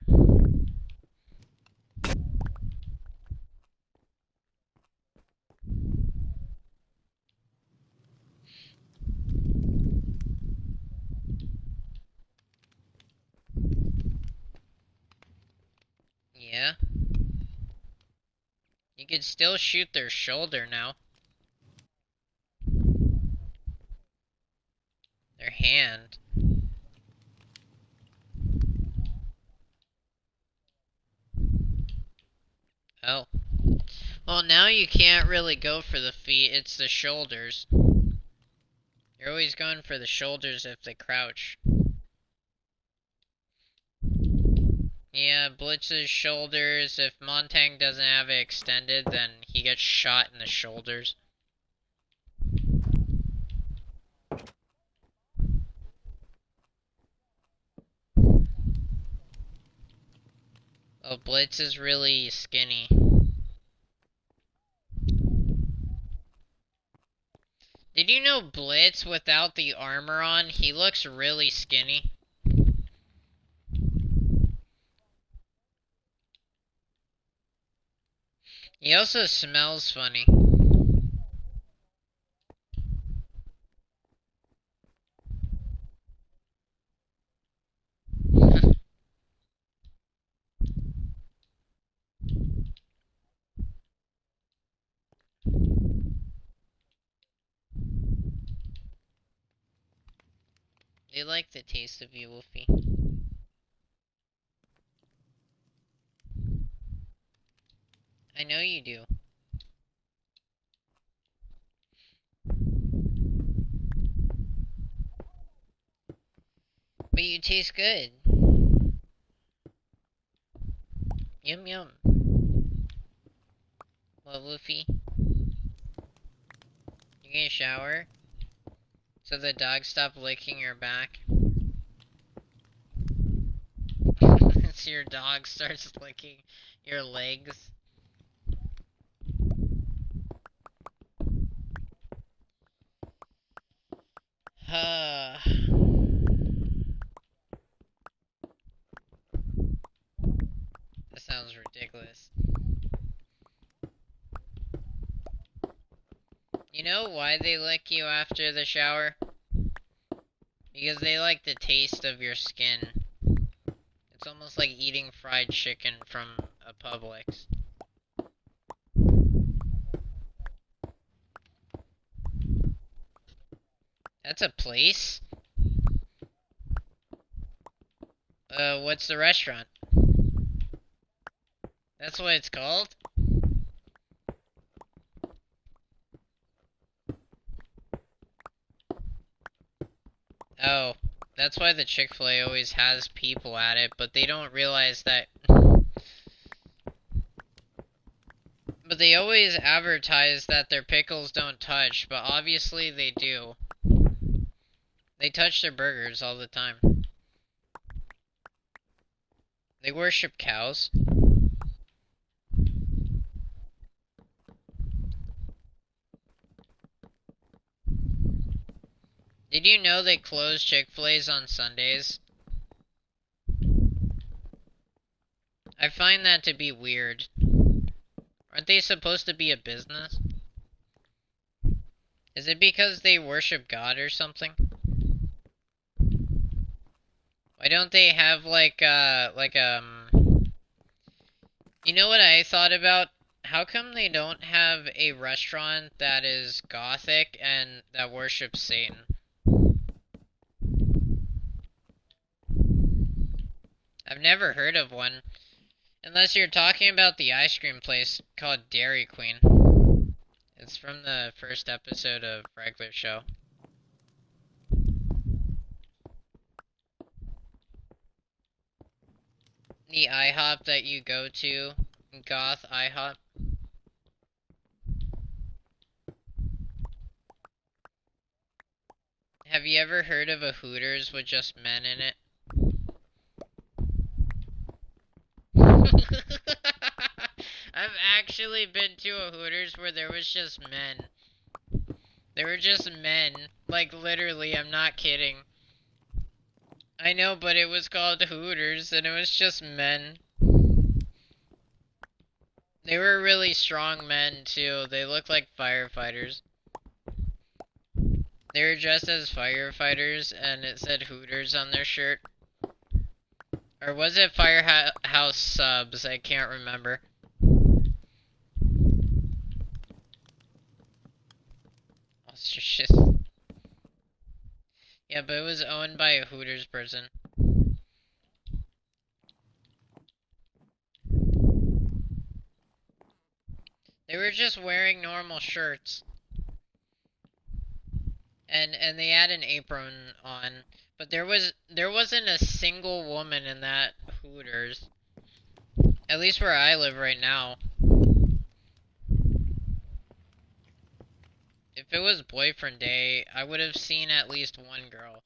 Yeah. You could still shoot their shoulder now. Their hand. Oh. Well, now you can't really go for the feet, it's the shoulders. You're always going for the shoulders if they crouch. Yeah, Blitz's shoulders. If Montang doesn't have it extended, then he gets shot in the shoulders. Oh, Blitz is really skinny. Did you know Blitz, without the armor on, he looks really skinny? He also smells funny. They like the taste of you, Wolfy. I know you do. you taste good. Yum yum. Well, Wolfy, you gonna shower? So the dog stopped licking your back? So your dog starts licking your legs? That sounds ridiculous. You know why they lick you after the shower? Because they like the taste of your skin. It's almost like eating fried chicken from a Publix. That's a place? What's the restaurant? That's what it's called? Oh, that's why the Chick-fil-A always has people at it, but they don't realize that... But they always advertise that their pickles don't touch, but obviously they do. They touch their burgers all the time. They worship cows. Did you know they close Chick-fil-A's on Sundays? I find that to be weird. Aren't they supposed to be a business? Is it because they worship God or something? Why don't they have you know what I thought about? How come they don't have a restaurant that is gothic and that worships Satan? I've never heard of one. Unless you're talking about the ice cream place called Dairy Queen. It's from the first episode of Regular Show. The IHOP that you go to, Goth IHOP. Have you ever heard of a Hooters with just men in it? I've actually been to a Hooters where there was just men. They were just men. Like, literally, I'm not kidding. I know, but it was called Hooters, and it was just men. They were really strong men, too. They looked like firefighters. They were dressed as firefighters, and it said Hooters on their shirt. Or was it Firehouse Subs? I can't remember. Ostrich. Yeah, but it was owned by a Hooters person. They were just wearing normal shirts. And they had an apron on. But there wasn't a single woman in that Hooters. At least where I live right now. If it was boyfriend day, I would have seen at least one girl.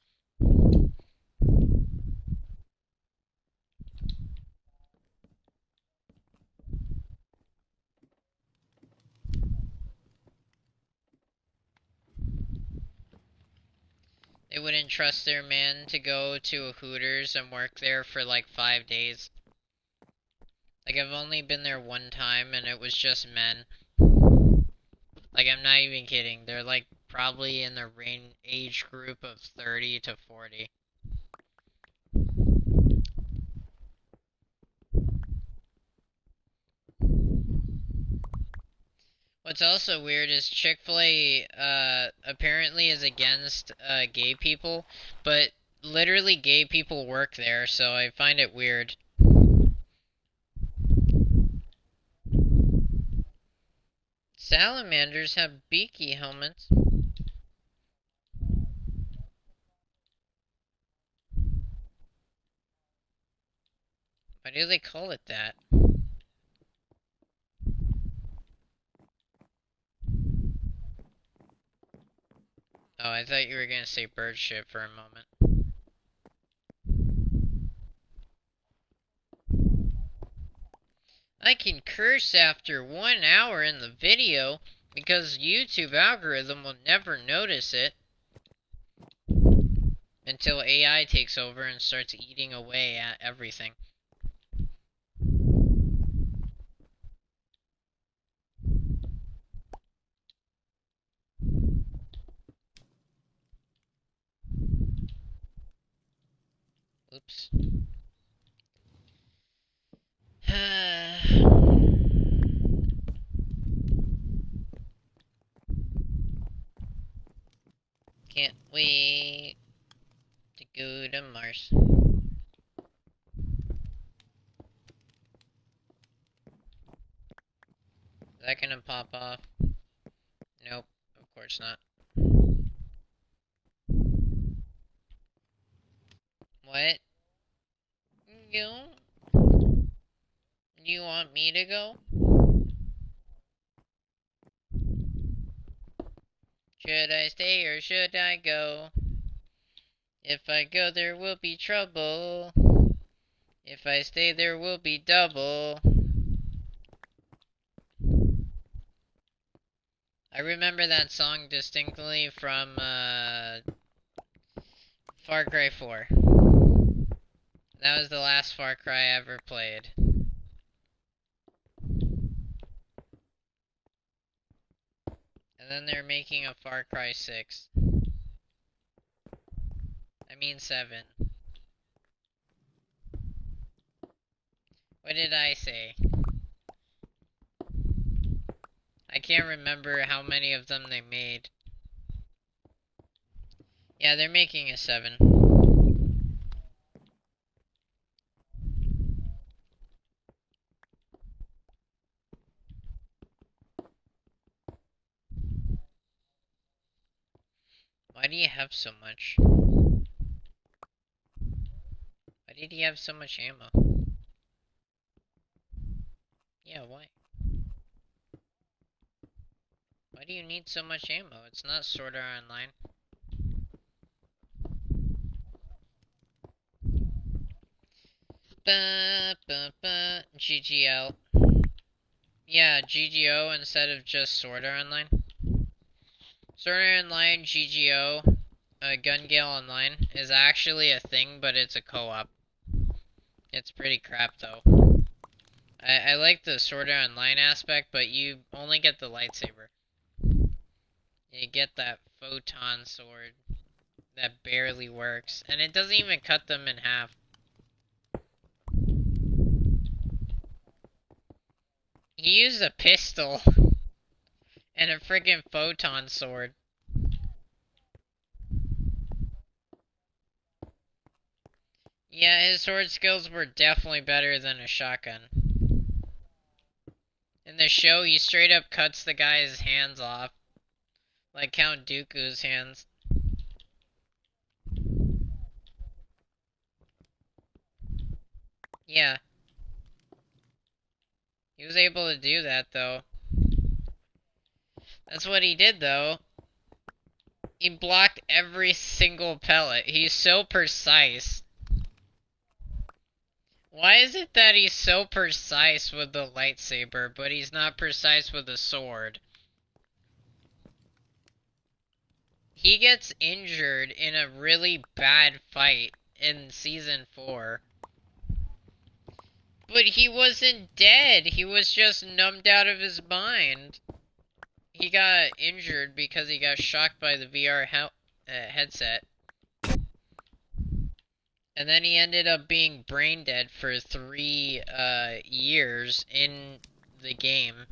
They wouldn't trust their man to go to a Hooters and work there for like 5 days. Like, I've only been there one time and it was just men. Like, I'm not even kidding. They're like probably in the age group of 30 to 40. What's also weird is Chick-fil-A apparently is against gay people, but literally gay people work there, so I find it weird. Salamanders have beaky helmets. Why do they call it that? Oh, I thought you were gonna say bird shit for a moment. I can curse after 1 hour in the video because YouTube algorithm will never notice it until AI takes over and starts eating away at everything. Oops. Can't wait to go to Mars. Is that gonna pop off? Nope, of course not. What? Go? You want me to go? Should I stay or should I go? If I go, there will be trouble. If I stay, there will be double. I remember that song distinctly from Far Cry 4. That was the last Far Cry I ever played. And then they're making a Far Cry 6. I mean 7. What did I say? I can't remember how many of them they made. Yeah, they're making a 7. Why do you have so much? Why did he have so much ammo? Yeah, why? Why do you need so much ammo? It's not Sword Art Online. GGL. Yeah, GGO instead of just Sword Art Online. Sword Art Online, GGO, Gun Gale Online, is actually a thing, but it's a co-op. It's pretty crap, though. I like the Sword Art Online aspect, but you only get the lightsaber. You get that photon sword that barely works, and it doesn't even cut them in half. He used a pistol and a friggin' photon sword. Yeah, his sword skills were definitely better than a shotgun. In the show, he straight up cuts the guy's hands off. Like Count Dooku's hands. Yeah. He was able to do that, though. That's what he did, though. He blocked every single pellet. He's so precise. Why is it that he's so precise with the lightsaber, but he's not precise with the sword? He gets injured in a really bad fight in Season 4. But he wasn't dead. He was just numbed out of his mind. He got injured because he got shocked by the VR headset. And then he ended up being brain dead for 3 years in the game.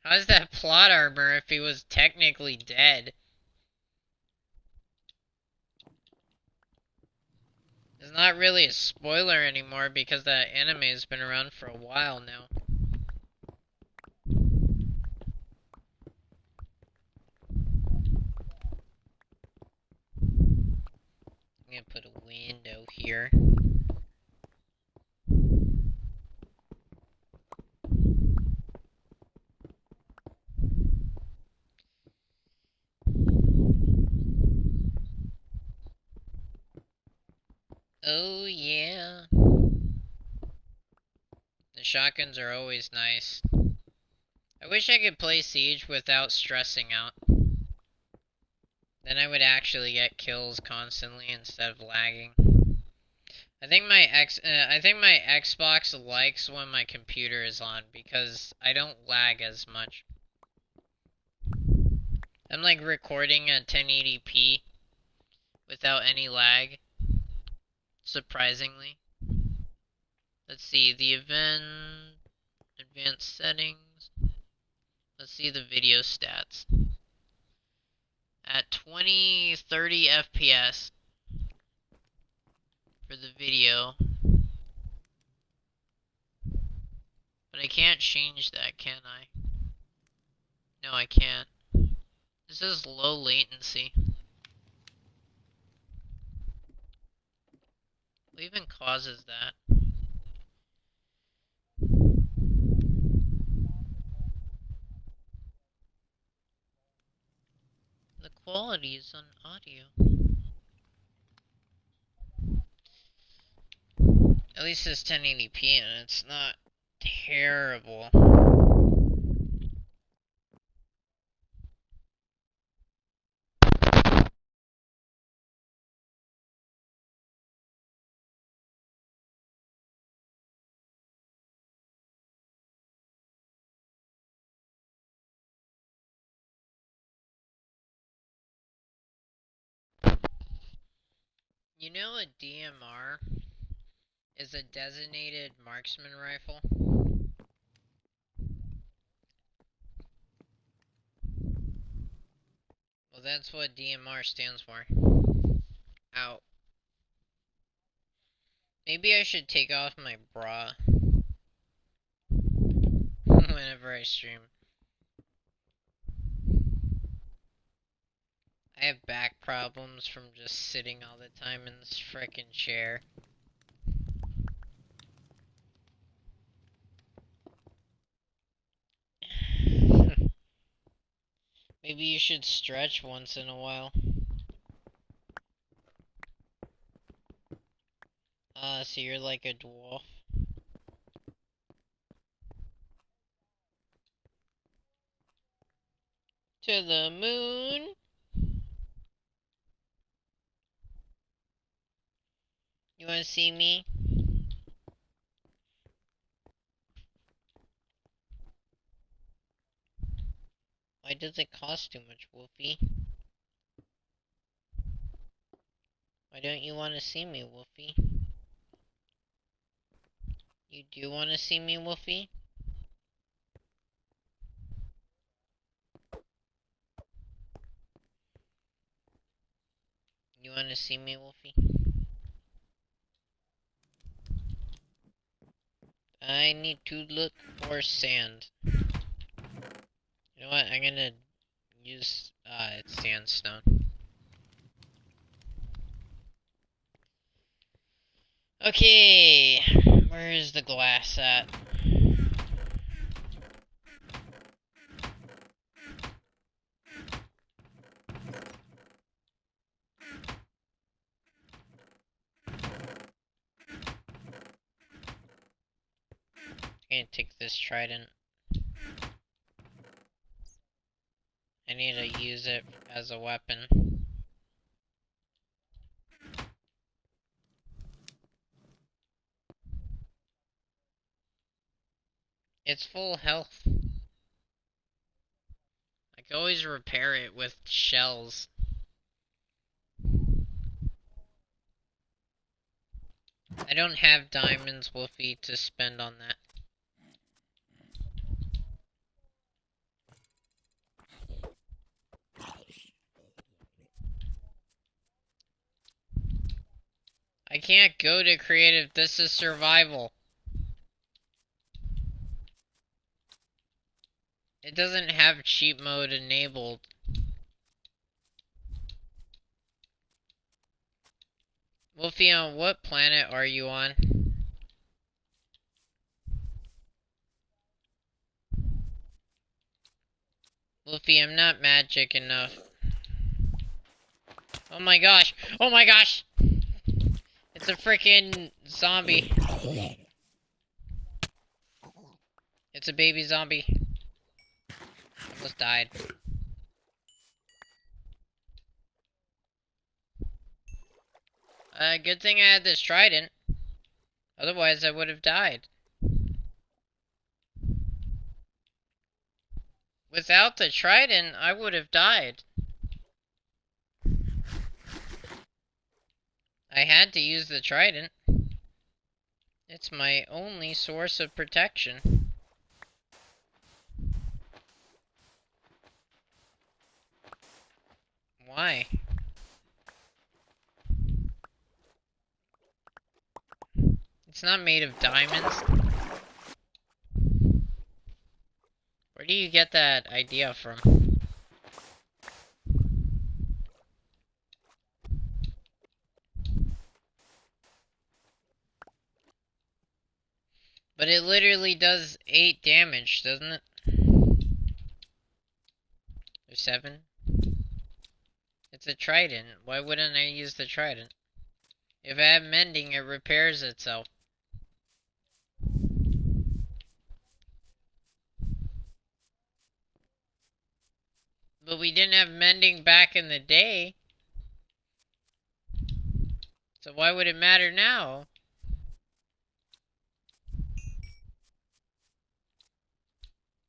How's that plot armor if he was technically dead? It's not really a spoiler anymore because that anime has been around for a while now. gonna put a window here. Oh yeah. The shotguns are always nice. I wish I could play Siege without stressing out. Then I would actually get kills constantly instead of lagging. I think my Xbox likes when my computer is on because I don't lag as much. I'm like recording at 1080p without any lag, surprisingly. Let's see, the advanced settings. Let's see the video stats. At 20-30 FPS for the video. But I can't change that, can I? No, I can't. This is low latency. What even causes that? The quality is on audio. At least it's 1080p and it's not terrible. You know a DMR is a designated marksman rifle? Well, that's what DMR stands for. Ow. Maybe I should take off my bra whenever I stream. I have back problems from just sitting all the time in this frickin' chair. Maybe you should stretch once in a while. So you're like a dwarf. To the moon! You wanna see me? Why does it cost too much, Wolfy? Why don't you wanna see me, Wolfy? You do wanna see me, Wolfy? You wanna see me, Wolfy? I need to look for sand. You know what? I'm gonna use sandstone. Okay, where is the glass at? I'm gonna take this trident. I need to use it as a weapon. It's full health. I can always repair it with shells. I don't have diamonds, Wolfy, to spend on that. I can't go to creative, this is survival. It doesn't have cheat mode enabled. Wolfy, on what planet are you on? Wolfy, I'm not magic enough. Oh my gosh! Oh my gosh! It's a freaking zombie. It's a baby zombie. Almost died. Good thing I had this trident. Otherwise, I would have died. Without the trident, I would have died. I had to use the trident. It's my only source of protection. Why? It's not made of diamonds. Where do you get that idea from? But it literally does 8 damage, doesn't it? Or 7? It's a trident. Why wouldn't I use the trident? If I have mending, it repairs itself. But we didn't have mending back in the day. So why would it matter now?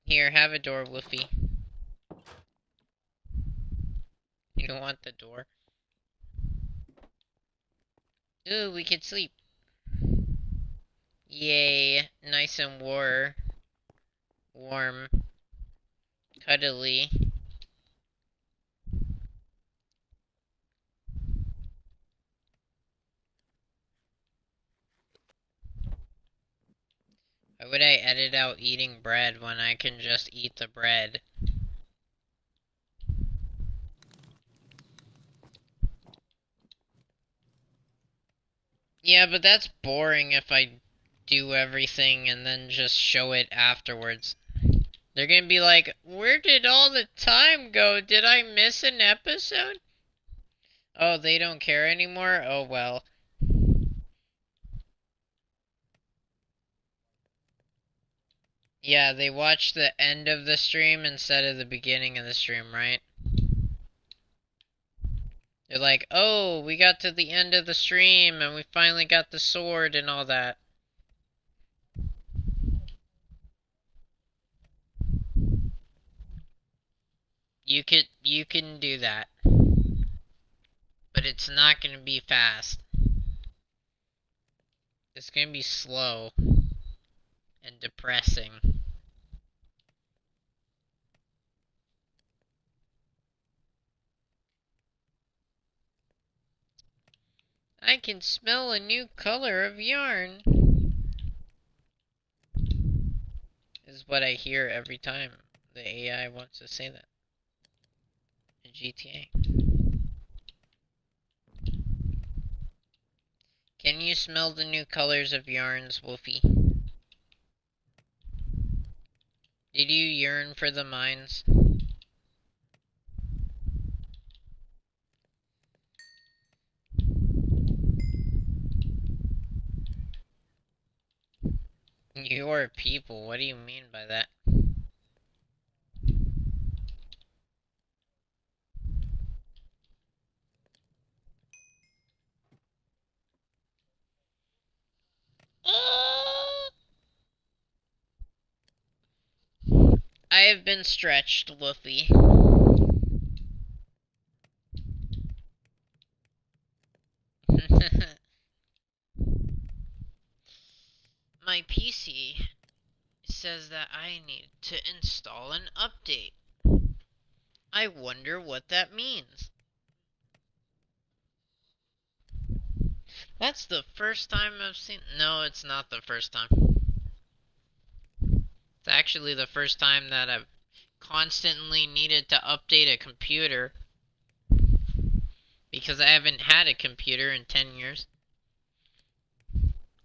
Here, have a door, Wolfy. You don't want the door? Ooh, we could sleep. Yay, nice and warm, cuddly. Why would I edit out eating bread when I can just eat the bread? Yeah, but that's boring if I do everything and then just show it afterwards. They're gonna be like, where did all the time go? Did I miss an episode? Oh, they don't care anymore? Oh well. Yeah, they watch the end of the stream instead of the beginning of the stream, right? They're like, oh, we got to the end of the stream and we finally got the sword and all that. You can do that. But it's not gonna be fast. It's gonna be slow and depressing. I can smell a new color of yarn. Is what I hear every time the AI wants to say that. In GTA. Can you smell the new colors of yarns, Wolfy? Did you yearn for the mines? Your people, what do you mean by that? I have been stretched, Wolfy. My PC says that I need to install an update. I wonder what that means. That's the first time I've seen... No, it's not the first time. It's actually the first time that I've constantly needed to update a computer. Because I haven't had a computer in 10 years.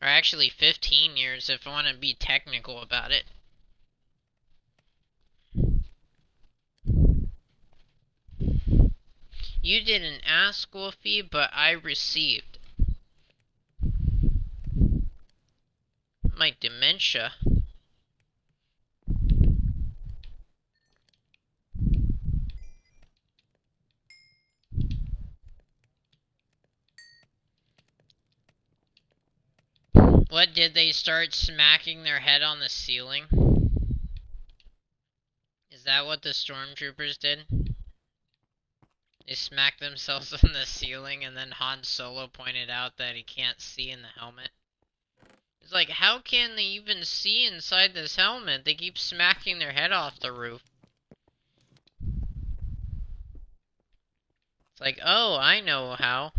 Or actually 15 years if I want to be technical about it. You didn't ask, Wolfy, but I received. My dementia. What, did they start smacking their head on the ceiling? Is that what the stormtroopers did? They smacked themselves on the ceiling, and then Han Solo pointed out that he can't see in the helmet. It's like, how can they even see inside this helmet? They keep smacking their head off the roof. It's like, oh, I know how.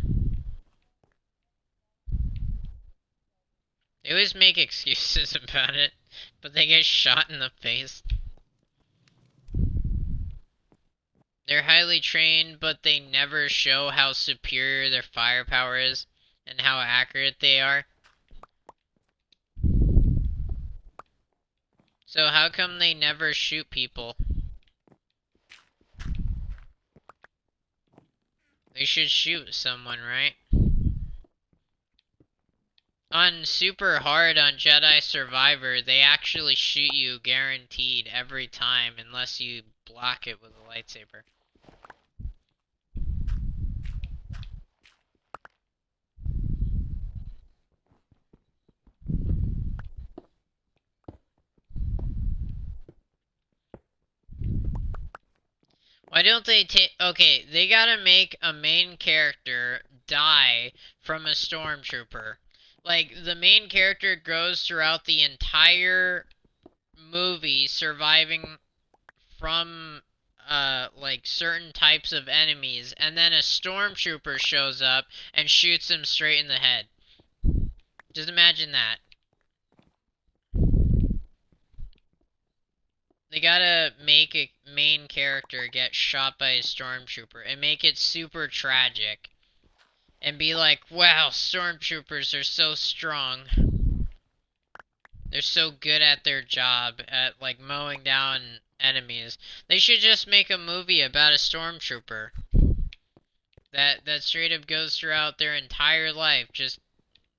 They always make excuses about it, but they get shot in the face. They're highly trained, but they never show how superior their firepower is and how accurate they are. So how come they never shoot people? They should shoot someone, right? On super hard on Jedi Survivor, they actually shoot you guaranteed every time unless you block it with a lightsaber. Why don't they take... Okay, they gotta make a main character die from a stormtrooper. Like, the main character goes throughout the entire movie surviving from, like, certain types of enemies, and then a stormtrooper shows up and shoots him straight in the head. Just imagine that. They gotta make a main character get shot by a stormtrooper and make it super tragic. And be like, wow, stormtroopers are so strong. They're so good at their job at, like, mowing down enemies. They should just make a movie about a stormtrooper. That straight up goes throughout their entire life, just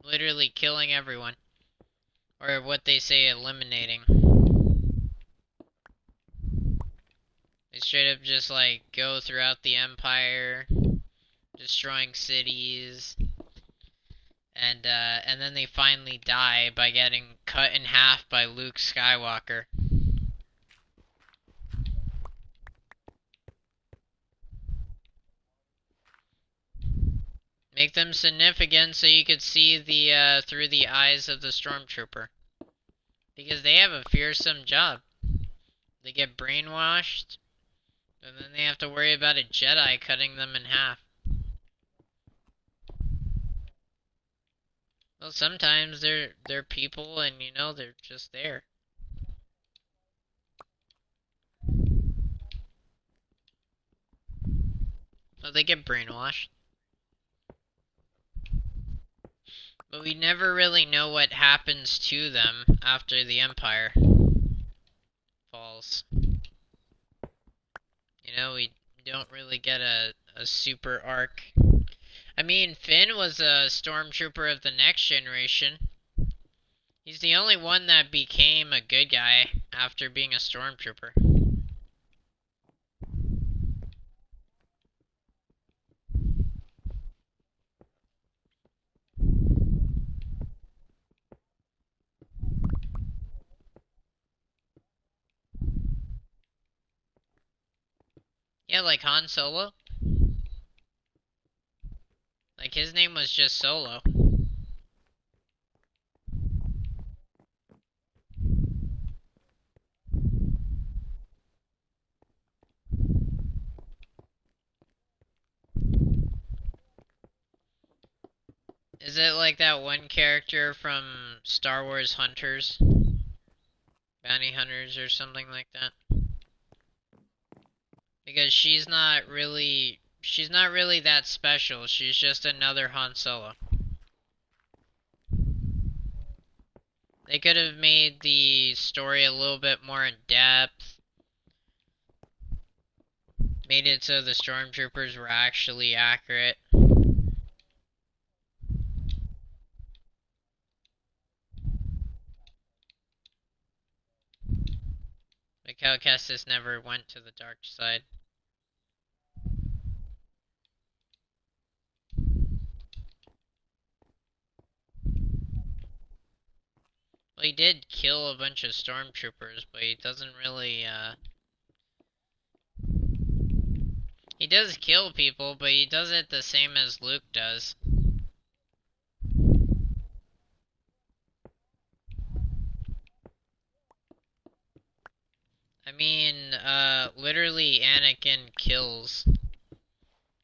literally killing everyone. Or what they say, eliminating. They straight up just, like, go throughout the Empire, destroying cities, and then they finally die by getting cut in half by Luke Skywalker. Make them significant so you could see the through the eyes of the stormtrooper, because they have a fearsome job. They get brainwashed, and then they have to worry about a Jedi cutting them in half. Well, sometimes they're people, and you know, they're just there. So they get brainwashed. But we never really know what happens to them after the Empire falls. You know, we don't really get a super arc. I mean, Finn was a stormtrooper of the next generation. He's the only one that became a good guy after being a stormtrooper. Yeah, like Han Solo. Like, his name was just Solo. Is it like that one character from Star Wars Hunters? Bounty Hunters or something like that? Because she's not really that special. She's just another Han Solo. They could have made the story a little bit more in depth. Made it so the stormtroopers were actually accurate. Like how Kestis never went to the dark side. Well, he did kill a bunch of stormtroopers, but he doesn't really, He does kill people, but he does it the same as Luke does. I mean, literally Anakin kills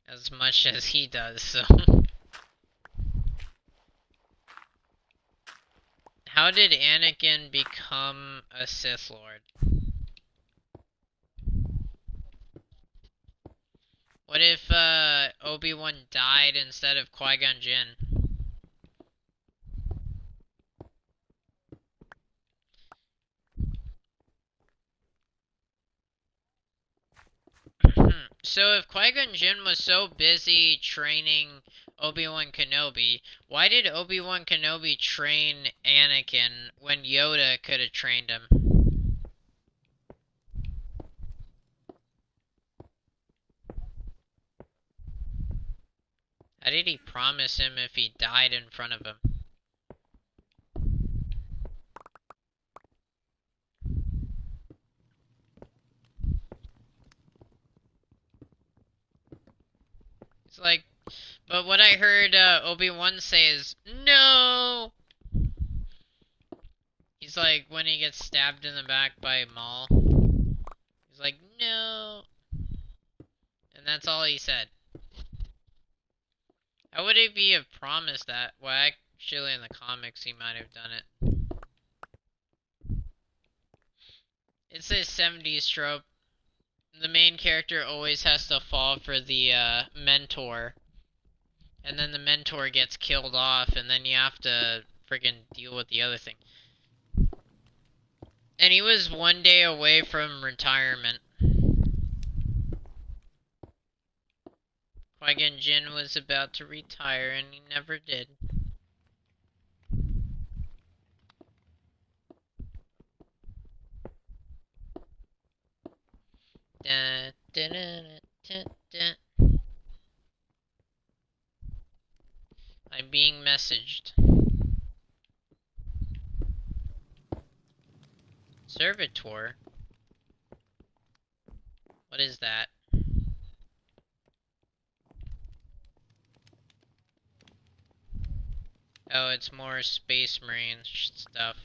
as much as he does, so... How did Anakin become a Sith Lord? What if, Obi-Wan died instead of Qui-Gon Jinn? So if Qui-Gon Jinn was so busy training Obi-Wan Kenobi, why did Obi-Wan Kenobi train Anakin when Yoda could have trained him? How did he promise him if he died in front of him? It's like, but what I heard Obi-Wan say is, no! He's like, when he gets stabbed in the back by Maul, he's like, no! And that's all he said. How would he have promised that? Well, actually in the comics he might have done it. It's this 70s trope. The main character always has to fall for the mentor. And then the mentor gets killed off, and then you have to friggin' deal with the other thing. And he was one day away from retirement. Qui-Gon Jinn was about to retire, and he never did. Da, da, da, da, da. I'm being messaged. Servitor? What is that? Oh, it's more Space Marine stuff.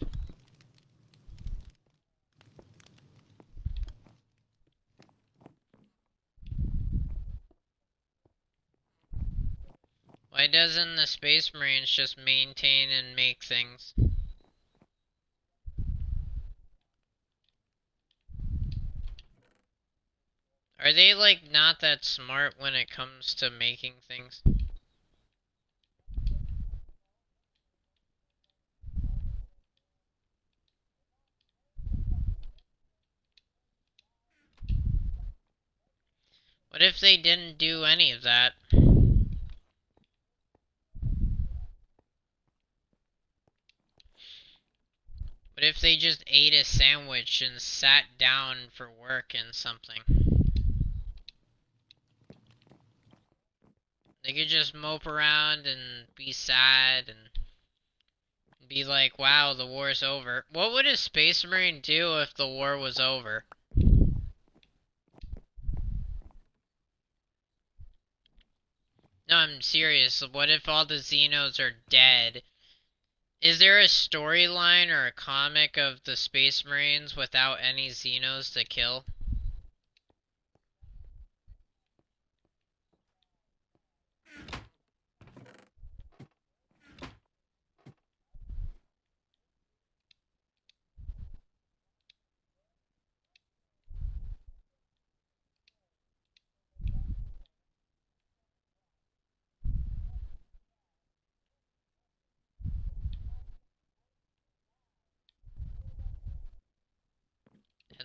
Why doesn't the Space Marines just maintain and make things? Are they, like, not that smart when it comes to making things? What if they didn't do any of that? What if they just ate a sandwich and sat down for work and something? They could just mope around and be sad and be like, wow, the war's over. What would a Space Marine do if the war was over? No, I'm serious. What if all the Xenos are dead? Is there a storyline or a comic of the Space Marines without any Xenos to kill?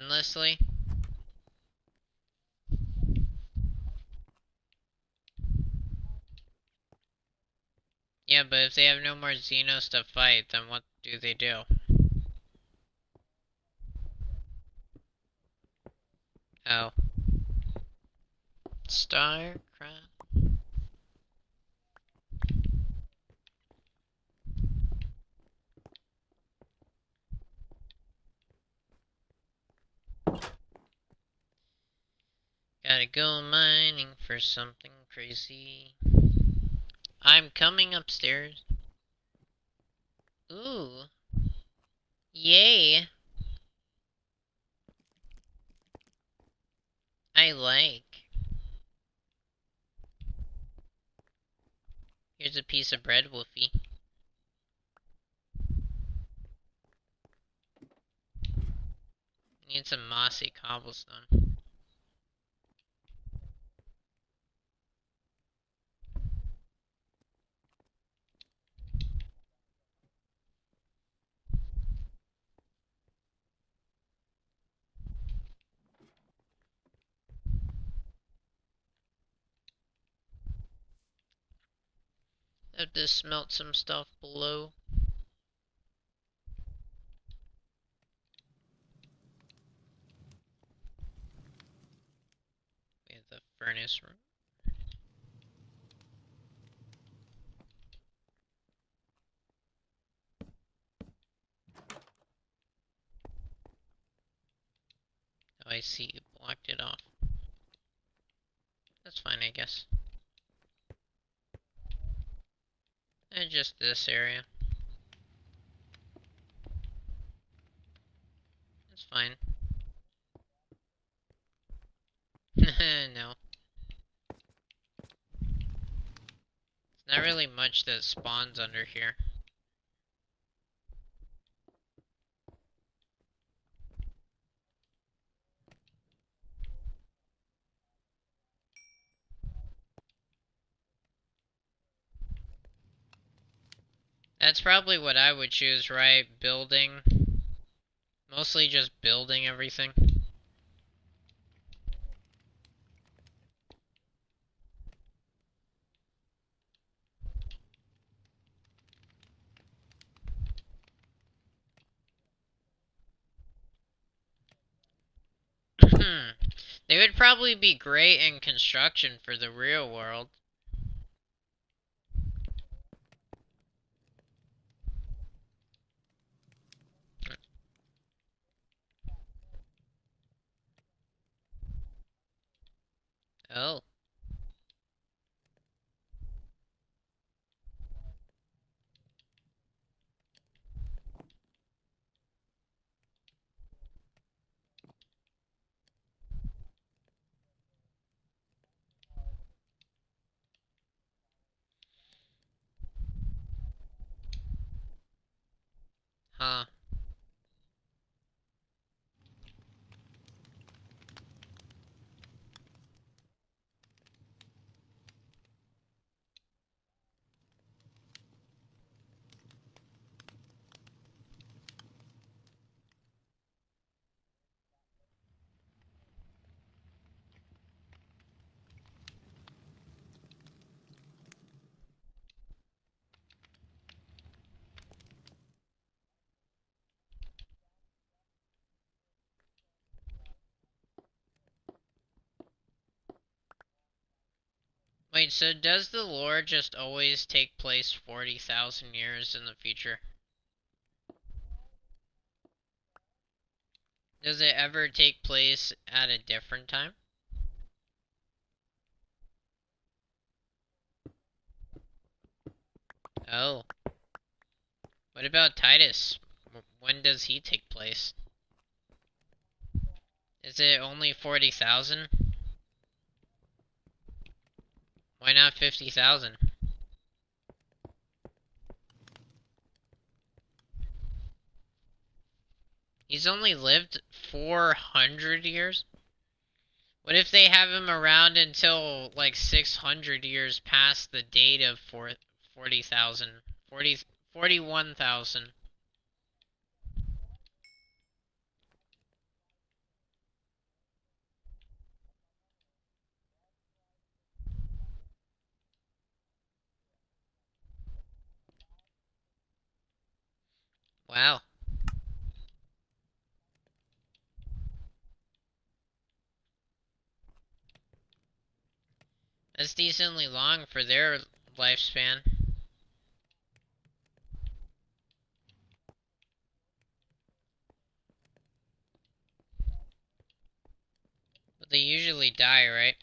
endlessly? Yeah, but if they have no more Xenos to fight, then what do they do? Oh. StarCraft. Gotta go mining for something crazy. I'm coming upstairs. Ooh. Yay. I like. Here's a piece of bread, Wolfy. Need some mossy cobblestone. Have to smelt some stuff below. We have the furnace room. Oh, I see you blocked it off. That's fine, I guess. And just this area. That's fine. No. There's not really much that spawns under here. That's probably what I would choose, right? Building. Mostly just building everything. They would probably be great in construction for the real world. Oh. Huh. Wait, so does the lore just always take place 40,000 years in the future? Does it ever take place at a different time? Oh. What about Titus? When does he take place? Is it only 40,000? Why not 50,000? He's only lived 400 years? What if they have him around until like 600 years past the date of 40,000? 41,000. Wow. That's decently long for their lifespan. But they usually die, right?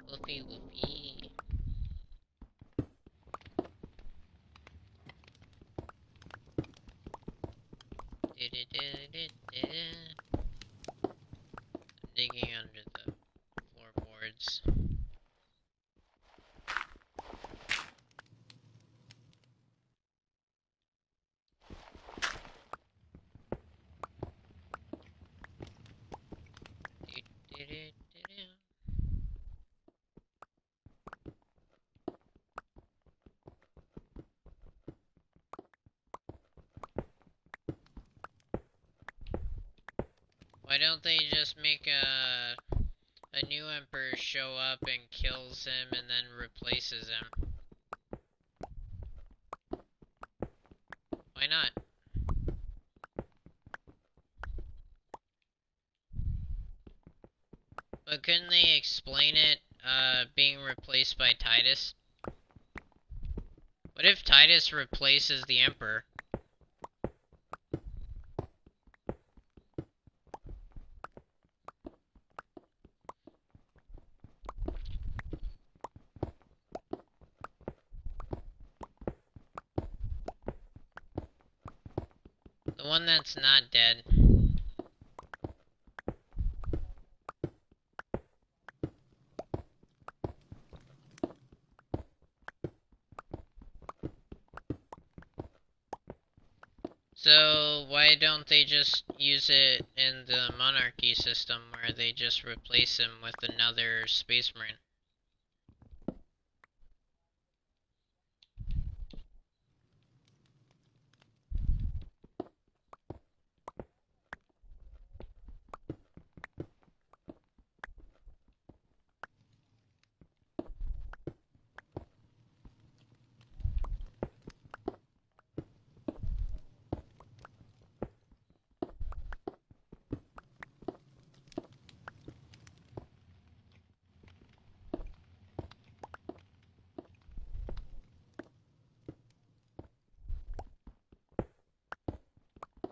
Wolfy, wolfy. Digging under the floorboards. Why don't they just make a new emperor show up and kills him and then replaces him? Why not? But couldn't they explain it being replaced by Titus? What if Titus replaces the emperor? The one that's not dead. So why don't they just use it in the monarchy system where they just replace him with another space marine?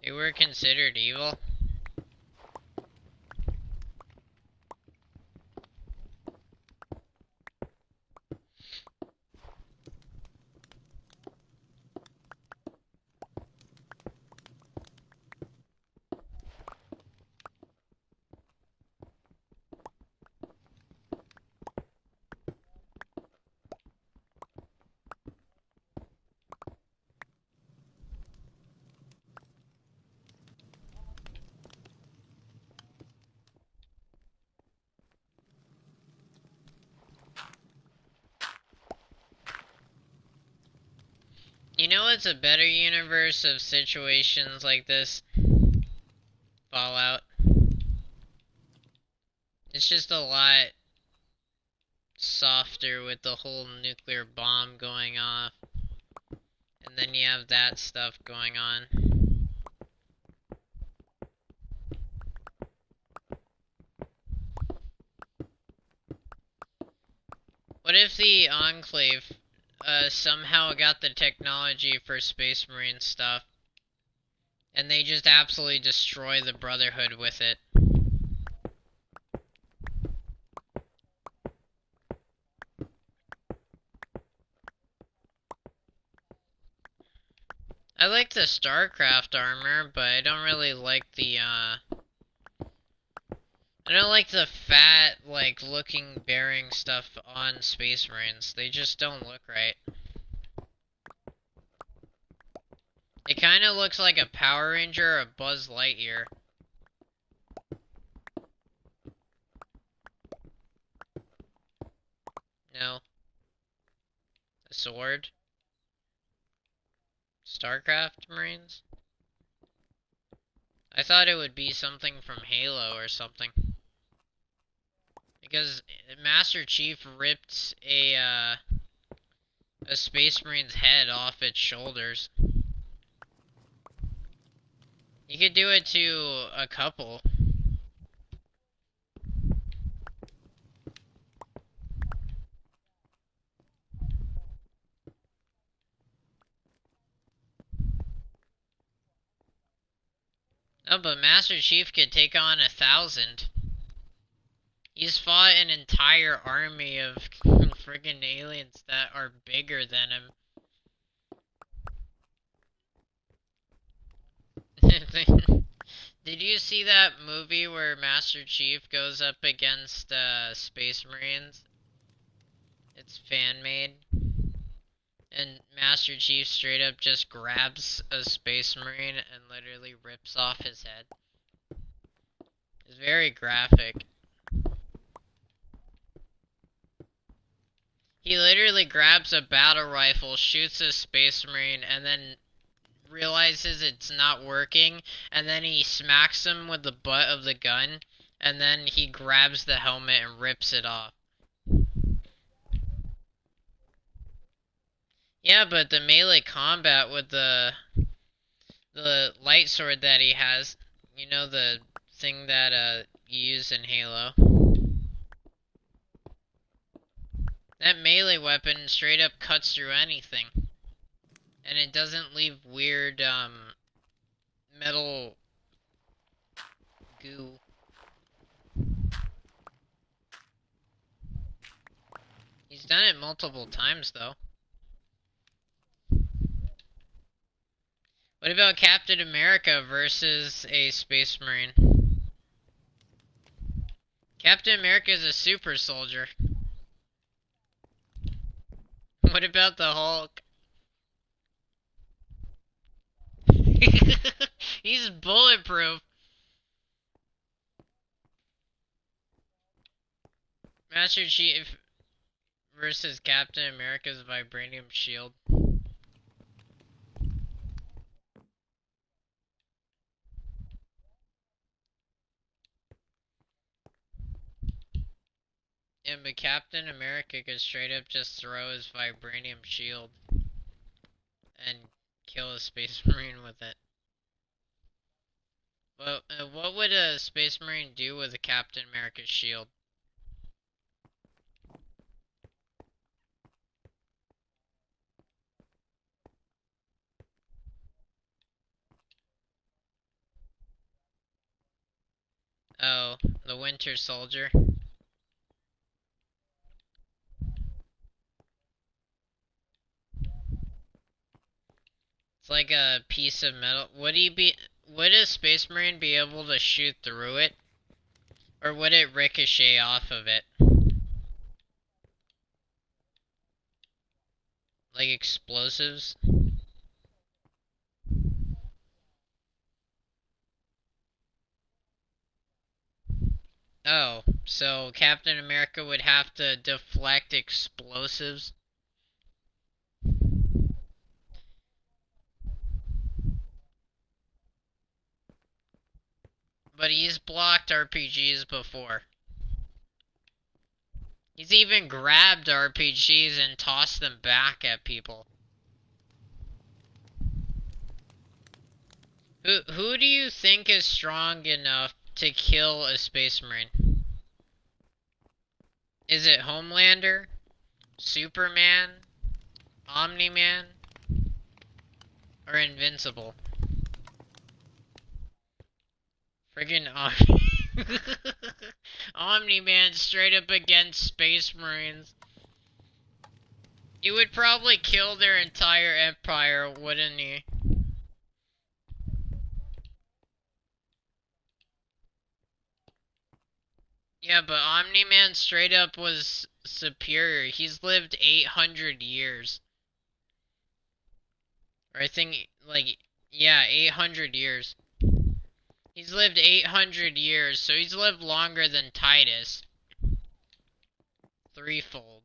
They were considered evil? You know what's a better universe of situations like this? Fallout. It's just a lot softer with the whole nuclear bomb going off. And then you have that stuff going on. What if the Enclave somehow got the technology for Space Marine stuff, and they just absolutely destroy the Brotherhood with it? I like the StarCraft armor, but I don't really like the, I don't like the fat, like, looking bearing stuff on Space Marines. They just don't look right. It kind of looks like a Power Ranger or a Buzz Lightyear. No. A sword? StarCraft Marines? I thought it would be something from Halo or something. Because Master Chief ripped a Space Marine's head off its shoulders. You could do it to a couple. No, but Master Chief could take on 1,000. He's fought an entire army of friggin' aliens that are bigger than him. Did you see that movie where Master Chief goes up against Space Marines? It's fan-made. And Master Chief straight up just grabs a Space Marine and literally rips off his head. It's very graphic. He literally grabs a battle rifle, shoots a Space Marine, and then realizes it's not working, and then he smacks him with the butt of the gun, and then he grabs the helmet and rips it off. Yeah, but the melee combat with the light sword that he has, you know, the thing that you use in Halo. That melee weapon straight up cuts through anything. And it doesn't leave weird, metal goo. He's done it multiple times, though. What about Captain America versus a Space Marine? Captain America is a super soldier. What about the Hulk? He's bulletproof. Master Chief versus Captain America's vibranium shield. Yeah, but Captain America could straight up just throw his vibranium shield and kill a Space Marine with it. Well, what would a Space Marine do with a Captain America's shield? Oh, the Winter Soldier. It's like a piece of metal. Would a Space Marine be able to shoot through it? Or would it ricochet off of it? Like explosives? Oh, so Captain America would have to deflect explosives? But he's blocked RPGs before. He's even grabbed RPGs and tossed them back at people. Who do you think is strong enough to kill a Space Marine? Is it Homelander? Superman, Omni-Man, or Invincible? Friggin' Omni-Man straight up against Space Marines. He would probably kill their entire empire, wouldn't he? Yeah, but Omni-Man straight up was superior. He's lived 800 years. Or I think, like, yeah, 800 years. He's lived 800 years, so he's lived longer than Titus. Threefold.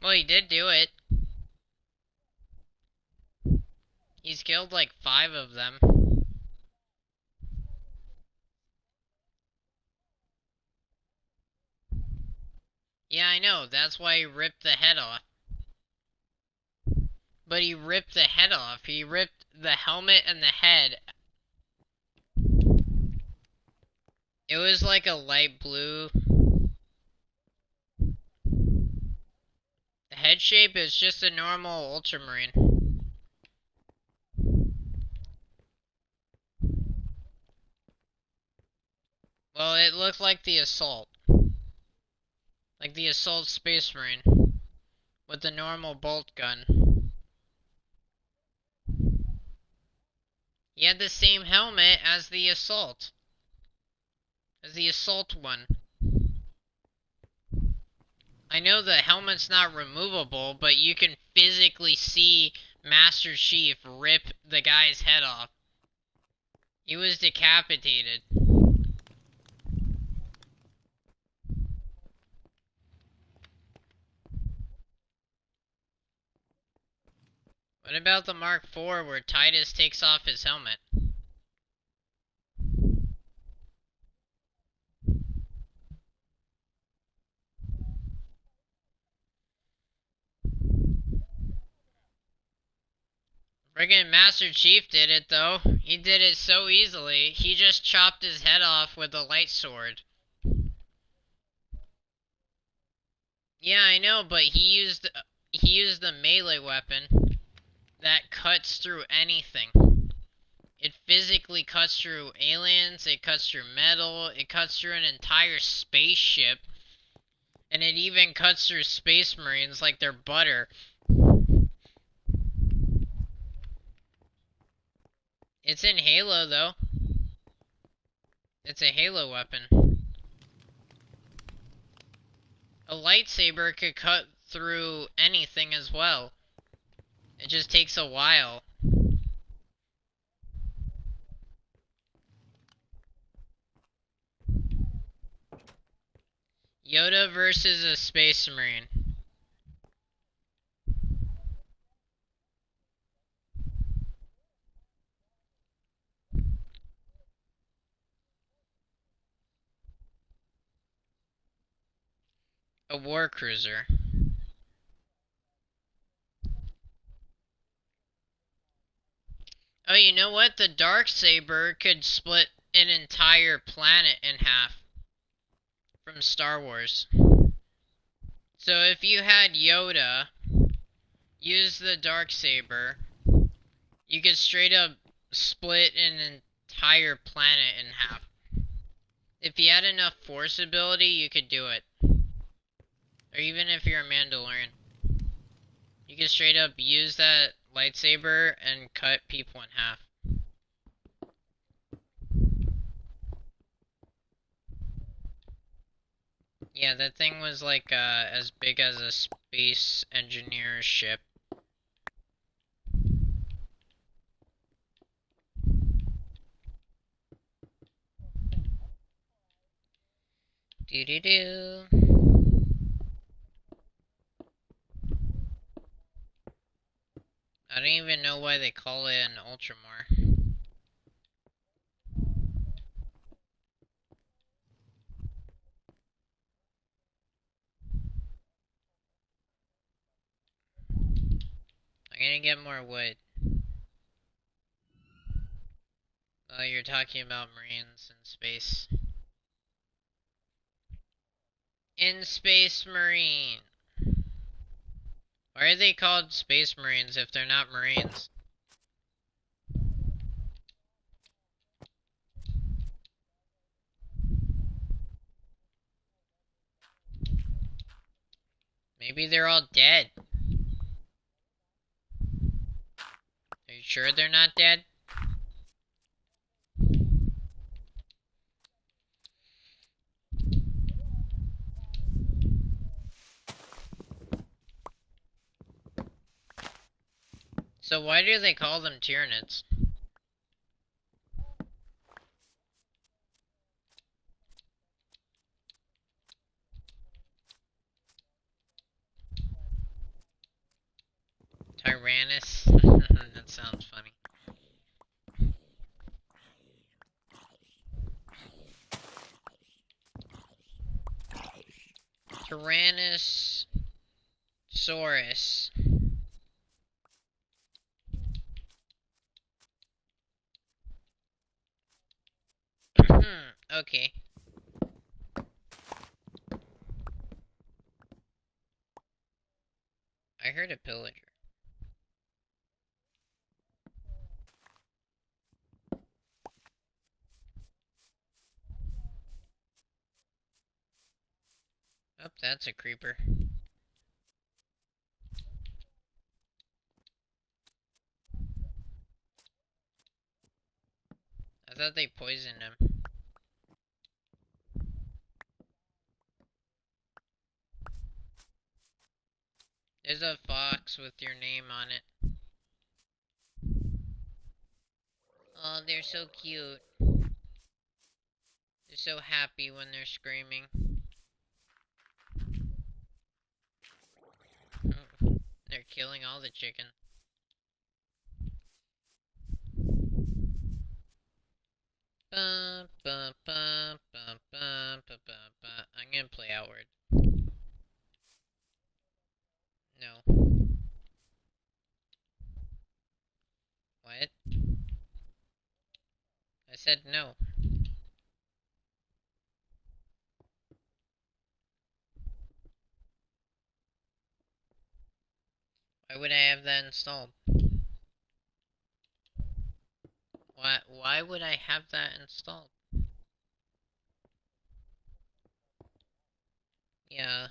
Well, he did do it. He's killed like 5 of them. Yeah, I know. That's why he ripped the head off. But he ripped the head off. He ripped the helmet and the head. It was like a light blue. The head shape is just a normal ultramarine. Well, it looked like the assault. Like the assault space marine. With the normal bolt gun. He had the same helmet as the assault. As the assault one. I know the helmet's not removable, but you can physically see Master Chief rip the guy's head off. He was decapitated. What about the Mark IV where Titus takes off his helmet? Friggin' Master Chief did it though. He did it so easily. He just chopped his head off with a light sword. Yeah, I know, but he used the melee weapon that cuts through anything. It physically cuts through aliens, it cuts through metal, it cuts through an entire spaceship, and it even cuts through space marines like they're butter. It's in Halo, though. It's a Halo weapon. A lightsaber could cut through anything as well. It just takes a while. Yoda versus a space marine. A war cruiser. Oh, you know what? The Darksaber could split an entire planet in half. From Star Wars. So if you had Yoda use the Darksaber, you could straight up split an entire planet in half. If you had enough force ability, you could do it. Or even if you're a Mandalorian. You could straight up use that lightsaber and cut people in half. Yeah, that thing was like as big as a space engineer's ship. Doo-doo-doo. I don't even know why they call it an Ultramar. I'm gonna get more wood. Oh, you're talking about Marines in space. In Space Marine. Why are they called Space Marines if they're not Marines? Maybe they're all dead. Are you sure they're not dead? So why do they call them Tyranids? Tyrannus? That sounds funny. Tyrannosaurus. Okay. I heard a pillager. Oh, that's a creeper. I thought they poisoned him. There's a fox with your name on it. Oh, they're so cute. They're so happy when they're screaming. Oh, they're killing all the chicken. I'm gonna play Outward. No. What? I said no. Why would I have that installed? Why would I have that installed? Yeah.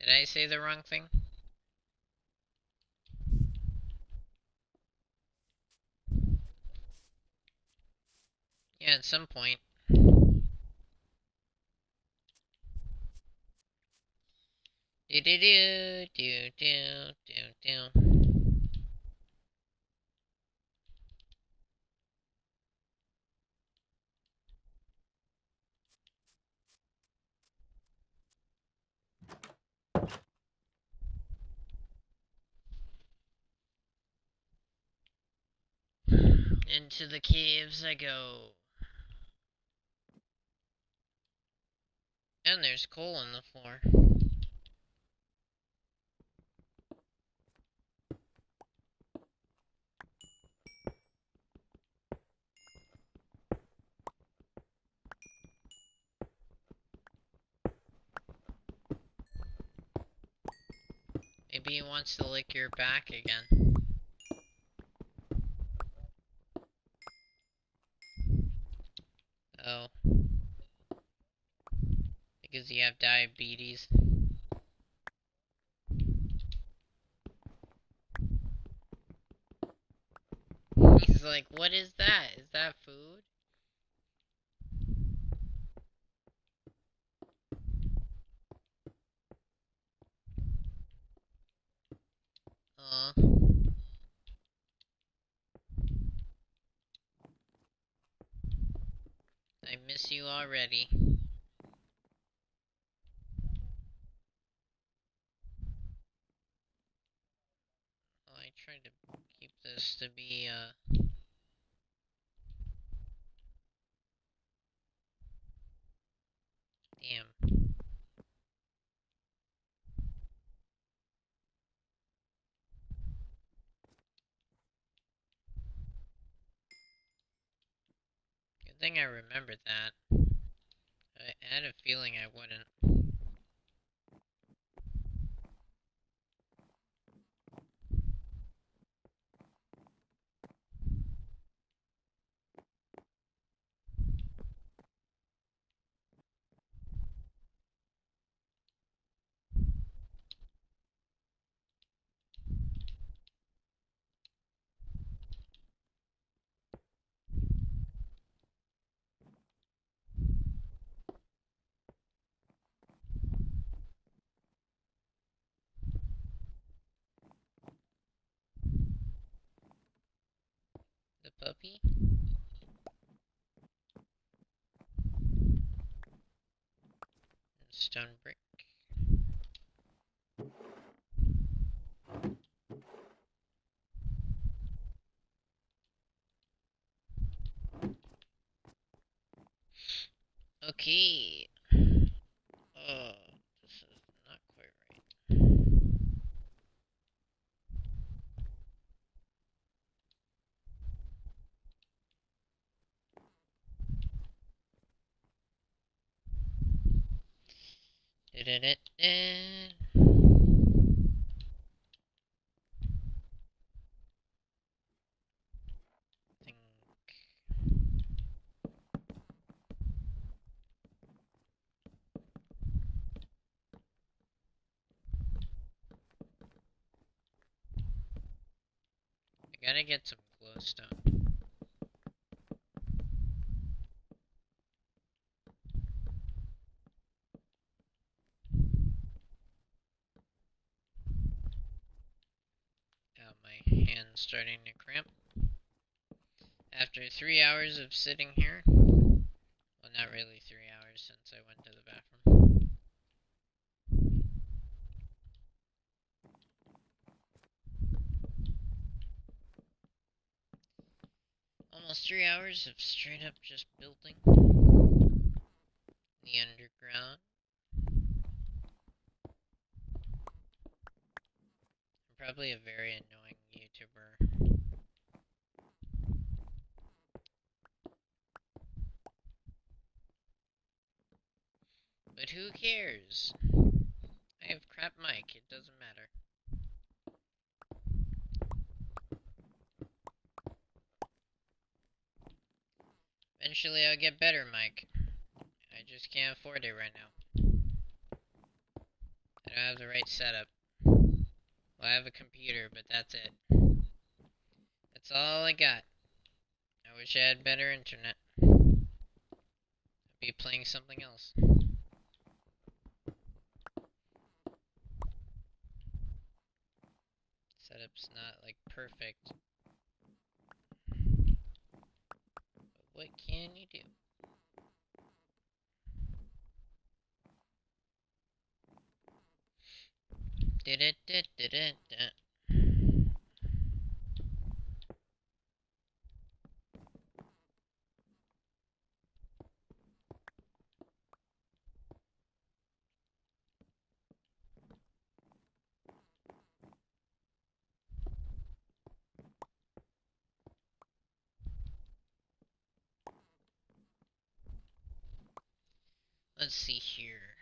Did I say the wrong thing? Yeah, at some point. Do do do do do do do. Into the caves I go. And there's coal on the floor. Maybe he wants to lick your back again. Oh. Because you have diabetes. He's like, what is that? Is that food? Aw. I miss you already. Oh, I tried to keep this to be, damn. thing I remembered that. I had a feeling I wouldn't. The puppy? Stone brick. Okay. Oh, this is not quite right. Think. I gotta get some glowstone. Ow, my hand's starting to cramp. After 3 hours of sitting here, well, not really 3 hours since I went to the bathroom. Almost 3 hours of straight up just building the underground. I'm probably a very annoying YouTuber. But who cares? I have crap mic, it doesn't matter. Eventually I'll get better mic. I just can't afford it right now. I don't have the right setup. Well, I have a computer, but that's it. That's all I got. I wish I had better internet. I'd be playing something else. Setup's not, like, perfect. But what can you do? Let's see here.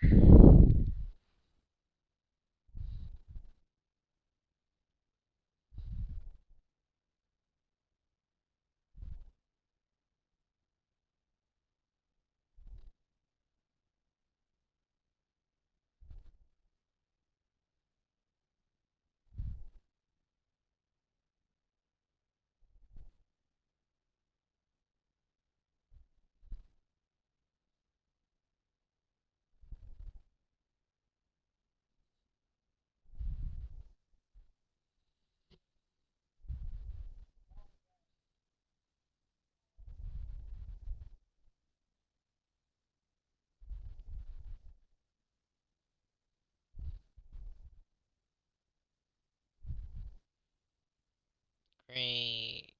Great.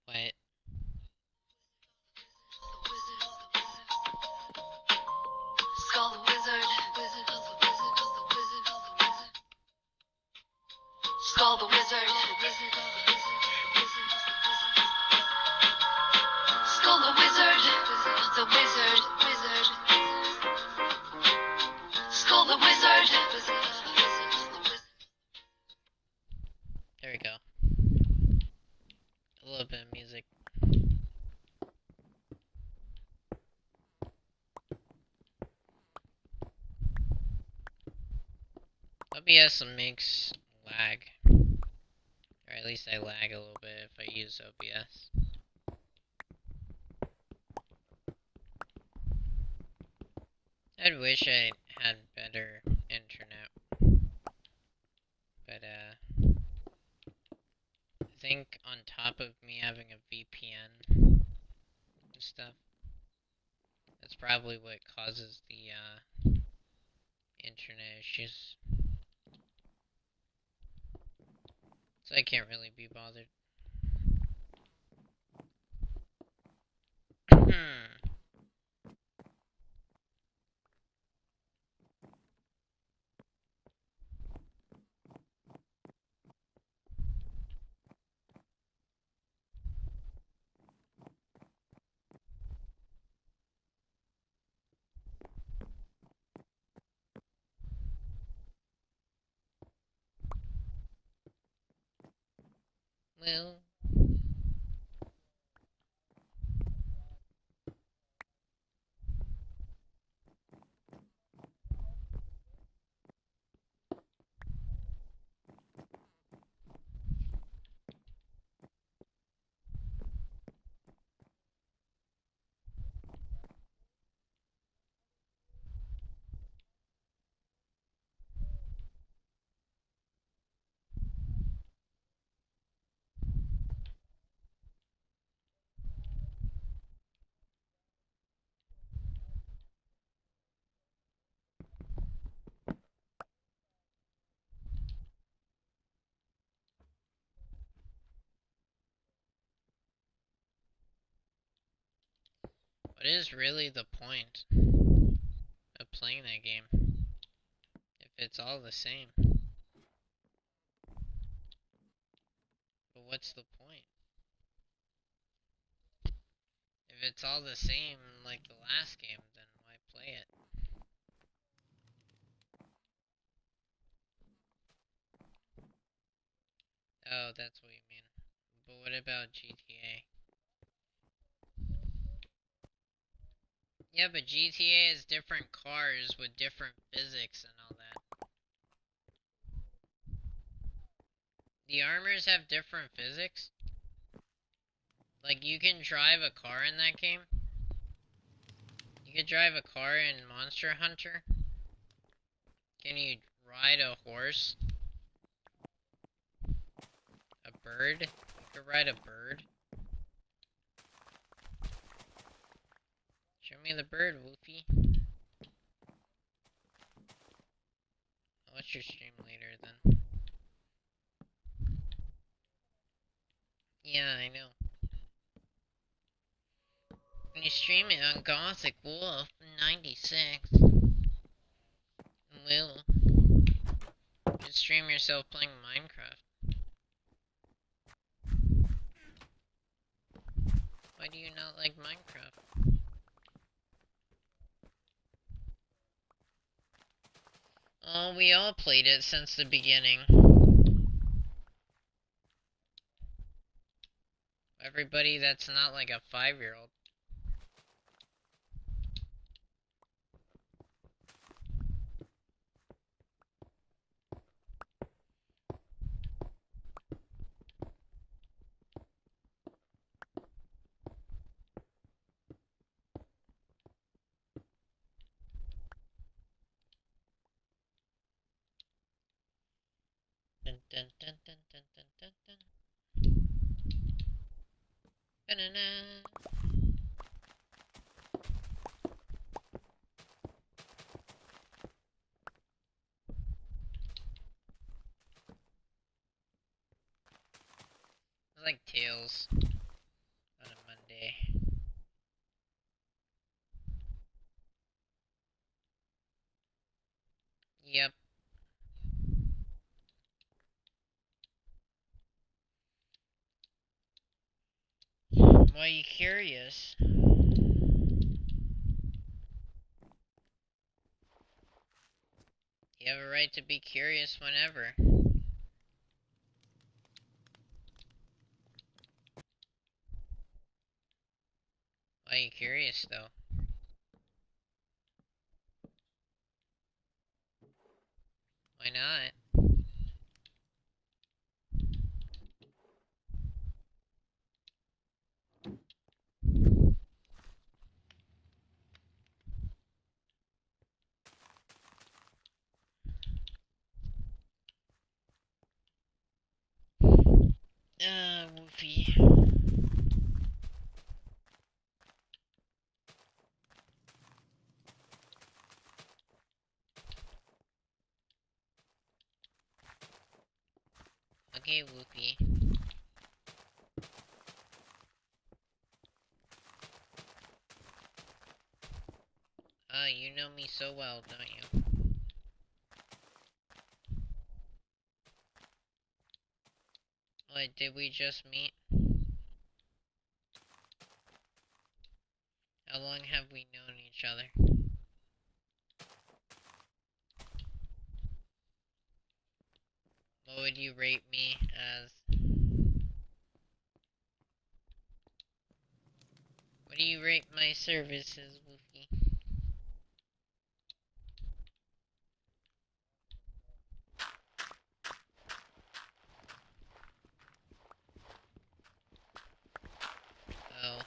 What? Skull the wizard, Skull the wizard. Skull the wizard. The wizard. Skull the wizard. There we go. A little bit of music. OBS makes lag. Or at least I lag a little bit if I use OBS. I'd wish I had better internet. But I think on top of me having a VPN and stuff, that's probably what causes the internet issues. So I can't really be bothered. Well, what is really the point of playing that game if it's all the same? But what's the point? If it's all the same like the last game, then why play it? Oh, that's what you mean. But what about GTA? Yeah, but GTA has different cars with different physics and all that. The armors have different physics? Like, you can drive a car in that game? You could drive a car in Monster Hunter? Can you ride a horse? A bird? You could ride a bird? Show me the bird, Wolfy. I'll watch your stream later then. Yeah, I know. Can you stream it on Gothic Wolf 96? Will. Just stream yourself playing Minecraft. Why do you not like Minecraft? Oh, we all played it since the beginning. Everybody that's not like a 5-year-old. Dun dun dun dun dun dun dun dun. Ba-na-na. I like Tails on a Monday. Yep. Why are you curious? You have a right to be curious whenever. Why are you curious, though? Why not? Wolfy. Okay, Wolfy. You know me so well, don't you? What, did we just meet? How long have we known each other? What would you rate me as? What do you rate my services, Wolfy? Oh.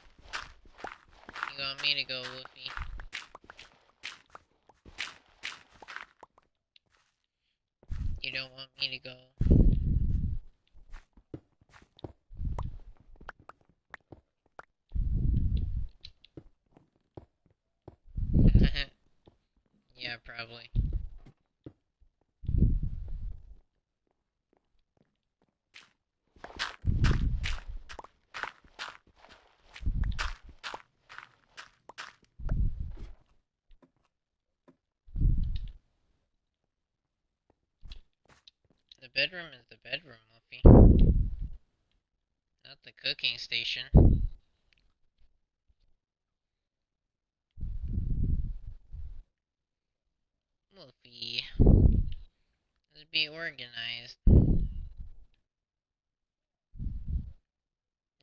You want me to go, Wolfy? You don't want me to go. Yeah, probably. The bedroom is the bedroom, Wolfy. Not the cooking station. Wolfy. Let's be organized.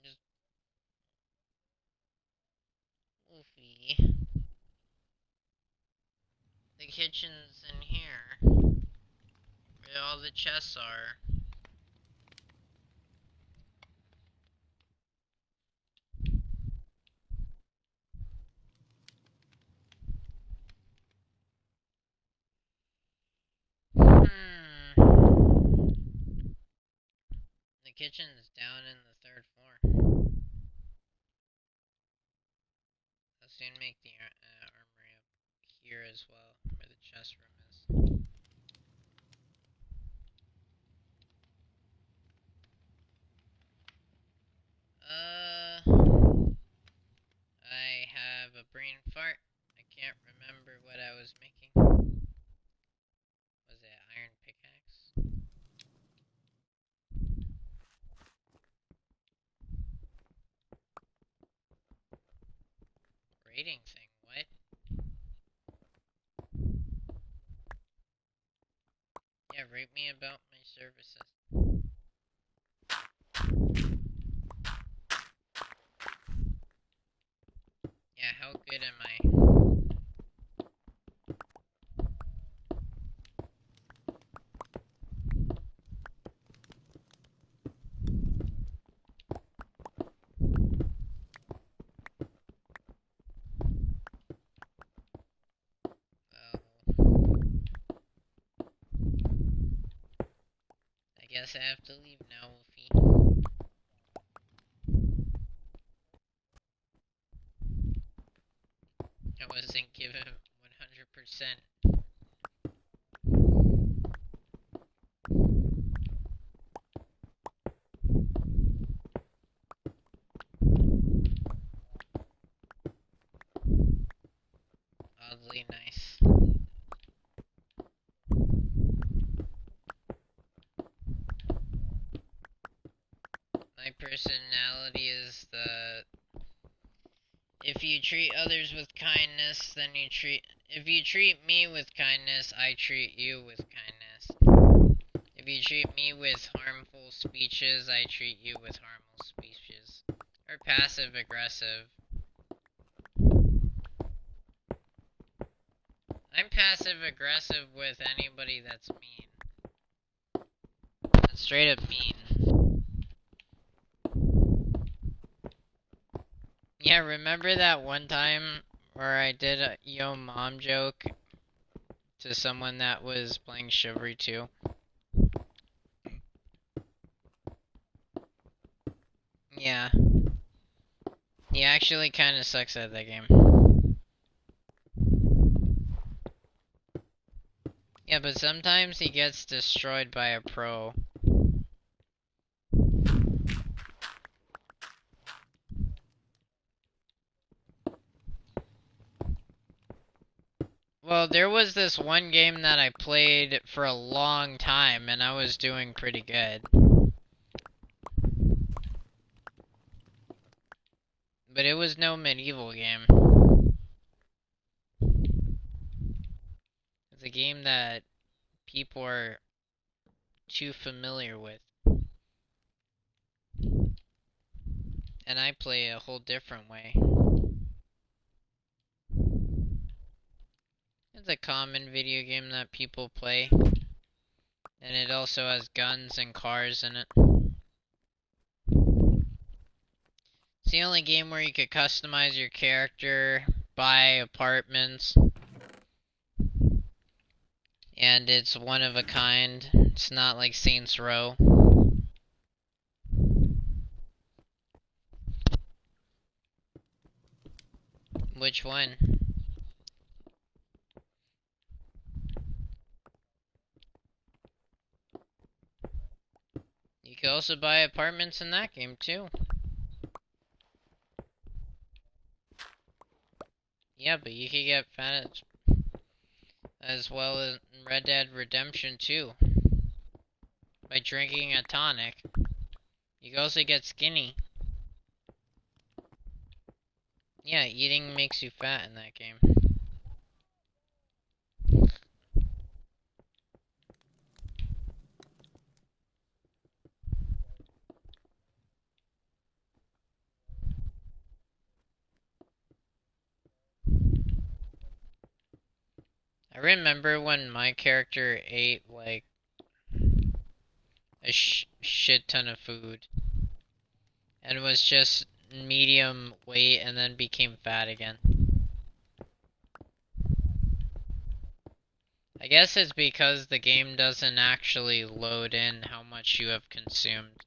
Just Wolfy. The kitchen's in here. Where all the chests are. The kitchen's down in the 3rd floor. I'll soon make the armory up here as well, where the chest room is. I have a brain fart. I can't remember what I was making. Was it iron pickaxe? Rating thing, what? Yeah, rate me about my services. Yeah, how good am I? I guess I have to leave now, Wolfy. I wasn't given 100%. Oddly nice. My personality is the you treat others with kindness, then if you treat me with kindness, I treat you with kindness. If you treat me with harmful speeches, I treat you with harmful speeches. Or passive aggressive. I'm passive aggressive with anybody that's mean. That's straight up mean. Yeah, remember that one time where I did a yo mom joke to someone that was playing Chivalry 2? Yeah. He actually kinda sucks at that game. Yeah, but sometimes he gets destroyed by a pro. Well, there was this one game that I played for a long time, and I was doing pretty good. But it was no medieval game. It's a game that people are too familiar with. And I play a whole different way. It's a common video game that people play. And it also has guns and cars in it. It's the only game where you could customize your character, buy apartments. And it's one of a kind. It's not like Saints Row. Which one? You could also buy apartments in that game too. Yeah, but you could get fat as well as in Red Dead Redemption 2 by drinking a tonic. You can also get skinny. Yeah, eating makes you fat in that game. I remember when my character ate like a shit ton of food and was just medium weight and then became fat again. I guess it's because the game doesn't actually load in how much you have consumed.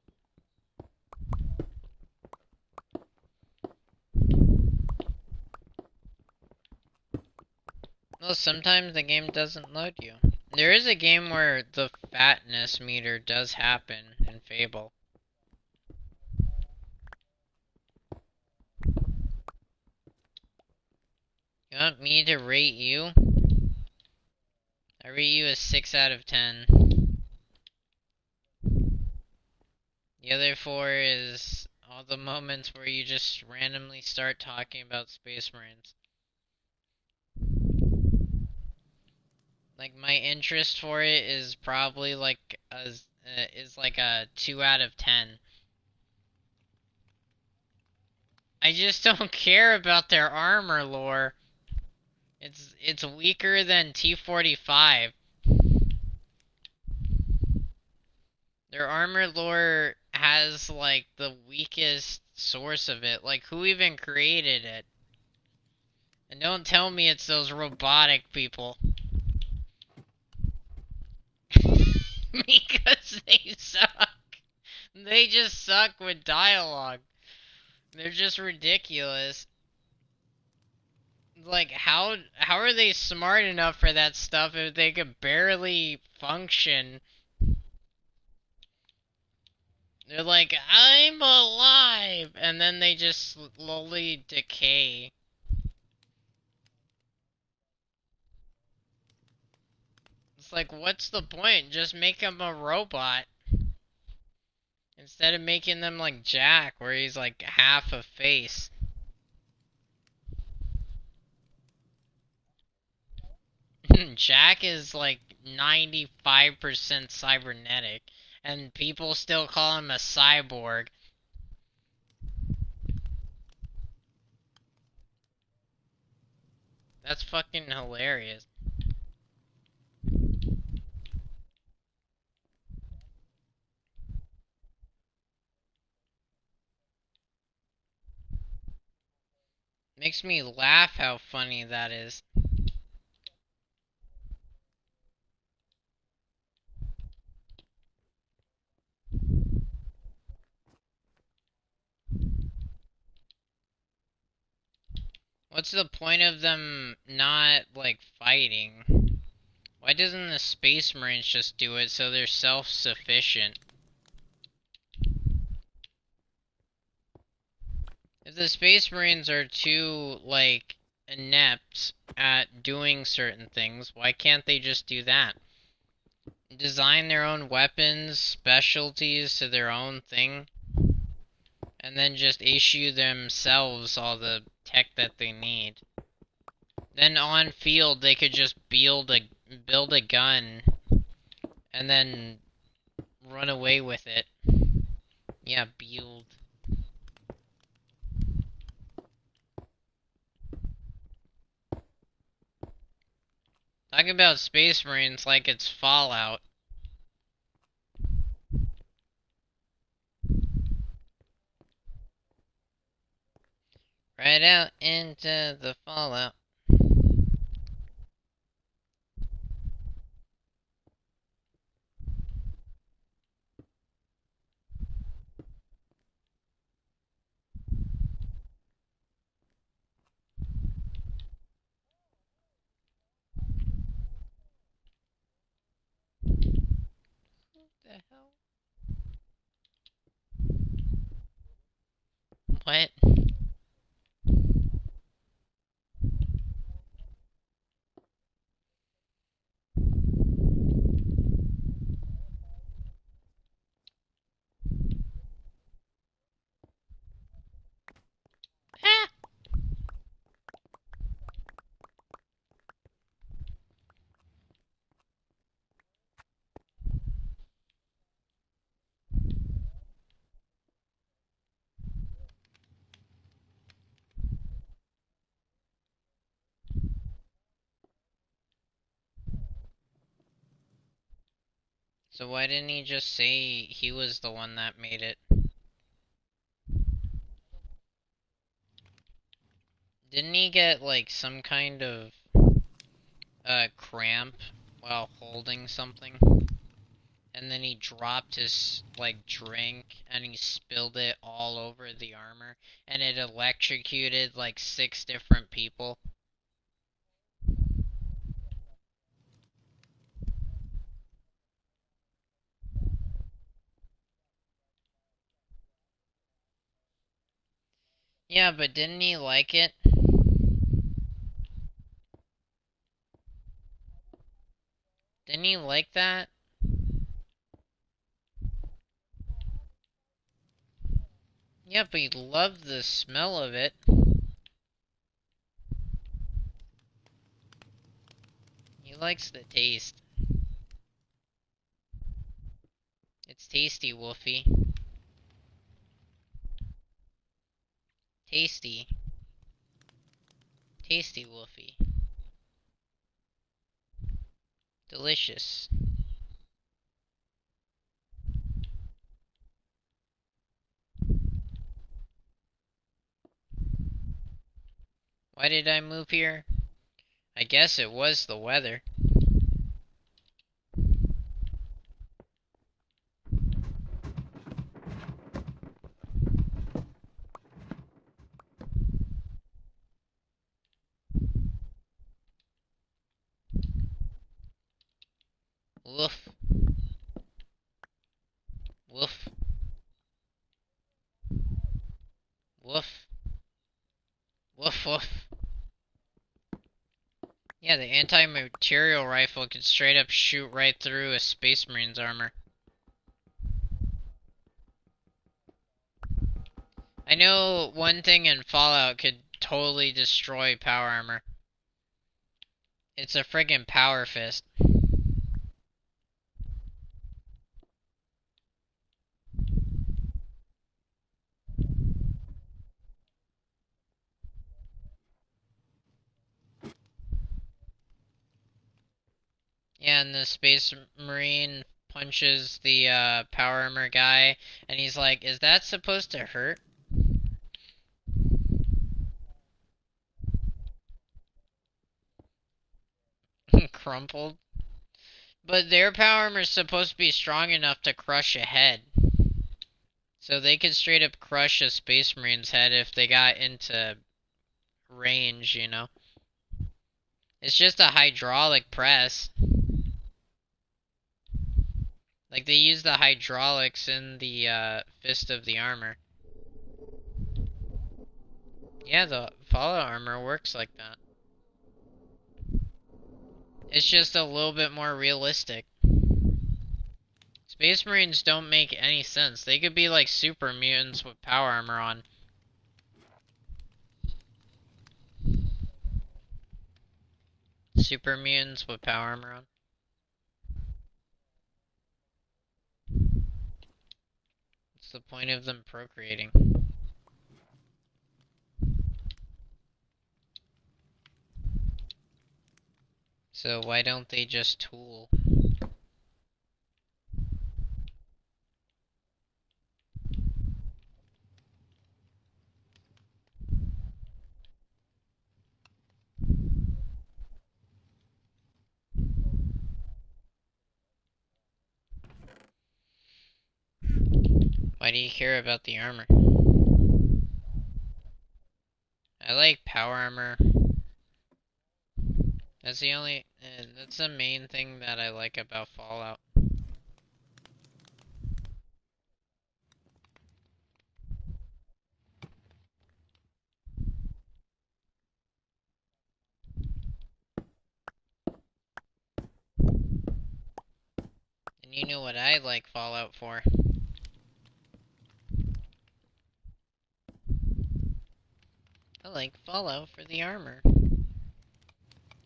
Well, sometimes the game doesn't load you. There is a game where the fatness meter does happen in Fable. You want me to rate you? I rate you a 6 out of 10. The other 4 is all the moments where you just randomly start talking about Space Marines. Like, my interest for it is probably like a 2 out of 10. I just don't care about their armor lore. It's weaker than T-45. Their armor lore has like the weakest source of it. Like, who even created it? And don't tell me it's those robotic people. Because they suck. They just suck with dialogue. They're just ridiculous. Like, how are they smart enough for that stuff if they could barely function? They're like, I'm alive! And then they just slowly decay. It's like, what's the point? Just make him a robot. Instead of making them like Jack, where he's like half a face. Jack is like 95% cybernetic, and people still call him a cyborg. That's fucking hilarious. Makes me laugh how funny that is. What's the point of them not, like, fighting? Why doesn't the Space Marines just do it so they're self-sufficient? If the Space Marines are too, like, inept at doing certain things, why can't they just do that? Design their own weapons, specialties to their own thing, and then just issue themselves all the tech that they need. Then on field, they could just build a gun and then run away with it. Yeah, build. Talk about Space Marines like it's Fallout. Right out into the Fallout. The hell? What? Ah! So why didn't he just say he was the one that made it? Didn't he get, like, some kind of cramp while holding something? And then he dropped his, like, drink and he spilled it all over the armor and it electrocuted like 6 different people. Yeah, but didn't he like it? Didn't he like that? Yeah, but he loved the smell of it. He likes the taste. It's tasty, Wolfy. Tasty. Tasty, Wolfy. Delicious. Why did I move here? I guess it was the weather. Woof. Woof. Woof. Woof woof. Yeah, the anti-material rifle could straight up shoot right through a Space Marine's armor. I know one thing in Fallout could totally destroy power armor. It's a friggin' power fist. Yeah, and the Space Marine punches the power armor guy, and he's like, "Is that supposed to hurt?" Crumpled. But their power armor is supposed to be strong enough to crush a head. So they could straight up crush a Space Marine's head if they got into range, you know? It's just a hydraulic press. Like, they use the hydraulics in the fist of the armor. Yeah, the Fallout armor works like that. It's just a little bit more realistic. Space Marines don't make any sense. They could be like super mutants with power armor on. Super mutants with power armor on. What's the point of them procreating? So why don't they just tool? Why do you care about the armor? I like power armor. That's that's the main thing that I like about Fallout. And you know what I like Fallout for? I like Fallout for the armor.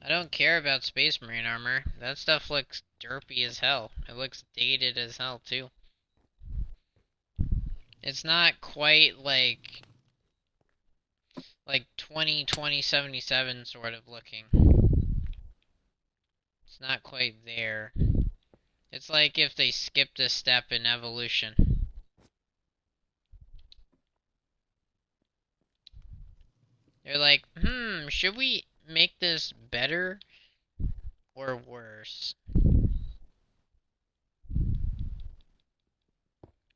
I don't care about Space Marine armor. That stuff looks derpy as hell. It looks dated as hell, too. It's not quite like 2077 sort of looking. It's not quite there. It's like if they skipped a step in evolution. They're like, should we make this better or worse?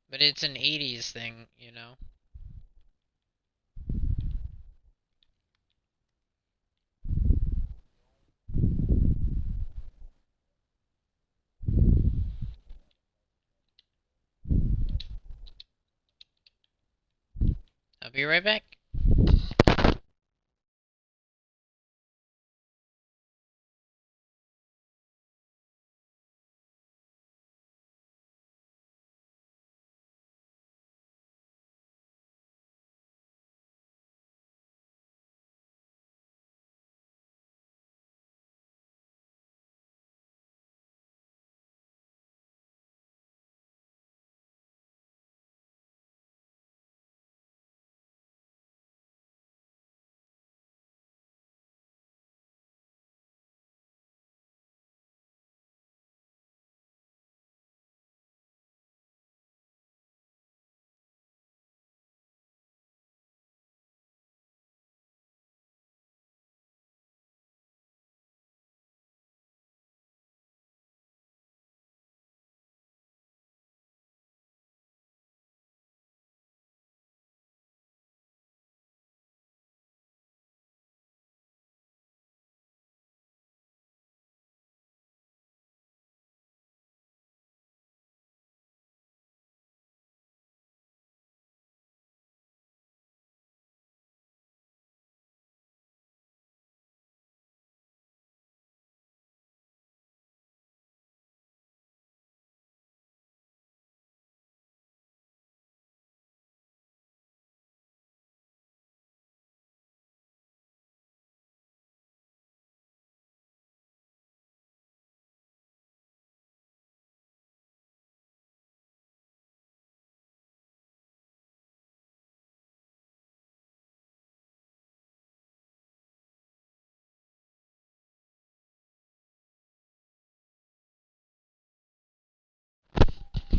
But it's an 80s thing, you know? I'll be right back.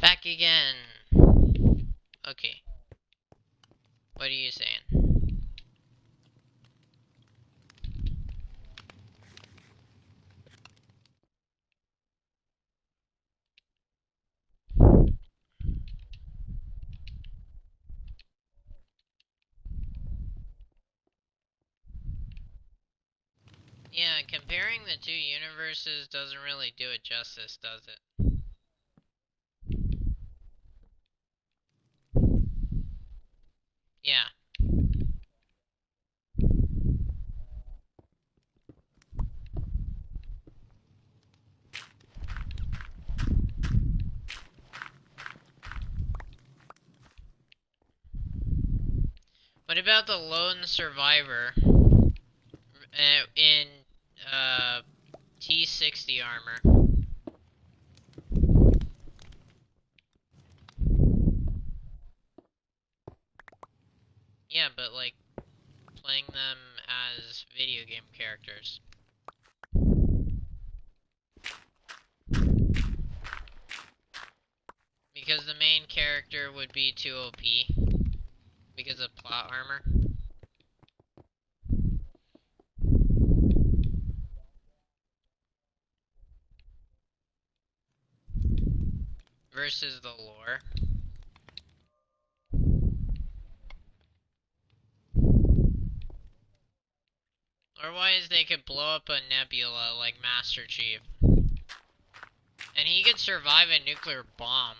Back again. Okay. What are you saying? Yeah, comparing the two universes doesn't really do it justice, does it? Yeah. What about the lone survivor in T60 armor? Yeah, but like playing them as video game characters. Because the main character would be too OP because of plot armor. Versus the lore. Otherwise, they could blow up a nebula like Master Chief. And he could survive a nuclear bomb.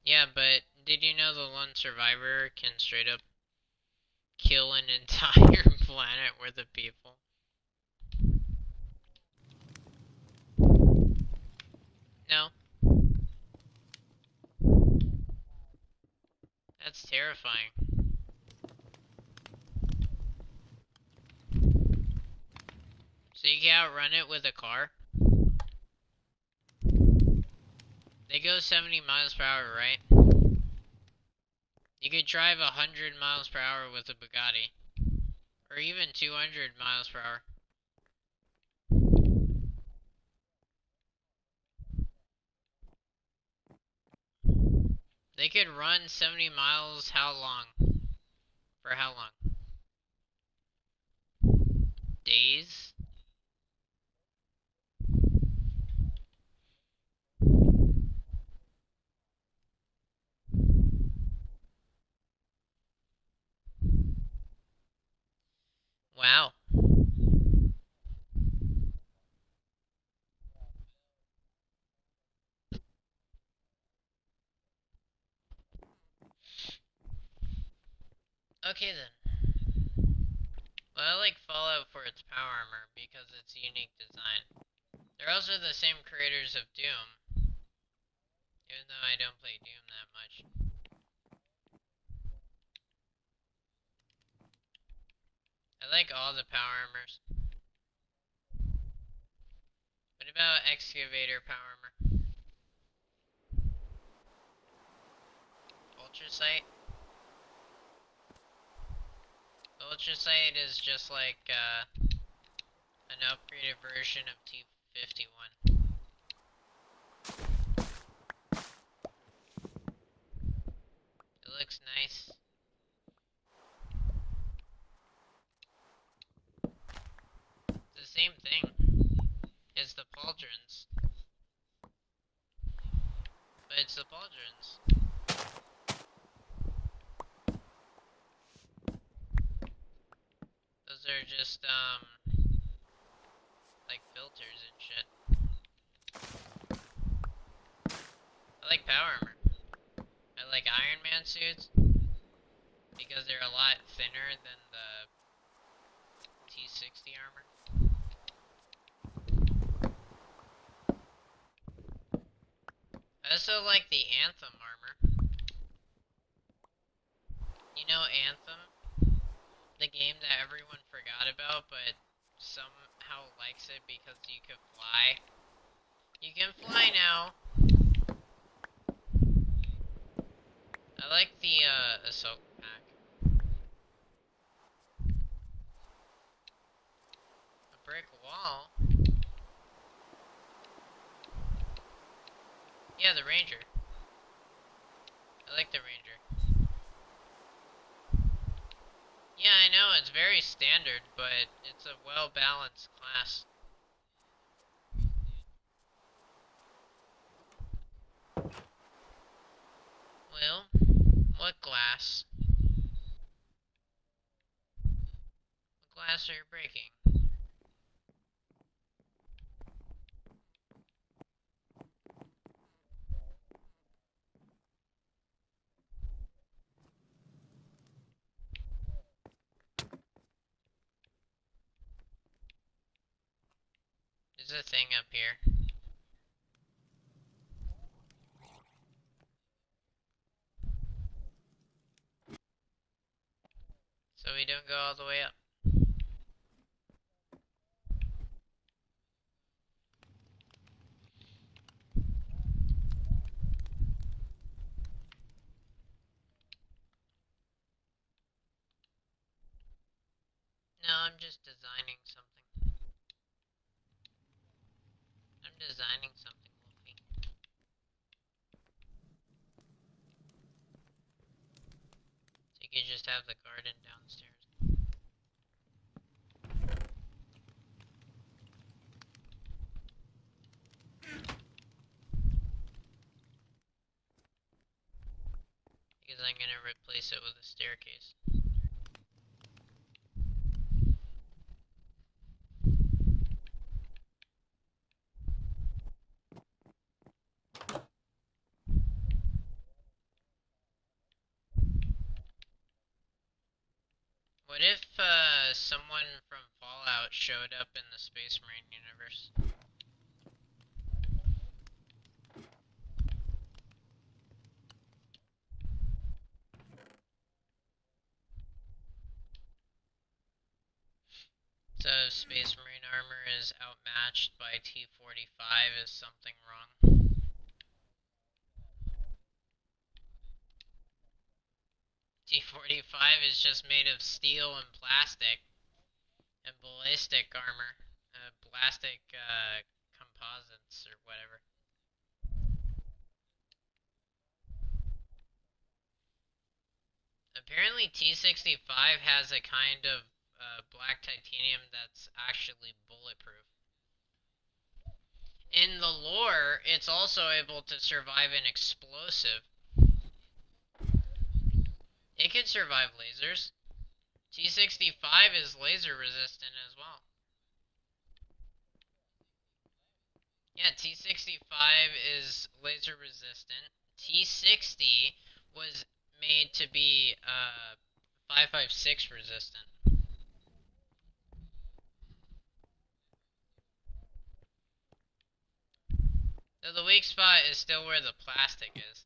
Yeah, but did you know the lone survivor can straight up kill an entire planet worth of people? No. That's terrifying. So you can outrun it with a car? They go 70 miles per hour, right? You could drive 100 miles per hour with a Bugatti. Or even 200 miles per hour. They could run 70 miles how long? For how long? Days? Wow. Okay then. Well, I like Fallout for its power armor because it's unique design. They're also the same creators of Doom, even though I don't play Doom that much. I like all the power armors. What about excavator power armor? Ultrasight? Ultrasight is just like an upgraded version of T51. It looks nice. It's the same thing as the pauldrons. But it's the pauldrons. Those are just, like filters and shit. I like power armor. I like Iron Man suits because they're a lot thinner than the T60 armor. I also like the Anthem armor. You know Anthem? The game that everyone forgot about, but somehow likes it because you could fly. You can fly now. I like the assault pack. A brick wall? Yeah, the ranger. I like the ranger. Yeah, I know, it's very standard, but it's a well-balanced class. Well, what glass? What glass are you breaking? There's a thing up here. So we don't go all the way up. No, I'm just designing something. I'm designing something, Wolfie. So you could just have the garden downstairs. Because I'm gonna replace it with a staircase. What if someone from Fallout showed up in the Space Marine universe? So if Space Marine armor is outmatched by T-45, is something wrong? T-45 is just made of steel and plastic and ballistic armor, plastic composites or whatever. Apparently T-65 has a kind of black titanium that's actually bulletproof. In the lore, it's also able to survive an explosive. It can survive lasers. T-65 is laser resistant as well. Yeah, T-65 is laser resistant. T-60 was made to be 5.56 resistant. So the weak spot is still where the plastic is.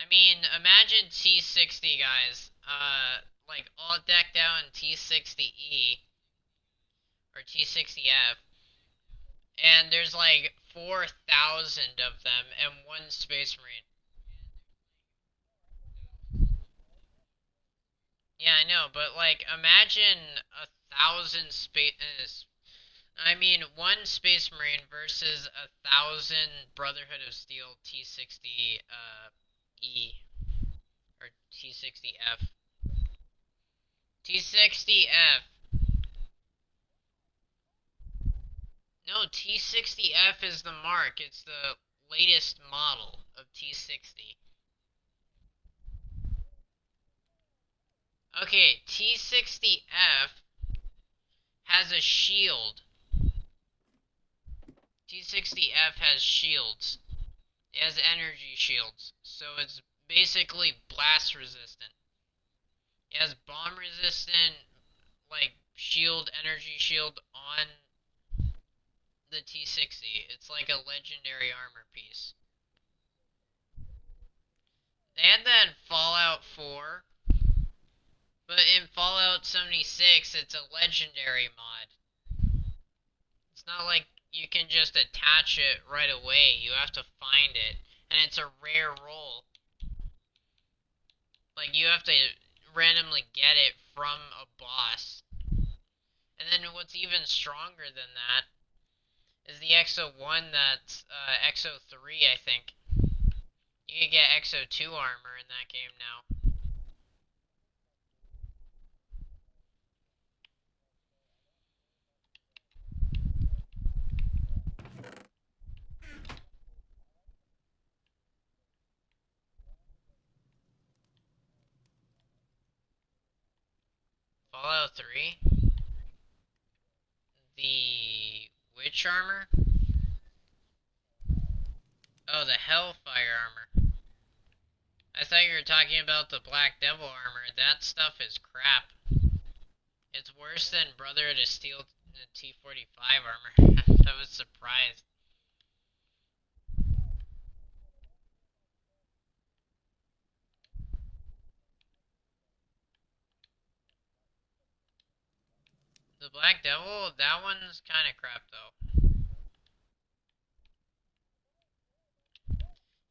I mean, imagine T-60 guys, like all decked out in T-60E or T-60F, and there's like 4,000 of them and one Space Marine. Yeah, I know, but like imagine 1,000 one Space Marine versus 1,000 Brotherhood of Steel T-60 E or T-60F. T-60F. No, T-60F is the mark. It's the latest model of T-60. Okay, T-60F has a shield. T-60F has shields. It has energy shields, so it's basically blast resistant. It has bomb resistant, like, shield, energy shield on the T-60. It's like a legendary armor piece. They had that in Fallout 4, but in Fallout 76, it's a legendary mod. not like you can just attach it right away. You have to find it, and it's a rare roll. Like, you have to randomly get it from a boss. And then what's even stronger than that is the XO1 that's XO3, I think. You can get XO2 armor in that game now. Fallout 3? The witch armor? Oh, the Hellfire armor. I thought you were talking about the Black Devil armor. That stuff is crap. It's worse than Brother of the Steel T-45 armor. I was surprised. The Black Devil, that one's kind of crap though.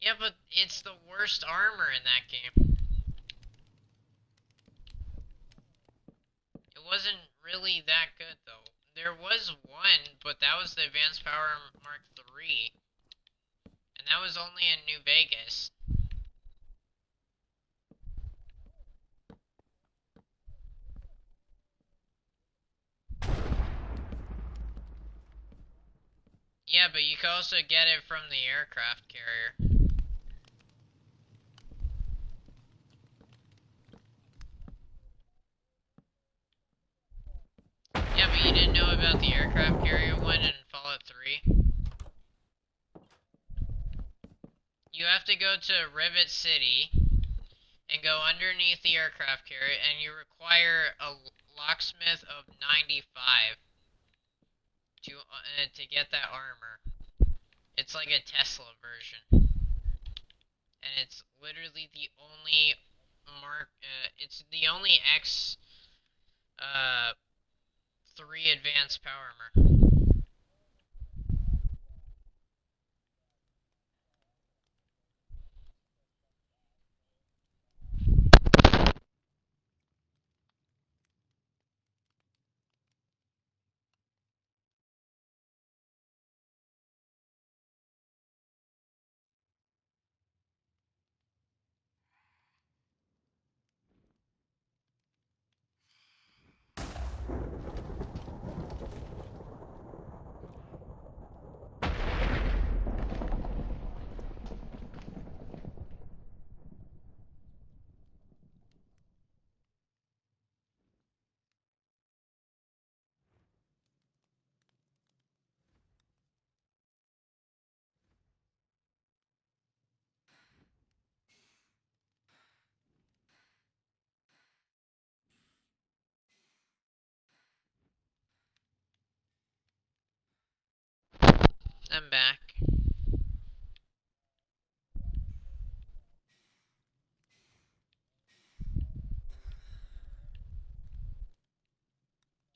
Yeah, but it's the worst armor in that game. It wasn't really that good though. There was one, but that was the Advanced Power Mark III. And that was only in New Vegas. Yeah, but you can also get it from the aircraft carrier. Yeah, but you didn't know about the aircraft carrier one in Fallout 3? You have to go to Rivet City and go underneath the aircraft carrier, and you require a locksmith of 95 to get that armor. It's like a Tesla version, and it's literally the only it's the only X3 advanced power armor. I'm back.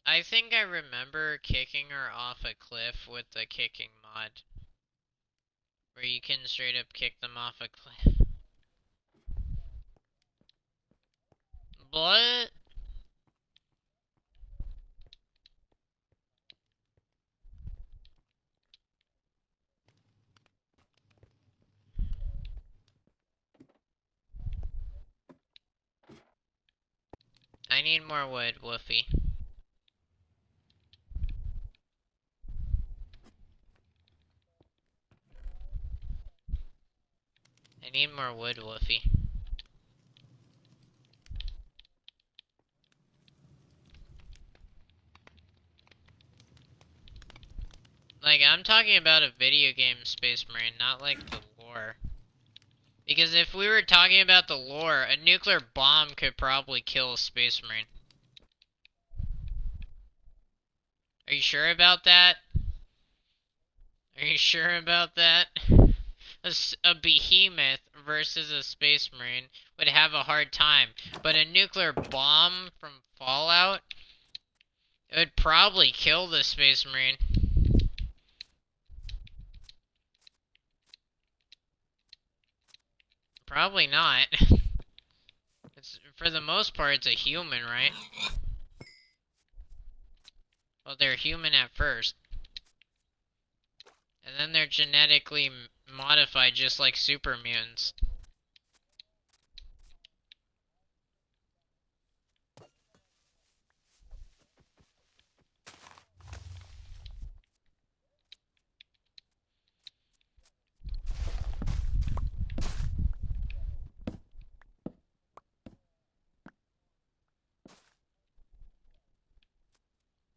I think I remember kicking her off a cliff with the kicking mod, where you can straight up kick them off a cliff. What? I need more wood, Wolfy. I need more wood, Wolfy. Like, I'm talking about a video game Space Marine, not like the lore. Because if we were talking about the lore, a nuclear bomb could probably kill a Space Marine. Are you sure about that? Are you sure about that? A behemoth versus a Space Marine would have a hard time. But a nuclear bomb from Fallout, it would probably kill the Space Marine. Probably not. For the most part, it's a human, right? Well, they're human at first. And then they're genetically modified just like super mutants.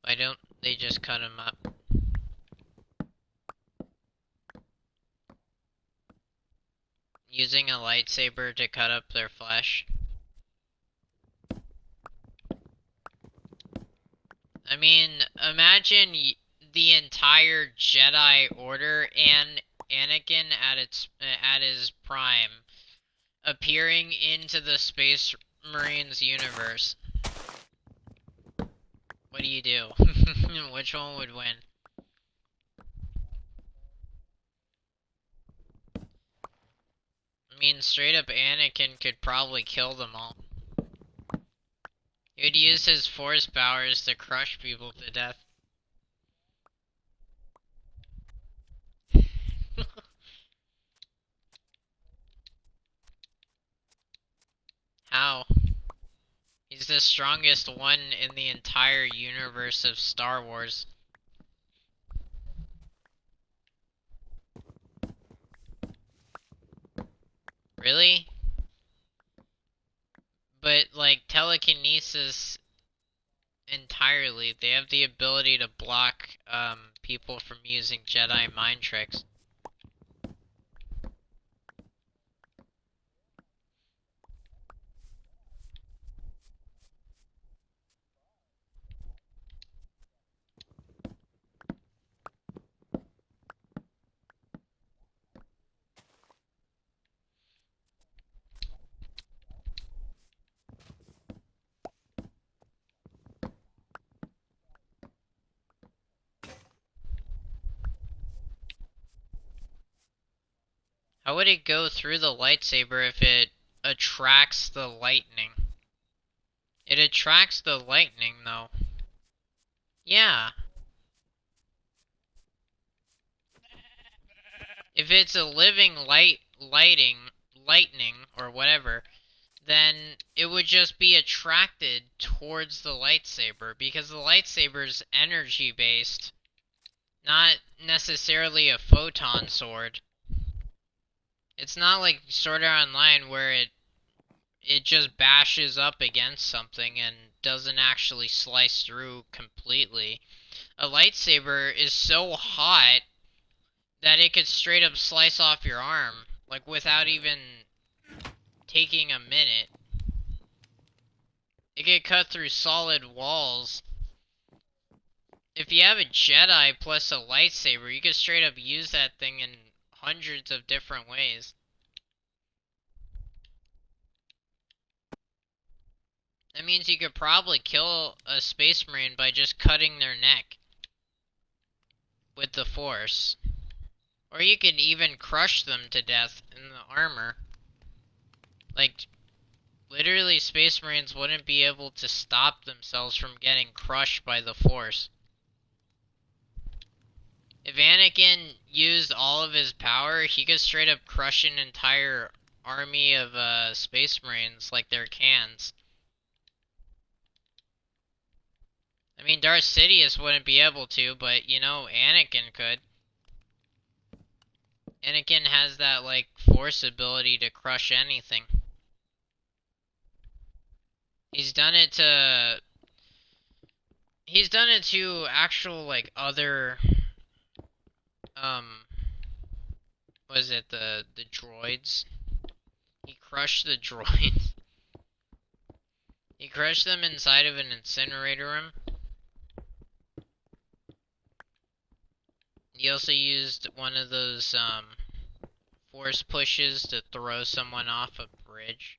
Why don't they just cut him up? Using a lightsaber to cut up their flesh. I mean, imagine the entire Jedi Order and Anakin at his prime appearing into the Space Marines universe. What do you do? Which one would win? I mean, straight up Anakin could probably kill them all. He would use his force powers to crush people to death. How? He's the strongest one in the entire universe of Star Wars. Really? But, like, telekinesis entirely, they have the ability to block people from using Jedi mind tricks. How would it go through the lightsaber if it attracts the lightning? It attracts the lightning, though. Yeah. If it's a living lightning, or whatever, then it would just be attracted towards the lightsaber, because the lightsaber's energy-based, not necessarily a photon sword. It's not like Sword Art Online where it just bashes up against something and doesn't actually slice through completely. A lightsaber is so hot that it could straight up slice off your arm, like without even taking a minute. It could cut through solid walls. If you have a Jedi plus a lightsaber, you could straight up use that thing in hundreds of different ways. That means you could probably kill a Space Marine by just cutting their neck with the Force. Or you could even crush them to death in the armor. Like, literally Space Marines wouldn't be able to stop themselves from getting crushed by the Force. If Anakin used all of his power, he could straight up crush an entire army of Space Marines like they're cans. I mean, Darth Sidious wouldn't be able to, but, you know, Anakin could. Anakin has that, like, force ability to crush anything. He's done it to actual, like, other, was it the droids? He crushed the droids. He crushed them inside of an incinerator room. He also used one of those, force pushes to throw someone off a bridge.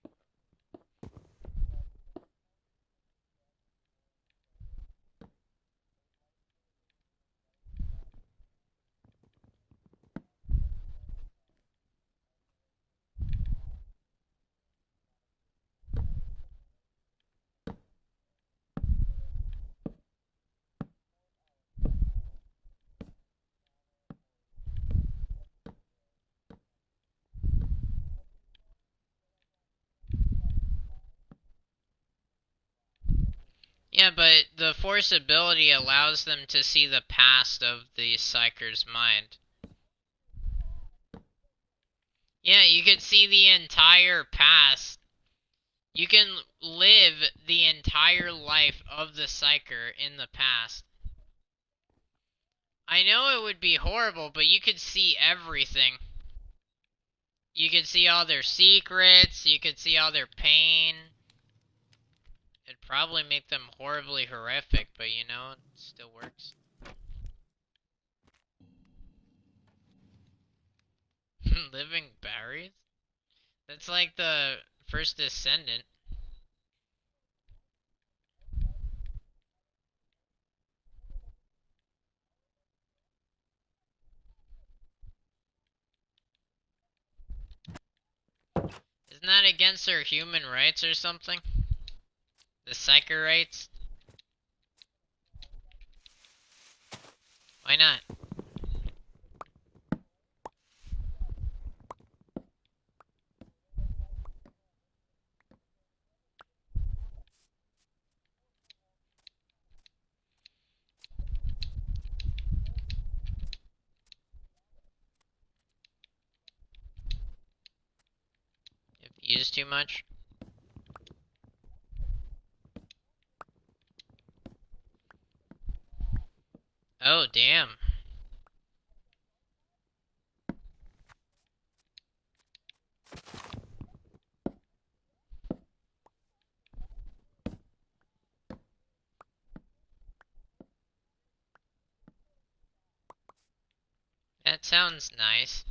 Yeah, but the Force ability allows them to see the past of the Psyker's mind. Yeah, you could see the entire past. You can live the entire life of the Psyker in the past. I know it would be horrible, but you could see everything. You could see all their secrets, you could see all their pain. It'd probably make them horribly horrific, but you know, it still works. Living berries? That's like the first descendant. Isn't that against their human rights or something? The Psyker rights? Why not? If you use too much? Oh, damn. That sounds nice.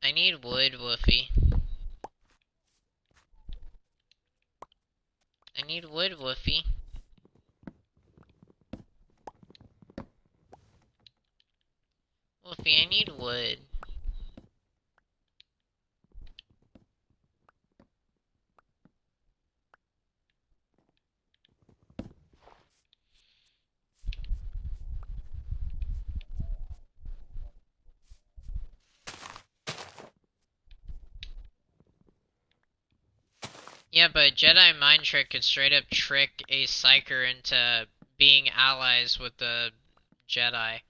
I need wood, Wolfy. I need wood, Wolfy. Wolfy, I need wood. Yeah, but Jedi Mind Trick could straight up trick a Psyker into being allies with the Jedi.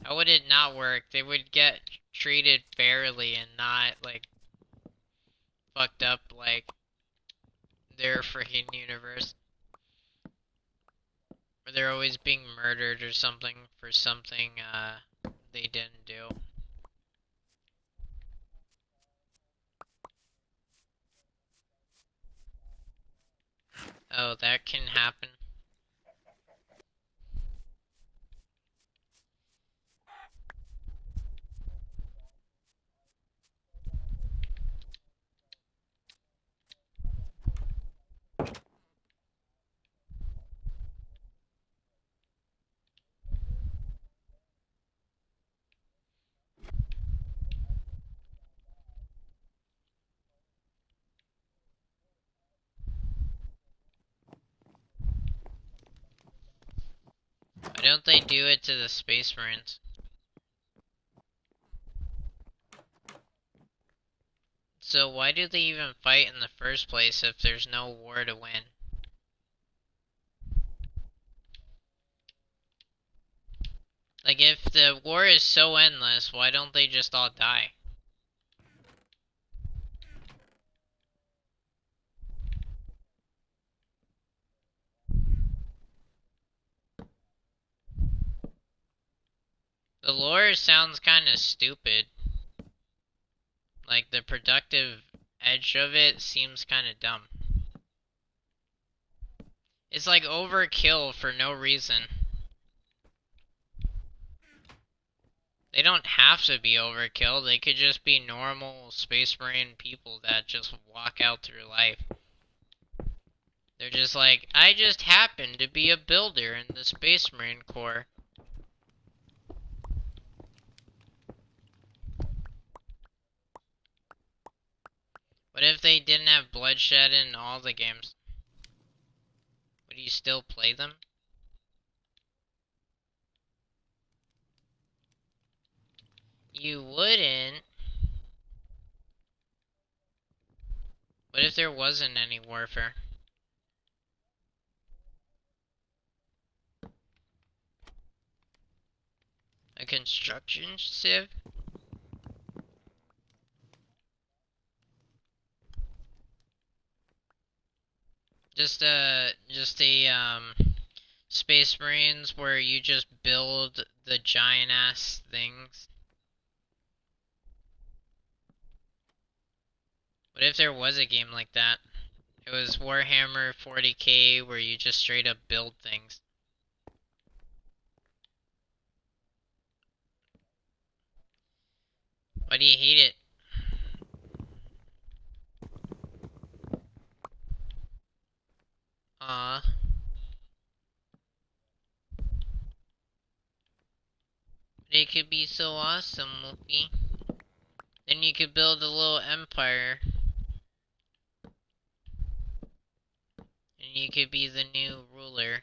How would it not work? They would get treated fairly and not, like, fucked up like their freaking universe. Or they're always being murdered or something for something, they didn't do. Oh, that can happen. Why don't they do it to the Space Marines? So why do they even fight in the first place if there's no war to win? Like, if the war is so endless, why don't they just all die? The lore sounds kinda stupid. Like, the productive edge of it seems kinda dumb. It's like overkill for no reason. They don't have to be overkill, they could just be normal Space Marine people that just walk out through life. They're just like, I just happen to be a builder in the Space Marine Corps. What if they didn't have bloodshed in all the games? What Would you still play them? You wouldn't? What if there wasn't any warfare? A construction civ? Just a Space Marines where you just build the giant ass things. What if there was a game like that? It was Warhammer 40k where you just straight up build things. Why do you hate it? Aw. It could be so awesome, Wolfy. Then you could build a little empire. And you could be the new ruler.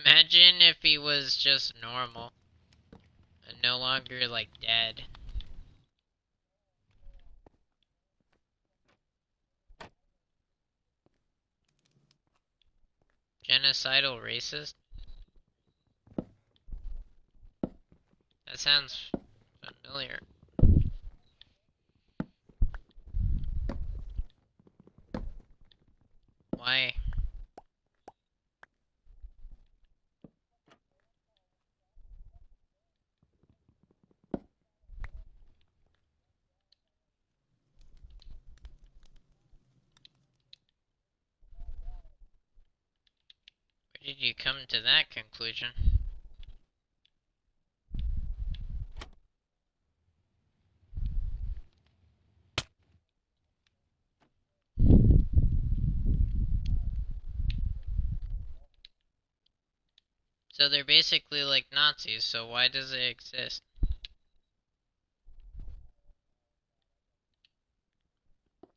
Imagine if he was just normal. And no longer, like, dead. Genocidal racist? That sounds familiar. Why? Where did you come to that conclusion? So they're basically like Nazis, so why does it exist?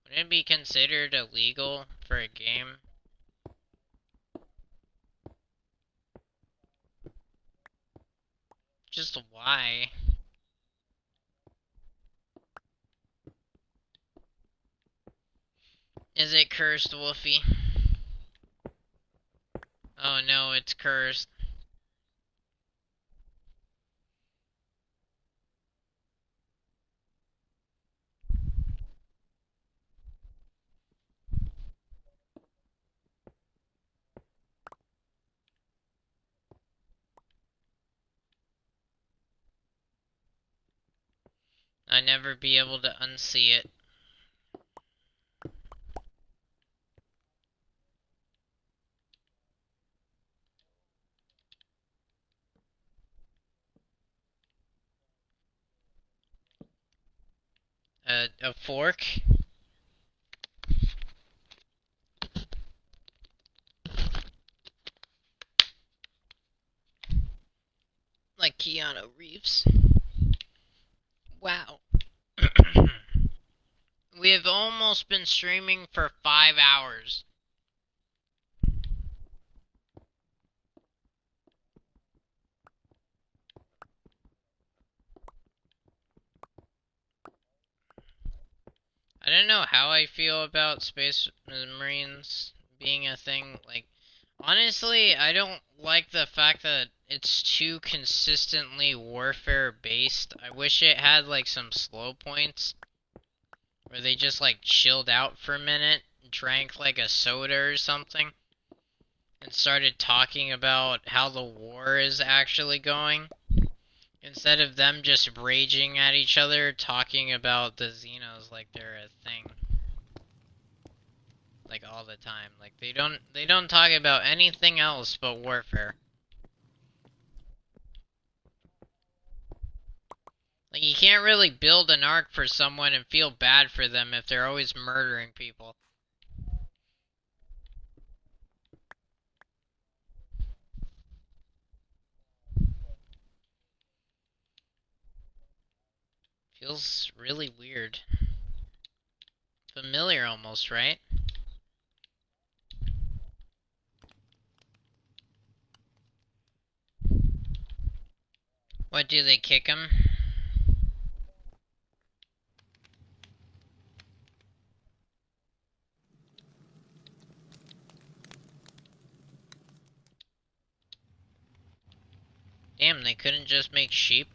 Wouldn't it be considered illegal for a game? Just why? Is it cursed, Wolfy? Oh no, it's cursed. I'd never be able to unsee it. A fork? Like Keanu Reeves. Wow. We have almost been streaming for 5 hours. I don't know how I feel about Space Marines being a thing. Like, honestly, I don't like the fact that it's too consistently warfare based. I wish it had like some slow points where they just like chilled out for a minute, drank like a soda or something, and started talking about how the war is actually going. Instead of them just raging at each other, talking about the Xenos like they're a thing. Like all the time. Like they don't talk about anything else but warfare. Like you can't really build an arc for someone and feel bad for them if they're always murdering people. Feels really weird. Familiar almost, right? What, do they kick him? Damn, they couldn't just make sheep?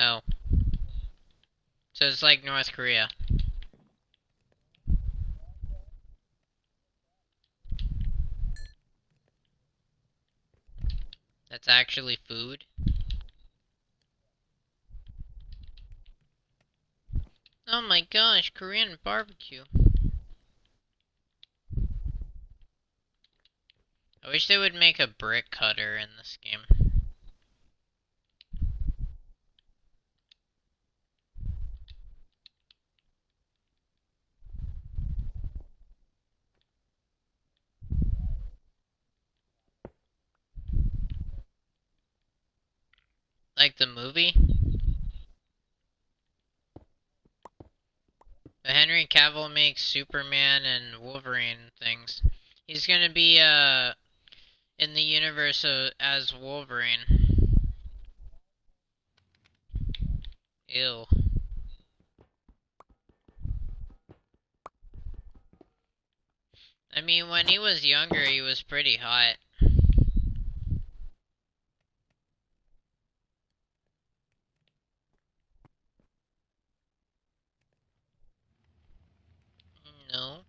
Oh. So it's like North Korea. That's actually food? Oh my gosh, Korean barbecue. I wish they would make a brick cutter in this game. Like the movie? Henry Cavill makes Superman and Wolverine things. He's gonna be, in the universe as Wolverine. Ew. I mean, when he was younger, he was pretty hot. No.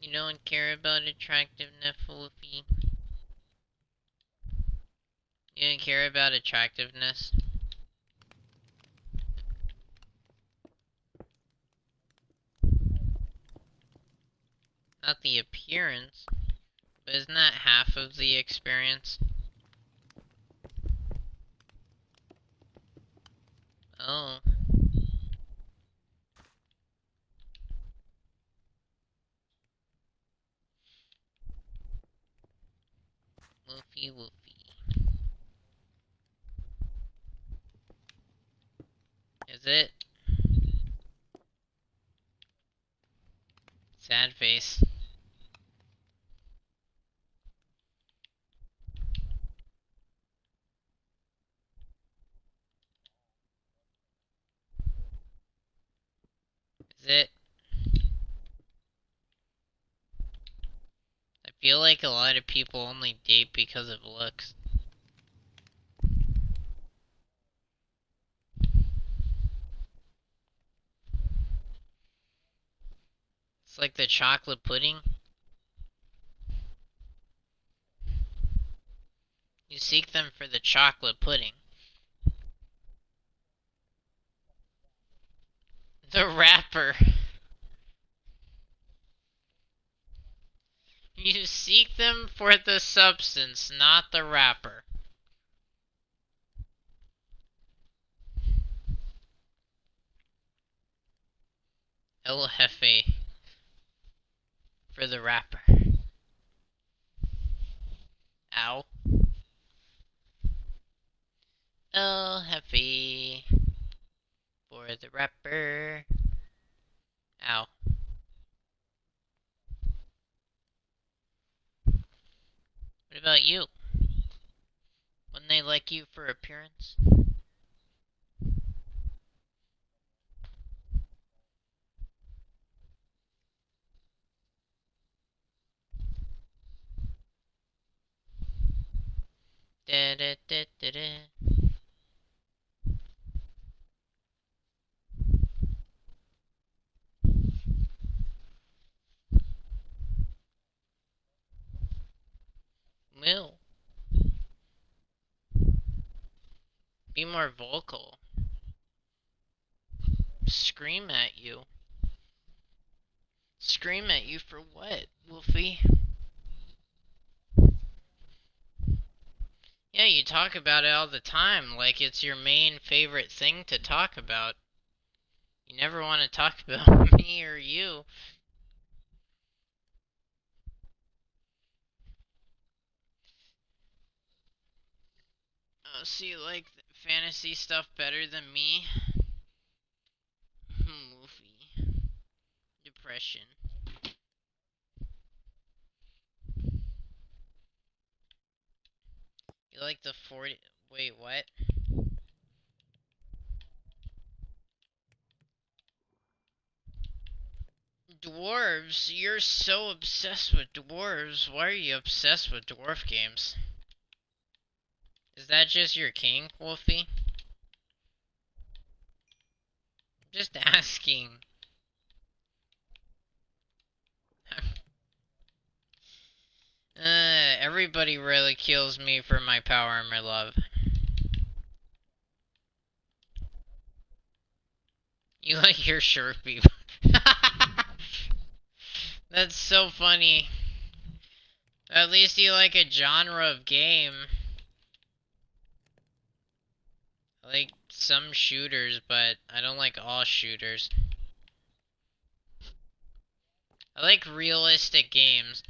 You don't care about attractiveness, Wolfy. You don't care about attractiveness. Not the appearance, but isn't that half of the experience? Oh. Wolfy, Wolfy. Is it? Sad face. Is it? I feel like a lot of people only date because of looks. It's like the chocolate pudding. You seek them for the chocolate pudding. The wrapper. You seek them for the substance, not the wrapper. El Jefe. For the wrapper. Ow. El Jefe. For the wrapper. Ow. What about you? Wouldn't they like you for appearance? Da da da da da. Will. Be more vocal. Scream at you. Scream at you for what, Wolfie? Yeah, you talk about it all the time, like it's your main favorite thing to talk about. You never want to talk about me or you. Oh, so you like fantasy stuff better than me? Wolfie. Depression. You like the 40... Wait, what? Dwarves? You're so obsessed with dwarves. Why are you obsessed with dwarf games? Is that just your king, Wolfie? Just asking. Everybody ridicules me for my power and my love. You like your short people. That's so funny. At least you like a genre of game. I like some shooters, but I don't like all shooters. I like realistic games.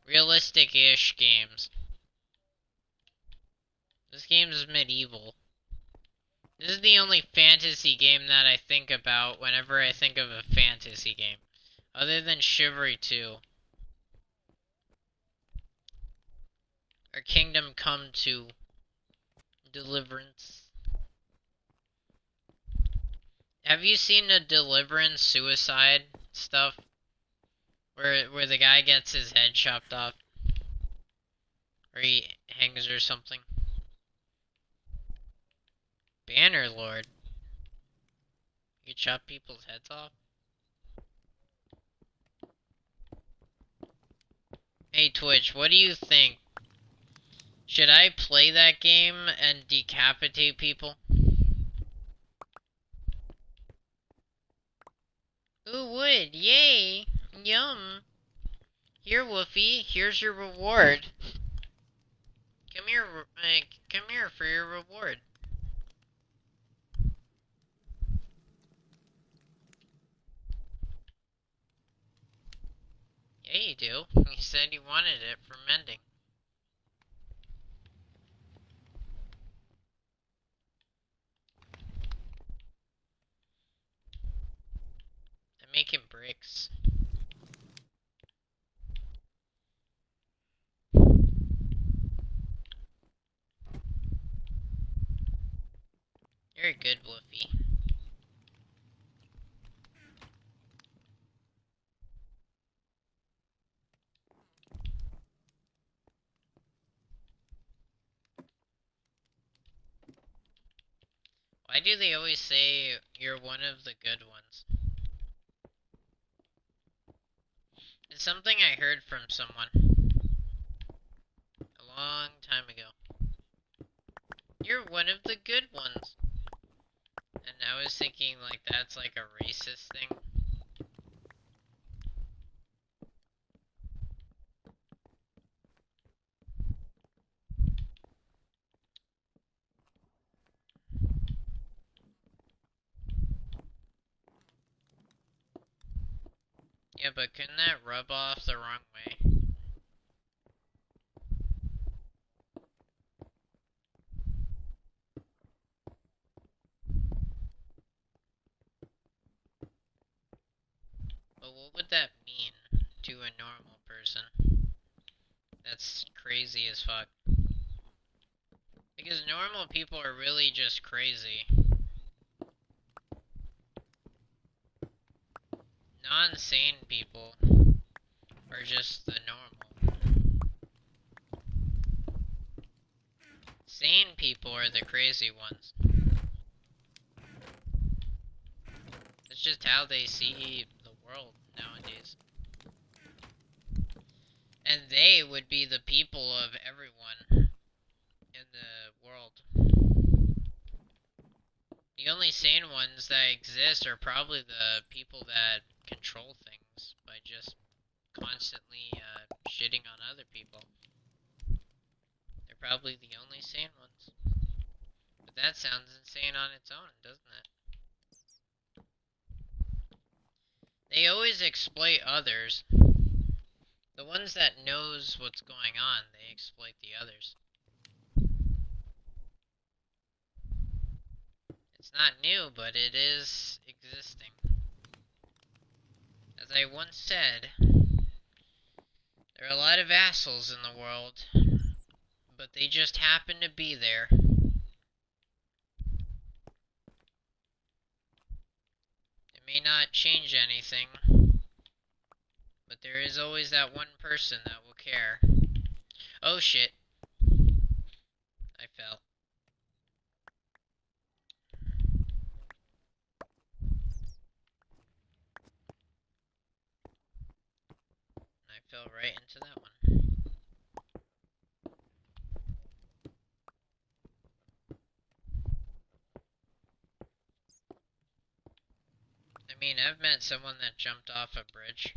Realistic-ish games. This game is medieval. This is the only fantasy game that I think about whenever I think of a fantasy game. Other than Chivalry 2. Or Kingdom Come 2. Deliverance. Have you seen the Deliverance suicide stuff? Where the guy gets his head chopped off? Or he hangs or something? Bannerlord. You chop people's heads off? Hey Twitch, what do you think? Should I play that game and decapitate people? Ooh, wood! Yay! Yum! Here, Wolfie, here's your reward. Come here for your reward. Yeah, you do. You said you wanted it for mending. I'm making bricks. You're a good Wolfie. Why do they always say you're one of the good ones? It's something I heard from someone a long time ago. You're one of the good ones. And I was thinking like that's like a racist thing. Yeah, but couldn't that rub off the wrong way? But what would that mean to a normal person? That's crazy as fuck. Because normal people are really just crazy. Non-sane people are just the normal. Sane people are the crazy ones. It's just how they see the world nowadays. And they would be the people of everyone in the world. The only sane ones that exist are probably the people that control things. things by just constantly shitting on other people. They're probably the only sane ones. But that sounds insane on its own, doesn't it? They always exploit others. The ones that knows what's going on, they exploit the others. It's not new, but it is existing. As I once said, there are a lot of assholes in the world, but they just happen to be there. It may not change anything, but there is always that one person that will care. Oh shit. I fell. I fell right into that one. I mean, I've met someone that jumped off a bridge.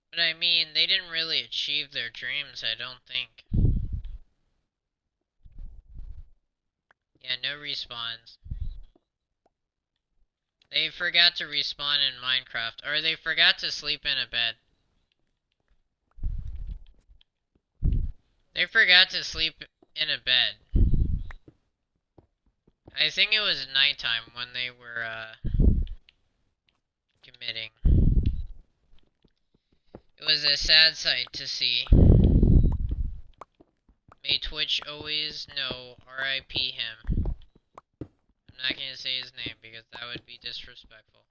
But I mean, they didn't really achieve their dreams, I don't think. Yeah, no respawns. They forgot to respawn in Minecraft, or they forgot to sleep in a bed. They forgot to sleep in a bed. I think it was nighttime when they were, committing. It was a sad sight to see. May Twitch always know R.I.P. him. I'm not gonna say his name because that would be disrespectful.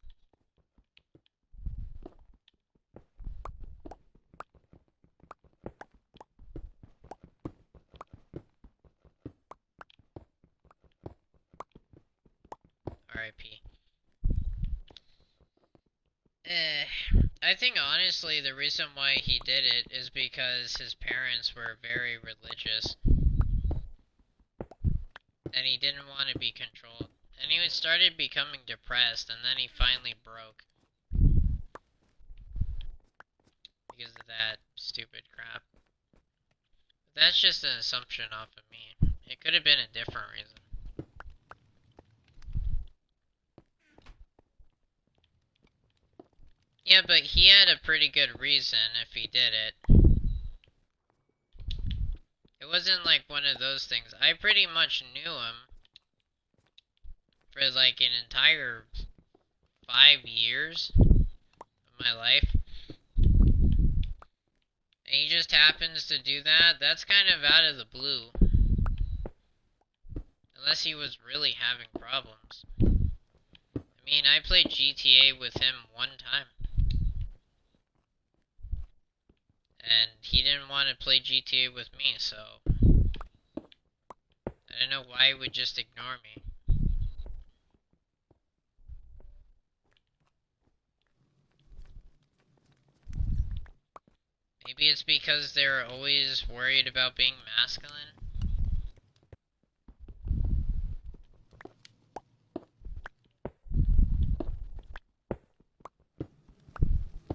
R.I.P. I think honestly the reason why he did it is because his parents were very religious. And he didn't want to be controlled. And he started becoming depressed, and then he finally broke. Because of that stupid crap. But that's just an assumption off of me. It could have been a different reason. Yeah, but he had a pretty good reason if he did it. It wasn't like one of those things. I pretty much knew him for like an entire 5 years of my life. And he just happens to do that. That's kind of out of the blue. Unless he was really having problems. I mean, I played GTA with him one time. And he didn't want to play GTA with me, so I don't know why he would just ignore me. Maybe it's because they're always worried about being masculine.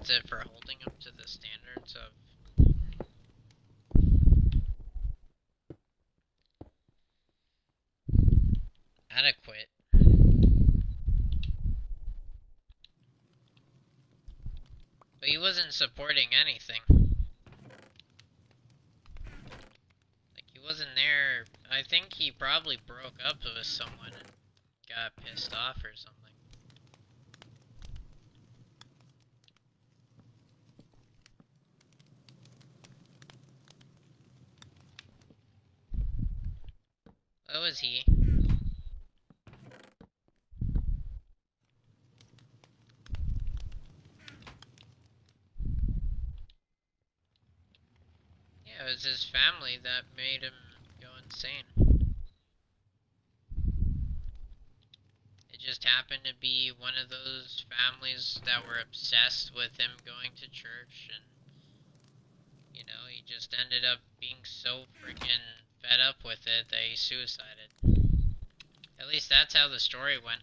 Is it for holding up to the standards of adequate? But he wasn't supporting anything. Like, he wasn't there. I think he probably broke up with someone and got pissed off or something. What was he? Yeah, it was his family that made him go insane. It just happened to be one of those families that were obsessed with him going to church, and you know, he just ended up being so freaking fed up with it that he suicided. At least that's how the story went.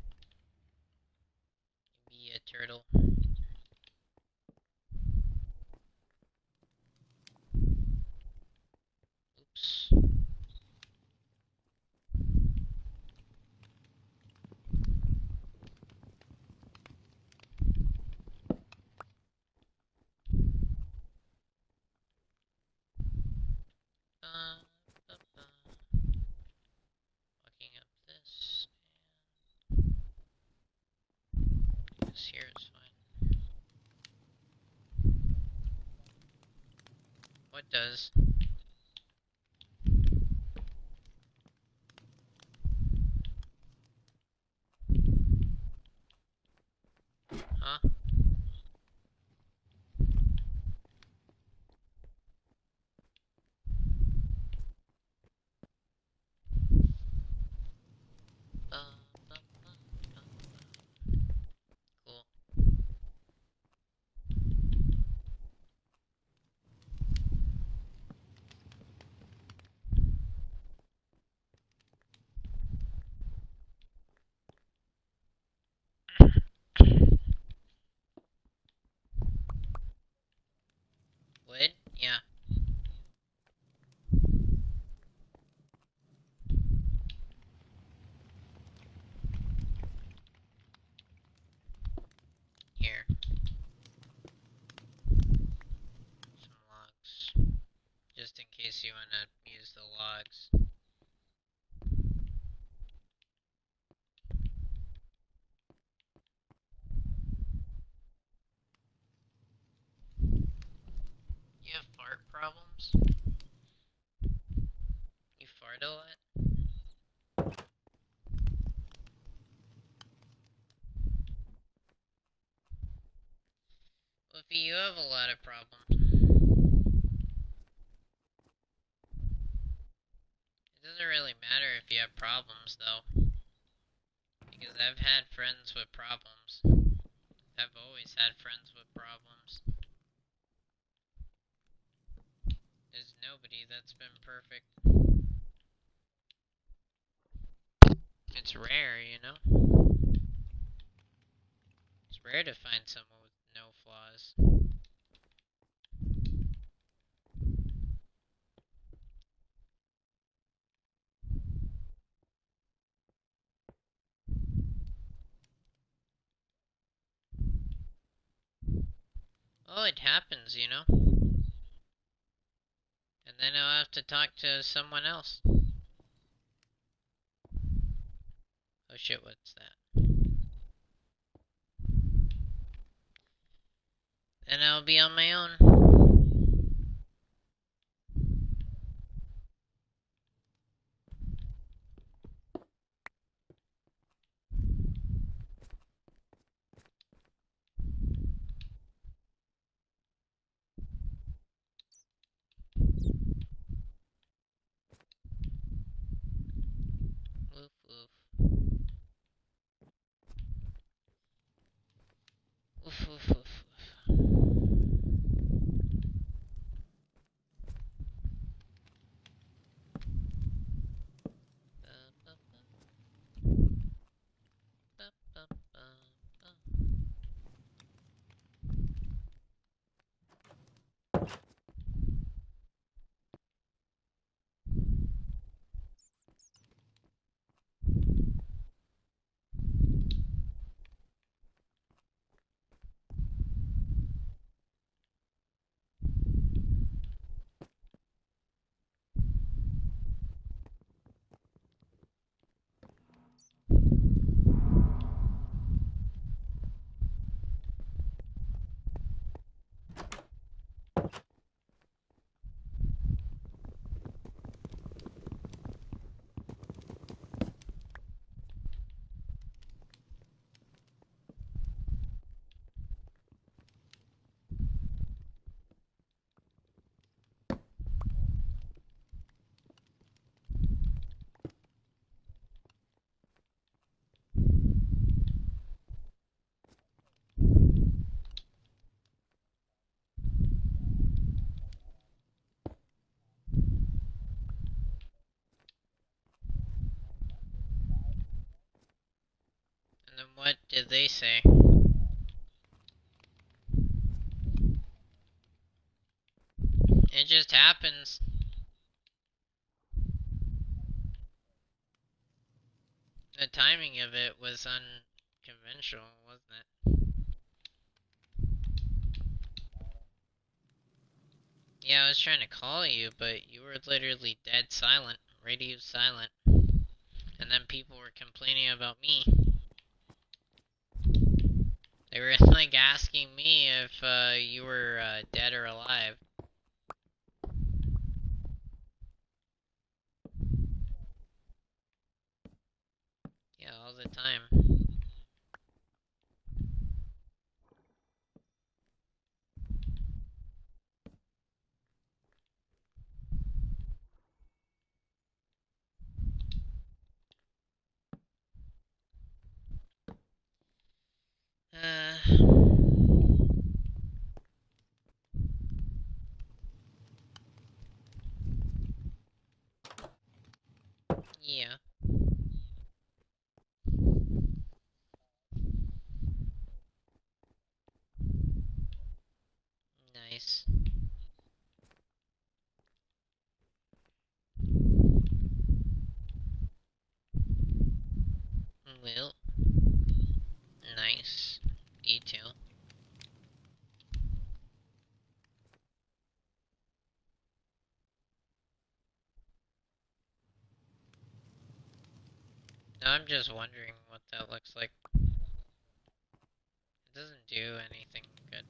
turtle. Oops. Walking up this, and this here is fine. What does? Huh? Cool. Wood? Yeah. Here. Some logs. Just in case you want to use the logs. You have fart problems? You fart a lot? Wolfy, you have a lot of problems. It doesn't really matter if you have problems, though. Because I've had friends with problems. I've always had friends with problems. There's nobody that's been perfect. It's rare, you know? It's rare to find someone with no flaws. Well, it happens, you know? And then I'll have to talk to someone else. Oh shit, what's that? Then I'll be on my own. Woof woof. Woof woof woof woof. And then what did they say? just happens. The timing of it was unconventional, wasn't it? Yeah, I was trying to call you, but you were literally dead silent, radio silent. And then people were complaining about me. They were like asking me if you were dead or alive. Yeah, all the time. Yeah. Nice. Well, nice. You too. No, I'm just wondering what that looks like. It doesn't do anything good.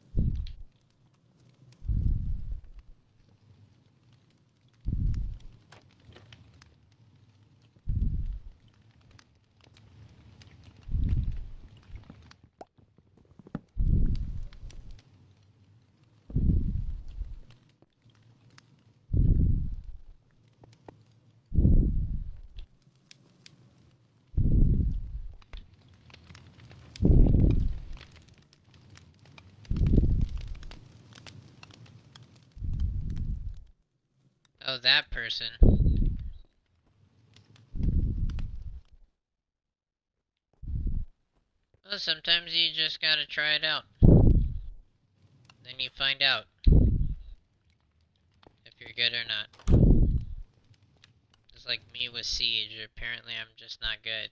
Oh, that person. Well, sometimes you just gotta try it out. Then you find out if you're good or not. It's like me with Siege. Apparently, I'm just not good.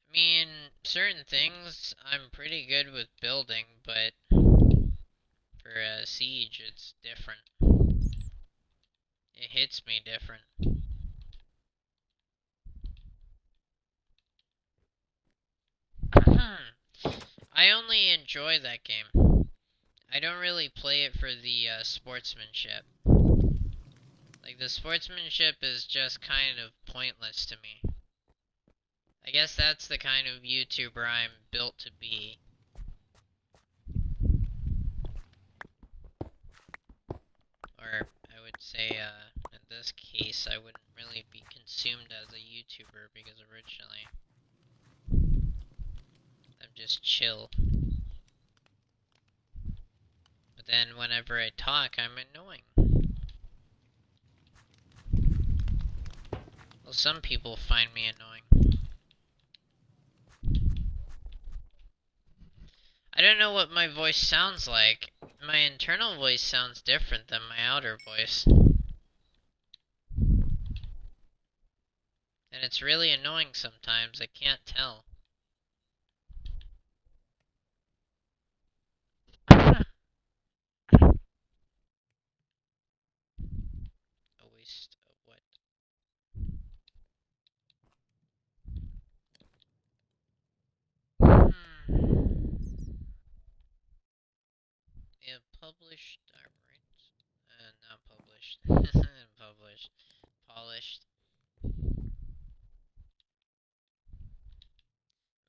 I mean, certain things I'm pretty good with building, but for Siege, it's different. It hits me different. I only enjoy that game. I don't really play it for the sportsmanship. Like, the sportsmanship is just kind of pointless to me. I guess that's the kind of YouTuber I'm built to be. Or, I would say, in this case, I wouldn't really be consumed as a YouTuber because originally I'm just chill. But then whenever I talk, I'm annoying. Well, some people find me annoying. I don't know what my voice sounds like. My internal voice sounds different than my outer voice. And it's really annoying sometimes, I can't tell. A waste of what? Yeah, published, right? Not published. Published. Polished. I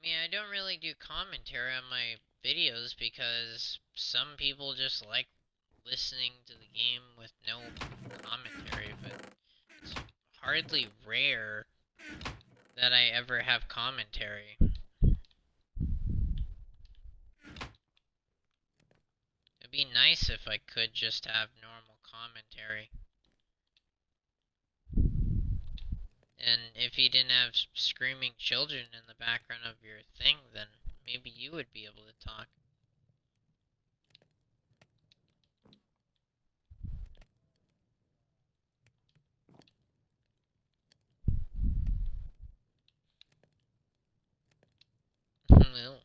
mean, I don't really do commentary on my videos because some people just like listening to the game with no commentary, but it's hardly rare that I ever have commentary. It'd be nice if I could just have normal commentary. And if you didn't have screaming children in the background of your thing, then maybe you would be able to talk. No.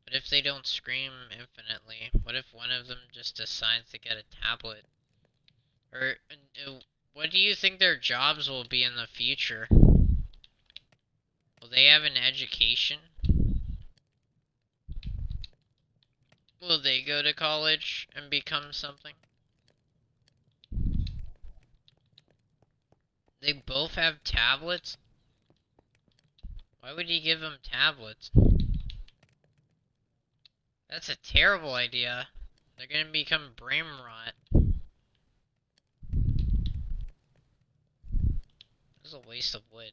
What if they don't scream infinitely? What if one of them just decides to get a tablet? Or, what do you think their jobs will be in the future? Will they have an education? Will they go to college and become something? They both have tablets? Why would he give them tablets? That's a terrible idea. They're gonna become brain rot. This is a waste of wood.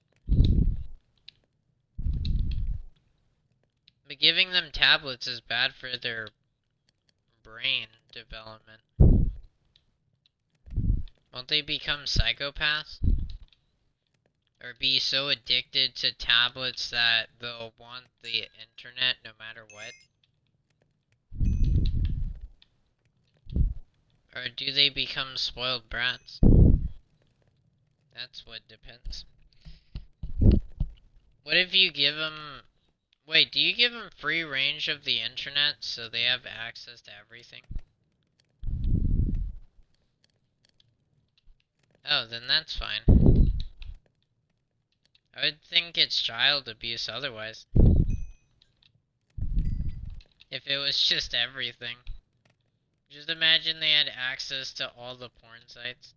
But giving them tablets is bad for their brain development. Won't they become psychopaths? Or be so addicted to tablets that they'll want the internet no matter what? Or do they become spoiled brats? That's what depends. What if you give them... Wait, do you give them free range of the internet so they have access to everything? Oh, then that's fine. I would think it's child abuse otherwise. If it was just everything. Just imagine they had access to all the porn sites.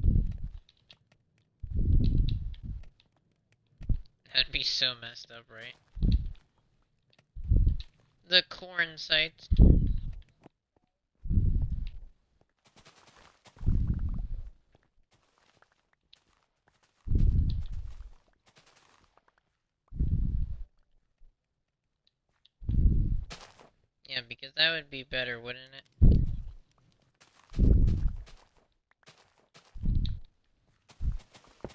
That'd be so messed up, right? The corn sites. Yeah, because that would be better, wouldn't it?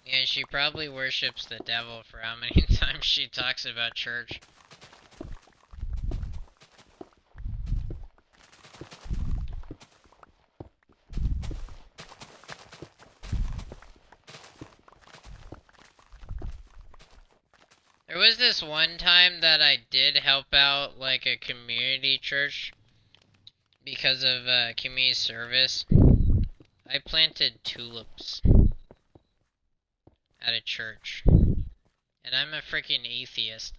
Yeah, she probably worships the devil for how many times she talks about church. There was this one time that I did help out, like, a community church because of community service. I planted tulips at a church. And I'm a freaking atheist.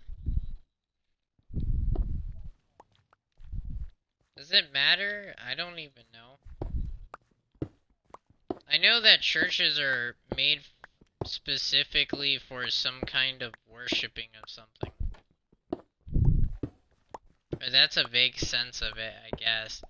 Does it matter? I don't even know. I know that churches are made specifically for some kind of worshipping of something. Or that's a vague sense of it, I guess.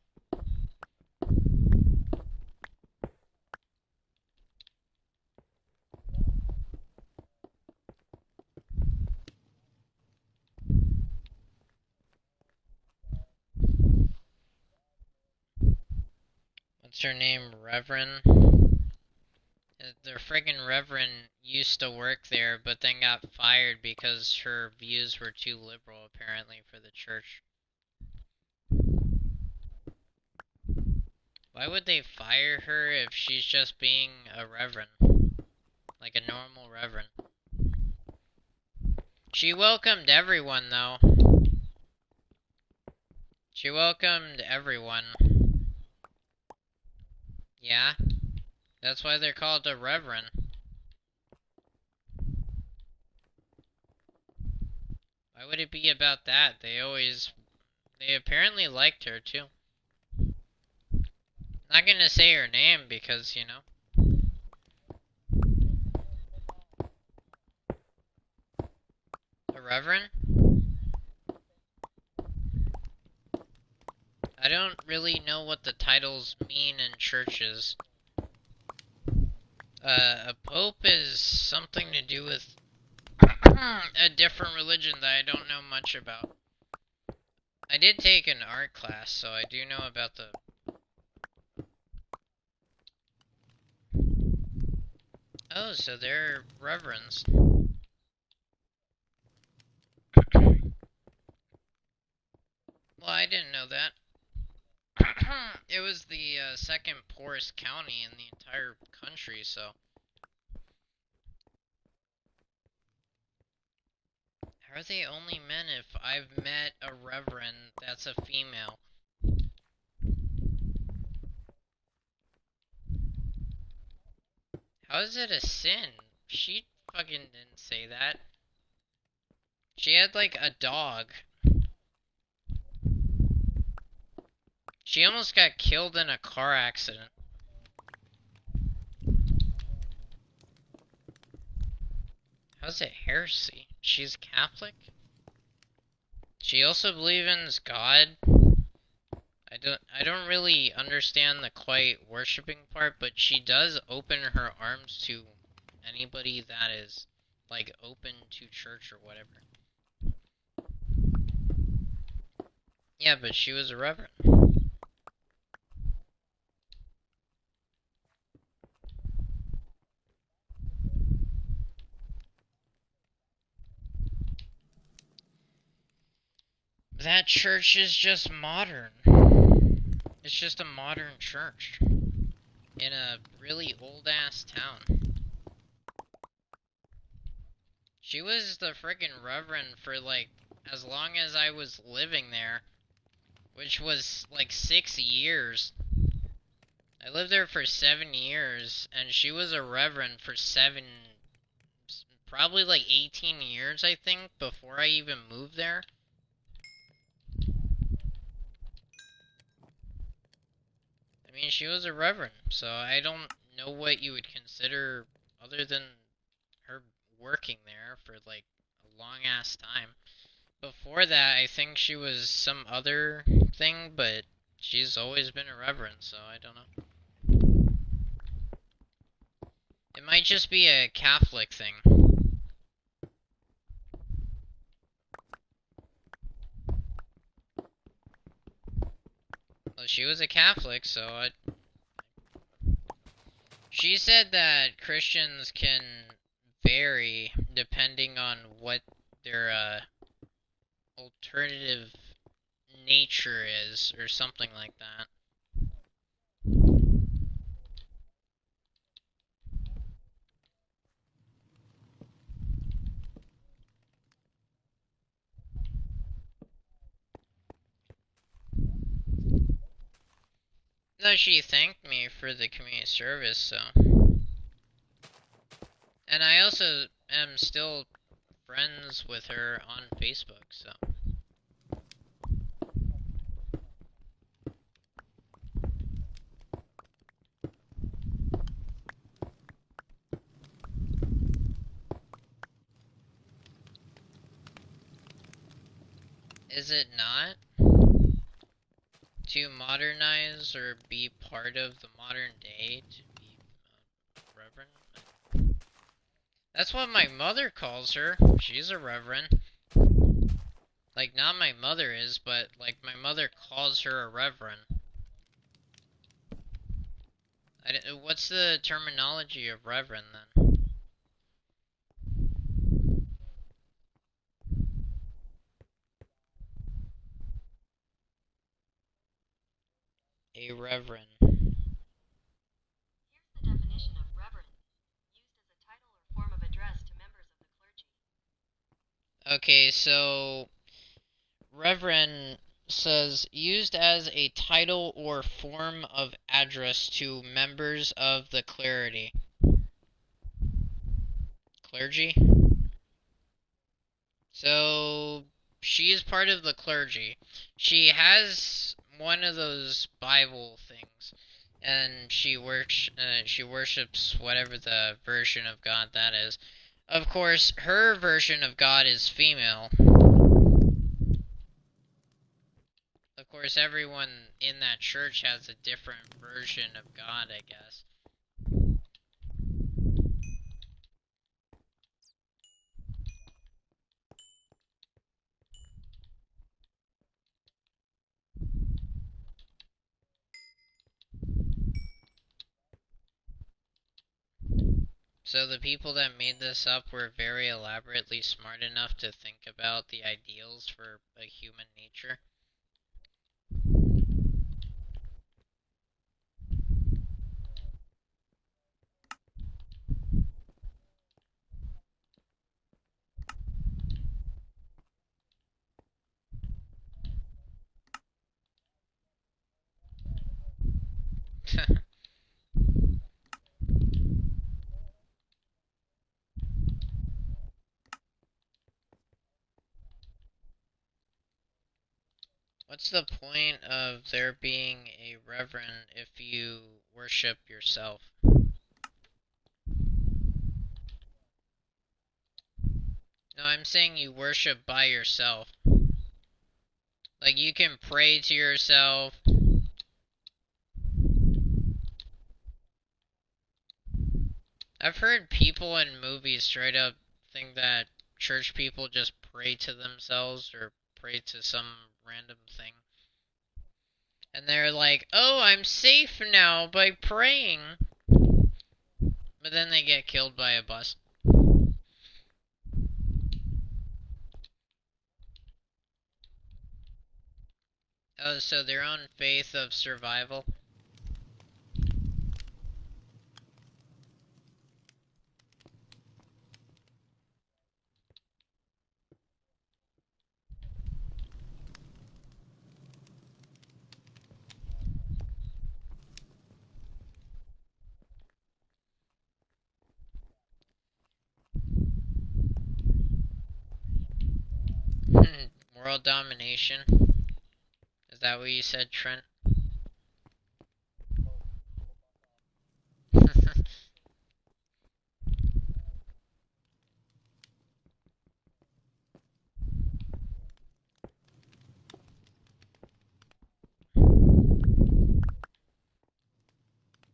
What's her name? Reverend? The friggin' Reverend used to work there, but then got fired because her views were too liberal, apparently, for the church. Why would they fire her if she's just being a reverend? Like a normal reverend. She welcomed everyone, though. She welcomed everyone. Yeah? That's why they're called a reverend. Why would it be about that? They apparently liked her, too. Not gonna say her name because, you know. A reverend? I don't really know what the titles mean in churches. A pope is something to do with a different religion that I don't know much about. I did take an art class, so I do know about the... Oh, so they're reverends. Well, I didn't know that. It was the second poorest county in the entire country, so. How are they only men if I've met a reverend that's a female? How is it a sin? She fucking didn't say that. She had like a dog. She almost got killed in a car accident. How's it heresy? She's Catholic? She also believes in God? I don't really understand the quite worshipping part, but she does open her arms to anybody that is like open to church or whatever. Yeah, but she was a reverend. That church is just modern. It's just a modern church in a really old-ass town. She was the friggin' reverend for, like, as long as I was living there, which was, like, 6 years. I lived there for 7 years, and she was a reverend for probably like 18 years, I think, before I even moved there. I mean, she was a reverend, so I don't know what you would consider other than her working there for like a long ass time. Before that, I think she was some other thing, but she's always been a reverend, so I don't know. It might just be a Catholic thing. Well, she was a Catholic, so she said that Christians can vary depending on what their alternative nature is, or something like that. No, she thanked me for the community service, so. And I also am still friends with her on Facebook, so. Is it not? To modernize or be part of the modern day, to be reverend? That's what my mother calls her. She's a reverend. Like, not my mother is, but, like, my mother calls her a reverend. What's the terminology of reverend, then? A reverend. Here's the definition of reverend, used as a title or form of address to members of the clergy. Okay, so reverend says used as a title or form of address to members of the clergy. Clergy? So she is part of the clergy. She has one of those Bible things, and she worships whatever the version of God that is. Of course, her version of God is female. Of course, everyone in that church has a different version of God, I guess. So the people that made this up were very elaborately smart enough to think about the ideals for a human nature. What's the point of there being a reverend if you worship yourself? No, I'm saying you worship by yourself. Like, you can pray to yourself. I've heard people in movies straight up think that church people just pray to themselves or pray to some random thing. And they're like, oh, I'm safe now by praying. But then they get killed by a bus. Oh, so their own faith of survival. World domination. Is that what you said, Trent?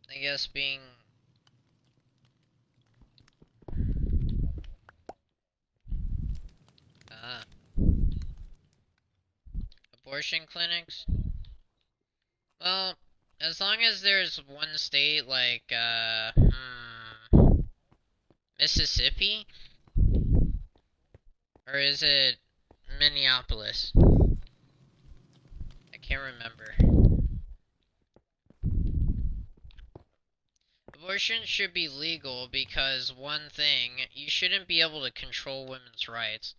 I guess being... abortion clinics? Well, as long as there's one state like, Mississippi? Or is it Minneapolis? I can't remember. Abortion should be legal because, one thing, you shouldn't be able to control women's rights.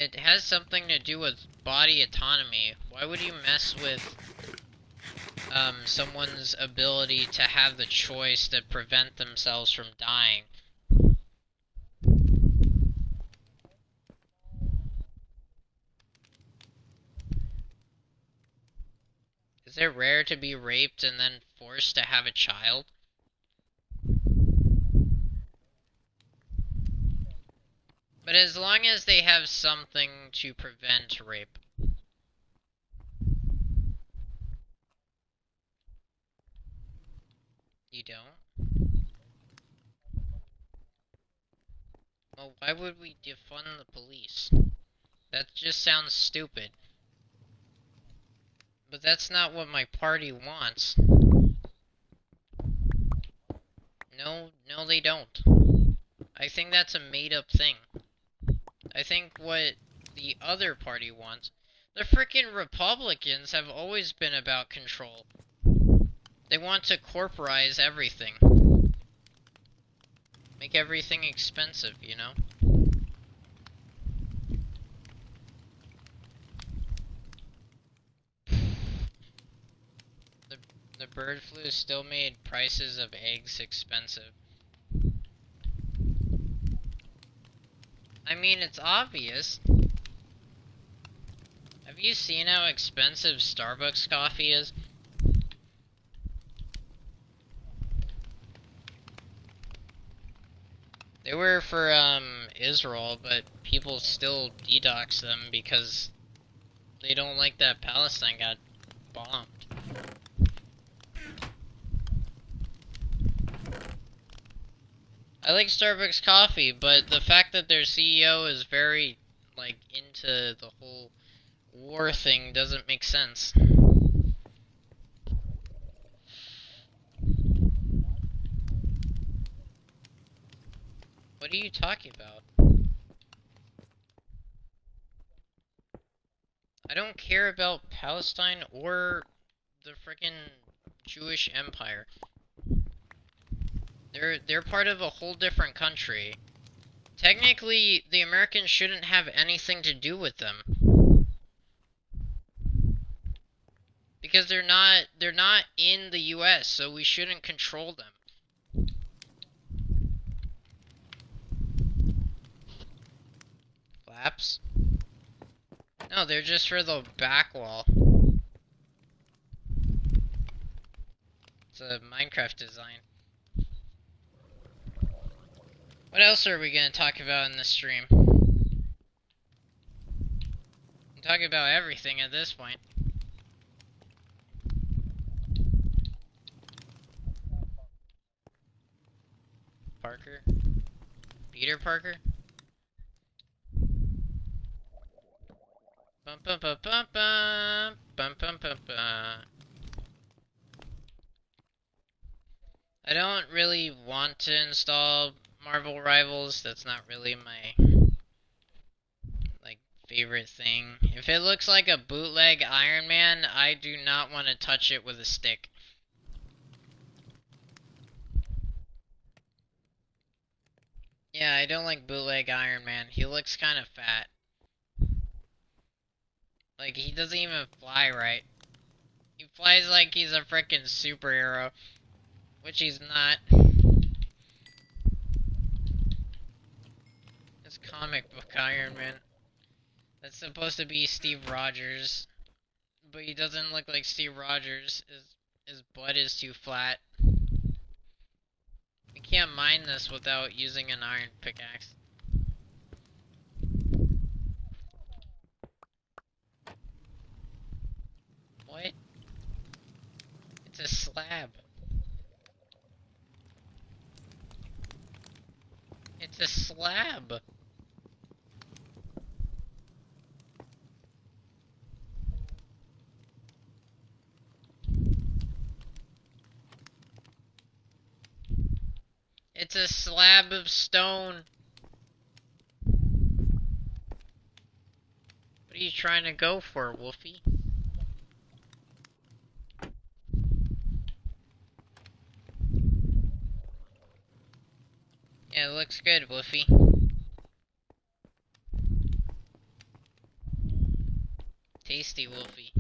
It has something to do with body autonomy. Why would you mess with someone's ability to have the choice to prevent themselves from dying? Is it rare to be raped and then forced to have a child? But as long as they have something to prevent rape. You don't? Well, why would we defund the police? That just sounds stupid. But that's not what my party wants. No, they don't. I think that's a made-up thing. I think what the other party wants... The frickin' Republicans have always been about control. They want to corporize everything. Make everything expensive, you know? The bird flu still made prices of eggs expensive. I mean, it's obvious. Have you seen how expensive Starbucks coffee is? They were for, Israel, but people still detox them because they don't like that Palestine got bombed. I like Starbucks coffee, but the fact that their CEO is very, like, into the whole war thing doesn't make sense. What are you talking about? I don't care about Palestine or the frickin' Jewish Empire. They're part of a whole different country. Technically, the Americans shouldn't have anything to do with them. Because they're not in the US, so we shouldn't control them. Flaps? No, they're just for the back wall. It's a Minecraft design. What else are we gonna talk about in this stream? I'm talking about everything at this point. Parker? Peter Parker? Bum bum bum bum bum bum bum bum bum. I don't really want to install Marvel Rivals. That's not really my favorite thing. If it looks like a bootleg Iron Man, I do not want to touch it with a stick. Yeah, I don't like bootleg Iron Man. He looks kind of fat. Like, he doesn't even fly right. He flies like he's a frickin' superhero, which he's not. It's comic book Iron Man. That's supposed to be Steve Rogers, but he doesn't look like Steve Rogers. His butt is too flat. We can't mine this without using an iron pickaxe. What? It's a slab. It's a slab. It's a slab of stone. What are you trying to go for, Wolfy? Yeah, it looks good, Wolfy. Tasty, Wolfy.